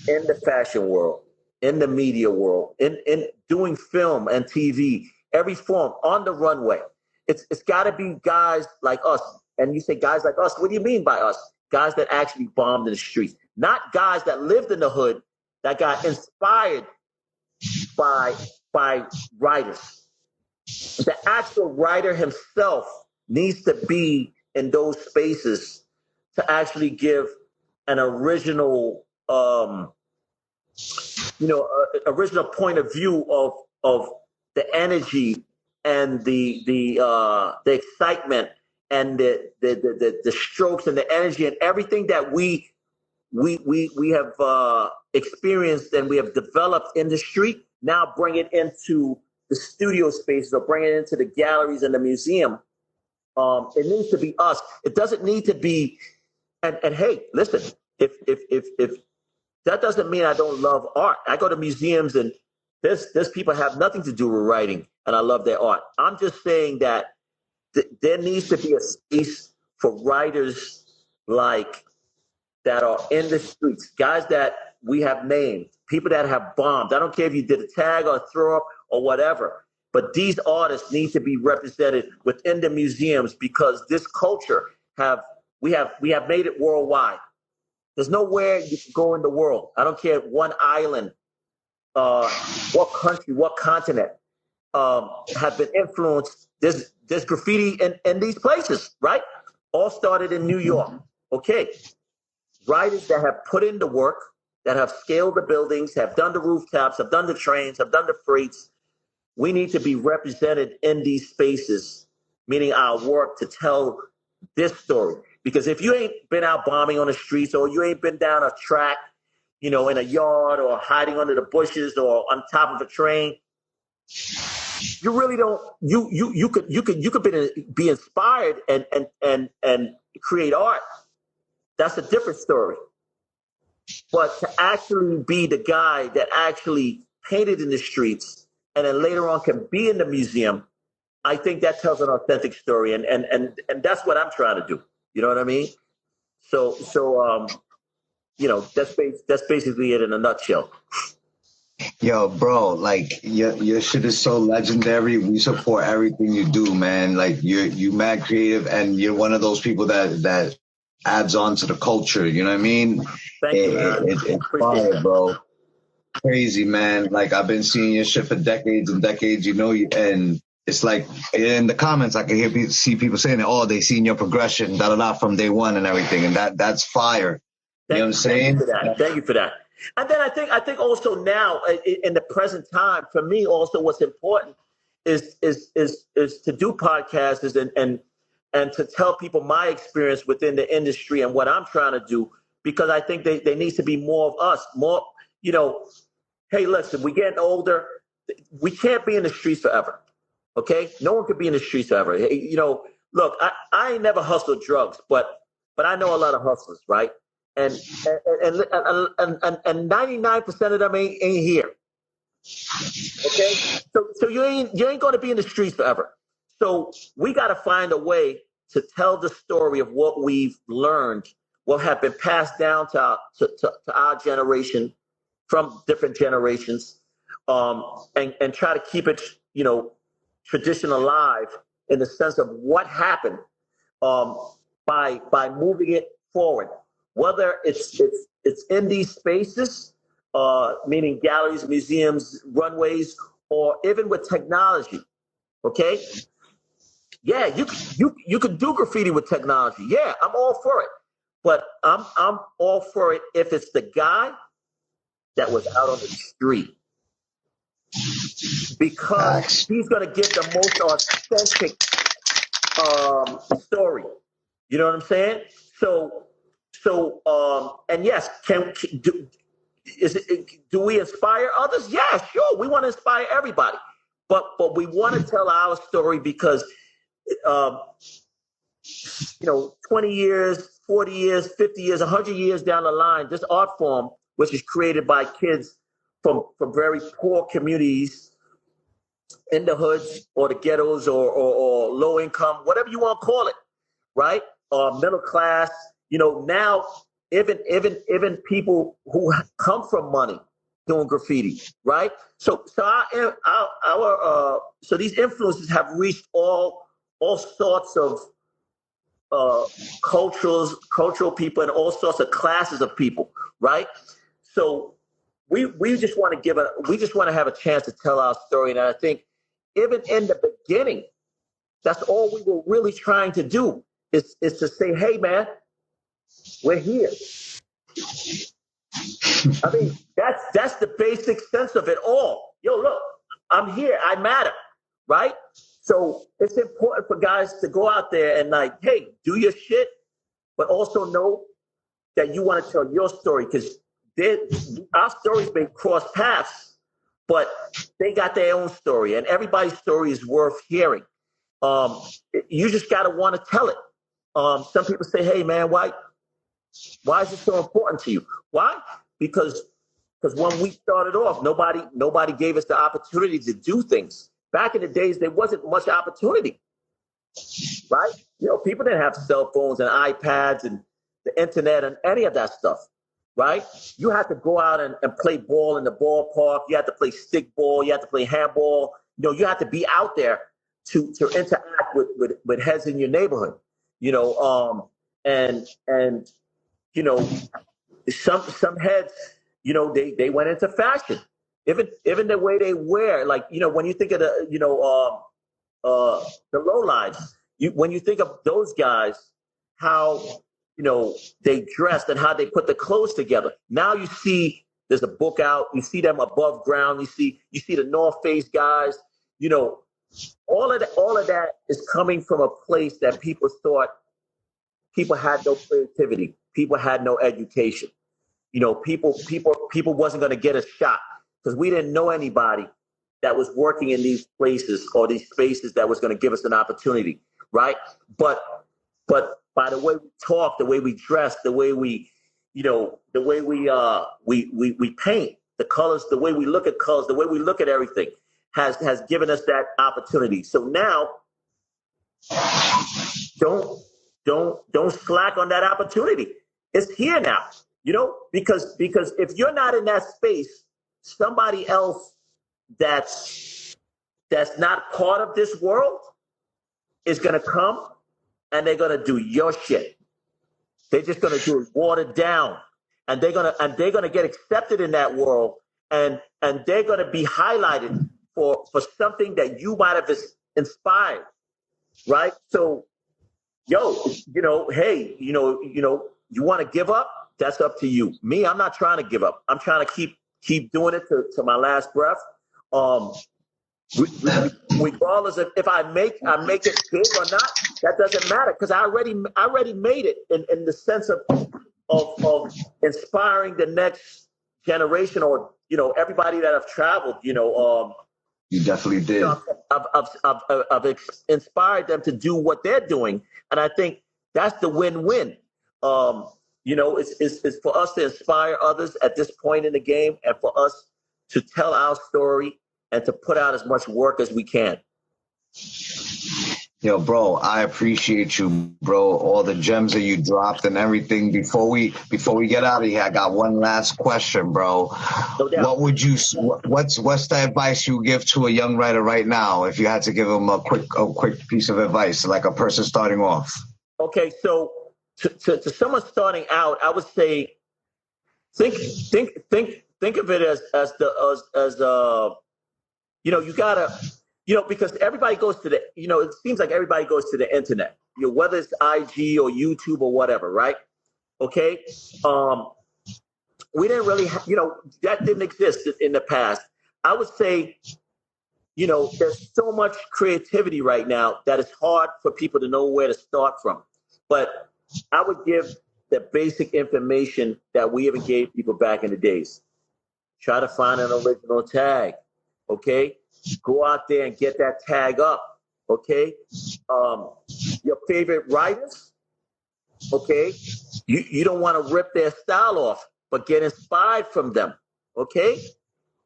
in the fashion world, in the media world, in doing film and TV, every form, on the runway. It's got to be guys like us. And you say guys like us, what do you mean by us? Guys that actually bombed in the streets, not guys that lived in the hood that got inspired by writers. The actual writer himself needs to be in those spaces to actually give an original, original point of view of the energy and the excitement and the strokes and the energy and everything that we have experienced and we have developed in the street. Now bring it into the studio spaces or bring it into the galleries and the museum. It needs to be us. It doesn't need to be. And hey, listen, if that doesn't mean I don't love art. I go to museums and there's people have nothing to do with writing, and I love their art. I'm just saying that there needs to be a space for writers like that are in the streets, guys that we have named, people that have bombed. I don't care if you did a tag or a throw up or whatever, but these artists need to be represented within the museums because this culture we have made it worldwide. There's nowhere you can go in the world. I don't care one island, what country, what continent have been influenced. There's graffiti in these places, right? All started in New York. Okay. Writers that have put in the work, that have scaled the buildings, have done the rooftops, have done the trains, have done the freights. We need to be represented in these spaces, meaning our work to tell this story. Because if you ain't been out bombing on the streets or you ain't been down a track, in a yard or hiding under the bushes or on top of a train, you really don't. You could be inspired and create art. That's a different story. But to actually be the guy that actually painted in the streets and then later on can be in the museum, I think that tells an authentic story, and that's what I'm trying to do. You know what I mean? So that's basically it in a nutshell. Yo, bro, like your shit is so legendary. We support everything you do, man. Like you mad creative, and you're one of those people that adds on to the culture. You know what I mean? Thank you. It's fire, bro. Crazy, man. Like I've been seeing your shit for decades and decades. And it's like in the comments I can see people saying, "Oh, they seen your progression, from day one and everything," and that's fire. You know what I'm saying? Thank you for that. And then I think also now in the present time, for me also what's important is to do podcasts and to tell people my experience within the industry and what I'm trying to do, because I think there needs to be more of us, more, hey, listen, we're getting older. We can't be in the streets forever. Okay? No one could be in the streets forever. Hey, look, I ain't never hustled drugs, but I know a lot of hustlers, right? And 99% of them ain't here. Okay? So you ain't going to be in the streets forever. So we got to find a way to tell the story of what we've learned, what have been passed down to our generation from different generations, and try to keep it, tradition alive in the sense of what happened by moving it forward. Whether it's in these spaces, meaning galleries, museums, runways, or even with technology. Okay, yeah, you could do graffiti with technology. Yeah, I'm all for it, but I'm all for it if it's the guy that was out on the street, because he's gonna get the most authentic story. You know what I'm saying? So, and yes, do we inspire others? Yeah, sure. We want to inspire everybody, but we want to tell our story because, 20 years, 40 years, 50 years, 100 years down the line, this art form, which is created by kids from very poor communities, in the hoods or the ghettos or low income, whatever you want to call it, right? Middle class, now even people who come from money doing graffiti, right? So so these influences have reached all sorts of cultural people and all sorts of classes of people, right? So we just want to have a chance to tell our story, and I think even in the beginning, that's all we were really trying to do is to say, hey man, we're here. I mean, that's the basic sense of it all. Yo, look, I'm here. I matter, right? So it's important for guys to go out there and like, hey, do your shit, but also know that you want to tell your story because our stories may cross paths, but they got their own story, and everybody's story is worth hearing. You just got to want to tell it. Some people say, hey, man, why is it so important to you? Why? Because when we started off, nobody gave us the opportunity to do things. Back in the days, there wasn't much opportunity, right? People didn't have cell phones and iPads and the internet and any of that stuff, right? You had to go out and play ball in the ballpark. You had to play stick ball. You had to play handball. You had to be out there to interact with heads in your neighborhood, and some heads, they went into fashion. Even the way they wear, like, when you think of the low lives, when you think of those guys, how, they dressed and how they put the clothes together. Now you see there's a book out, you see them above ground, you see the North Face guys, all of that is coming from a place that people thought people had no creativity, people had no education. People wasn't going to get a shot because we didn't know anybody that was working in these places or these spaces that was going to give us an opportunity, right? But by the way we talk, the way we dress, the way we paint, the colors, the way we look at colors, the way we look at everything has given us that opportunity. So now, don't slack on that opportunity. It's here now. Because if you're not in that space, somebody else that's not part of this world is going to come and they're going to do your shit. They're just going to do it watered down, and they're going to get accepted in that world, and they're going to be highlighted for something that you might have inspired, right? So, hey, you want to give up? That's up to you. Me, I'm not trying to give up. I'm trying to keep doing it to my last breath. Regardless of if I make it big or not, that doesn't matter because I already made it in the sense of inspiring the next generation or everybody that I've traveled. You definitely did. I've inspired them to do what they're doing, and I think that's the win-win. It's for us to inspire others at this point in the game, and for us to tell our story and to put out as much work as we can. Yo, bro, I appreciate you, bro. All the gems that you dropped and everything. Before we get out of here, I got one last question, bro. No doubt. What's the advice you give to a young writer right now? If you had to give them a quick piece of advice, like a person starting off. Okay, so to someone starting out, I would say think of it as you gotta. Because everybody goes to it seems like everybody goes to the internet, whether it's IG or YouTube or whatever, right? Okay. We didn't really, that didn't exist in the past. I would say, there's so much creativity right now that it's hard for people to know where to start from. But I would give the basic information that we even gave people back in the days. Try to find an original tag. Okay. Go out there and get that tag up, okay? Your favorite writers, okay? You don't want to rip their style off, but get inspired from them, okay?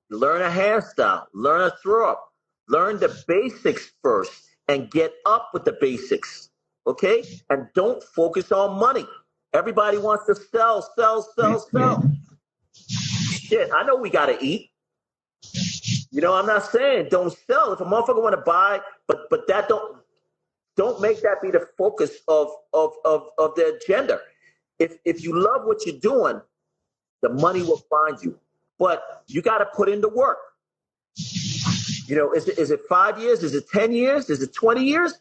Learn a hairstyle, learn a throw up, Learn the basics first and get up with the basics, okay? And don't focus on money. Everybody wants to sell. Shit, I know we got to eat. You know, I'm not saying don't sell. If a motherfucker want to buy, but that don't make that be the focus of the agenda. If you love what you're doing, the money will find you. But you got to put in the work. You know, is it 5 years? Is it 10 years? Is it 20 years?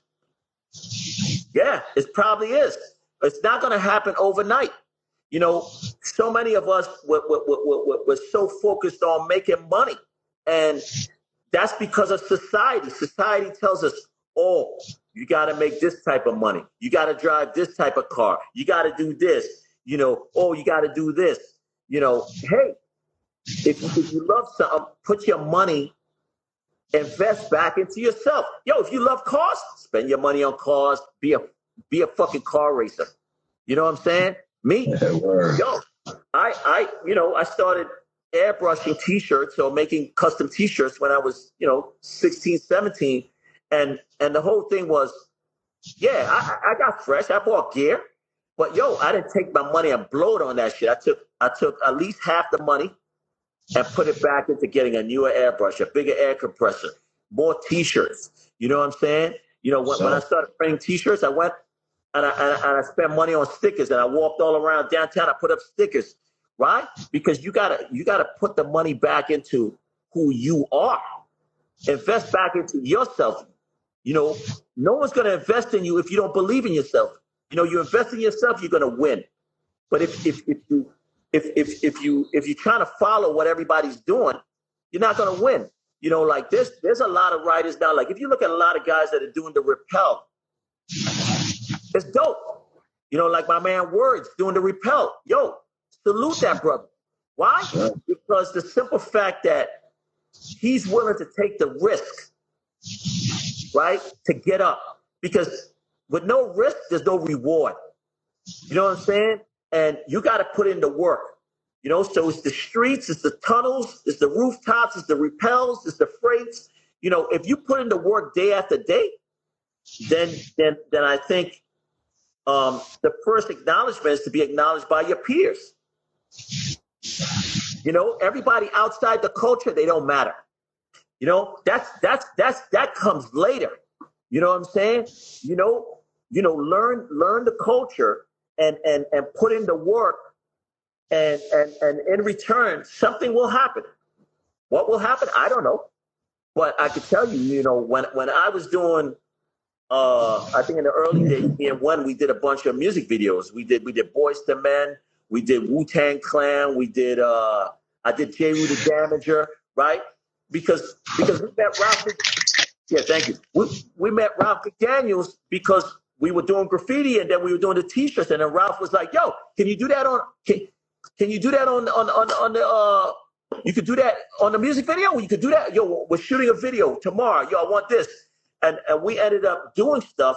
Yeah, it probably is. It's not going to happen overnight. You know, so many of us were so focused on making money. And that's because of society. Society tells us, oh, you got to make this type of money. You got to drive this type of car. You got to do this. You know, oh, you got to do this. You know, hey, if you love something, put your money, invest back into yourself. Yo, if you love cars, spend your money on cars. Be a fucking car racer. You know what I'm saying? Me, yo, I started airbrushing T-shirts or making custom T-shirts when I was, 16, 17. And the whole thing was, yeah, I got fresh. I bought gear. But, yo, I didn't take my money and blow it on that shit. I took at least half the money and put it back into getting a newer airbrush, a bigger air compressor, more T-shirts. You know what I'm saying? You know, when I started printing T-shirts, I went and I spent money on stickers, and I walked all around downtown. I put up stickers, right? Because you gotta put the money back into who you are. Invest back into yourself. You know, no one's gonna invest in you if you don't believe in yourself. You know, you invest in yourself, you're gonna win. But if you're trying to follow what everybody's doing, you're not gonna win. You know, like there's a lot of writers now. Like if you look at a lot of guys that are doing the rappel, it's dope. You know, like my man Words doing the rappel. Yo, salute that brother. Why? Because the simple fact that he's willing to take the risk, right, to get up. Because with no risk, there's no reward. You know what I'm saying? And you got to put in the work. You know, so it's the streets, it's the tunnels, it's the rooftops, it's the rappels, it's the freights. You know, if you put in the work day after day, then I think the first acknowledgement is to be acknowledged by your peers. You know, everybody outside the culture, they don't matter. You know, that comes later. You know what I'm saying? You know, learn the culture and put in the work, and in return, something will happen. What will happen? I don't know. But I could tell you, you know, when I was doing I think in the early days, me and WANE, we did a bunch of music videos. We did Boyz II Men, we did Wu-Tang Clan, we did I did J. Rue the Damager, right? Because we met Ralph. Yeah, thank you. We met Ralph McDaniels because we were doing graffiti, and then we were doing the T-shirts, and then Ralph was like, "Yo, can you do that on? Can you do that on the you could do that on the music video? You could do that. Yo, we're shooting a video tomorrow. Yo, I want this." And we ended up doing stuff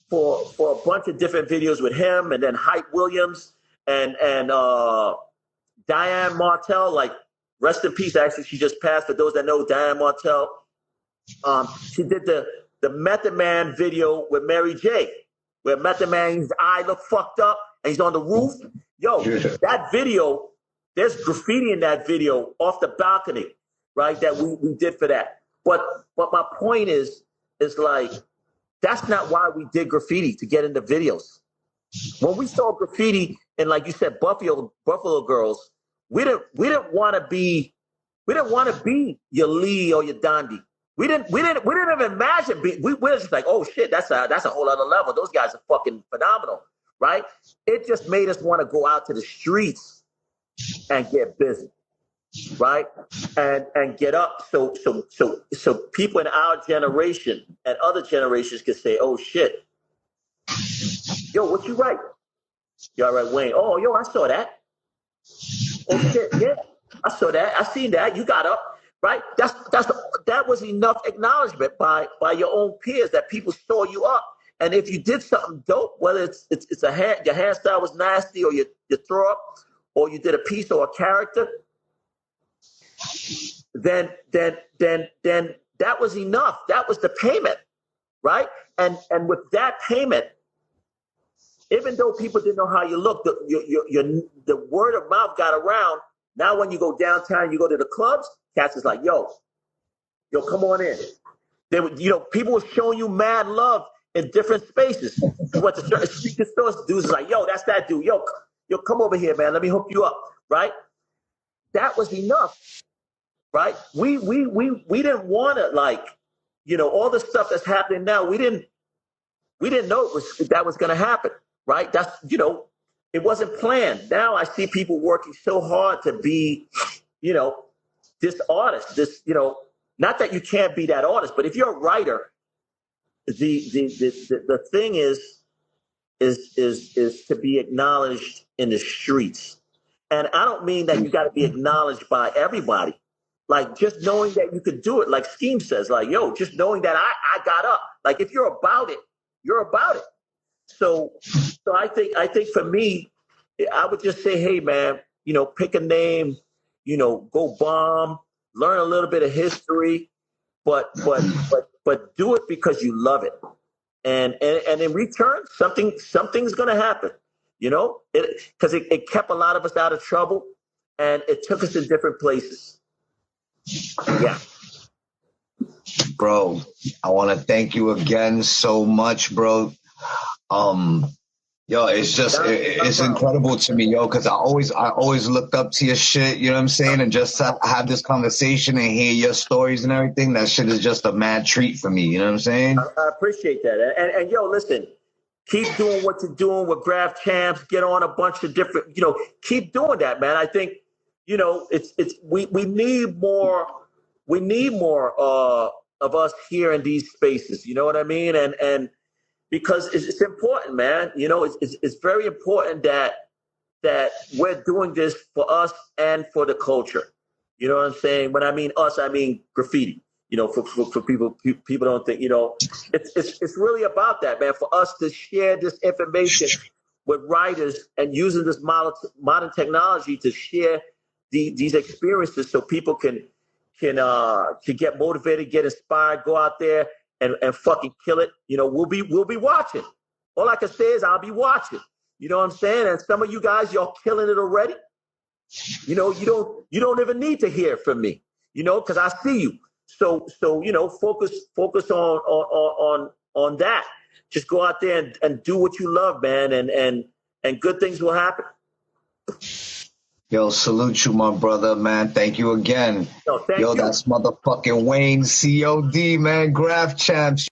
for a bunch of different videos with him, and then Hype Williams and Diane Martell, like rest in peace. Actually, she just passed. For those that know Diane Martell, she did the Method Man video with Mary J, where Method Man's eye look fucked up and he's on the roof. Yo, that video, there's graffiti in that video off the balcony, right? That we did for that. But my point is like, that's not why we did graffiti, to get into videos. When we saw graffiti and, like you said, Buffalo Girls, we didn't want to be your Lee or your Dondi. We didn't even imagine we were just like, oh shit, that's a whole other level. Those guys are fucking phenomenal, right? It just made us want to go out to the streets and get busy. Right, and get up, so people in our generation and other generations can say, "Oh shit, yo, what you write? You all right, WANE? Oh, yo, I saw that. Oh shit, yeah, I saw that. I seen that. You got up, right? That was enough acknowledgement by your own peers that people saw you up. And if you did something dope, whether it's your hairstyle was nasty, or you throw up, or you did a piece or a character, then that that was enough. That was the payment, right? And with that payment, even though people didn't know how you looked, the word of mouth got around. Now when you go downtown, you go to the clubs, cats is like, yo, come on in. They would, people were showing you mad love in different spaces. You went to certain sneaker stores, dudes was like, yo, that's that dude. Yo, come over here, man. Let me hook you up, right? That was enough, right? We didn't want to, like, all the stuff that's happening now. We didn't know that was going to happen, right? That's, it wasn't planned. Now I see people working so hard to be, this artist, this, not that you can't be that artist, but if you're a writer, the thing is to be acknowledged in the streets. And I don't mean that you got to be acknowledged by everybody. Like, just knowing that you could do it, like Scheme says, like, yo, just knowing that I got up. Like, if you're about it, you're about it. So I think for me, I would just say, hey, man, pick a name, go bomb, learn a little bit of history, but do it because you love it. And in return, something's going to happen, because it kept a lot of us out of trouble, and it took us in different places. Yeah. Bro, I want to thank you again so much, bro. Yo, it's just, it's incredible to me, yo, because I always looked up to your shit, you know what I'm saying? And just to have this conversation and hear your stories and everything, that shit is just a mad treat for me, you know what I'm saying? I appreciate that. And yo, listen, keep doing what you're doing with Graff Champs, get on a bunch of different, keep doing that, man. I think, we need more of us here in these spaces, you know what I mean? And because it's important, man. It's very important that we're doing this for us and for the culture. You know what I'm saying? When I mean us, I mean graffiti. For people don't think, it's really about that, man. For us to share this information with writers and using this modern technology to share these experiences, so people can get motivated, get inspired, go out there and fucking kill it. We'll be watching. All I can say is I'll be watching. You know what I'm saying? And some of you guys, y'all killing it already. You don't even need to hear from me, because I see you. So focus on that. Just go out there and do what you love, man, and good things will happen. Yo, salute you, my brother, man. Thank you again. No, thank you. That's motherfucking WANE COD, man. Graff Champs.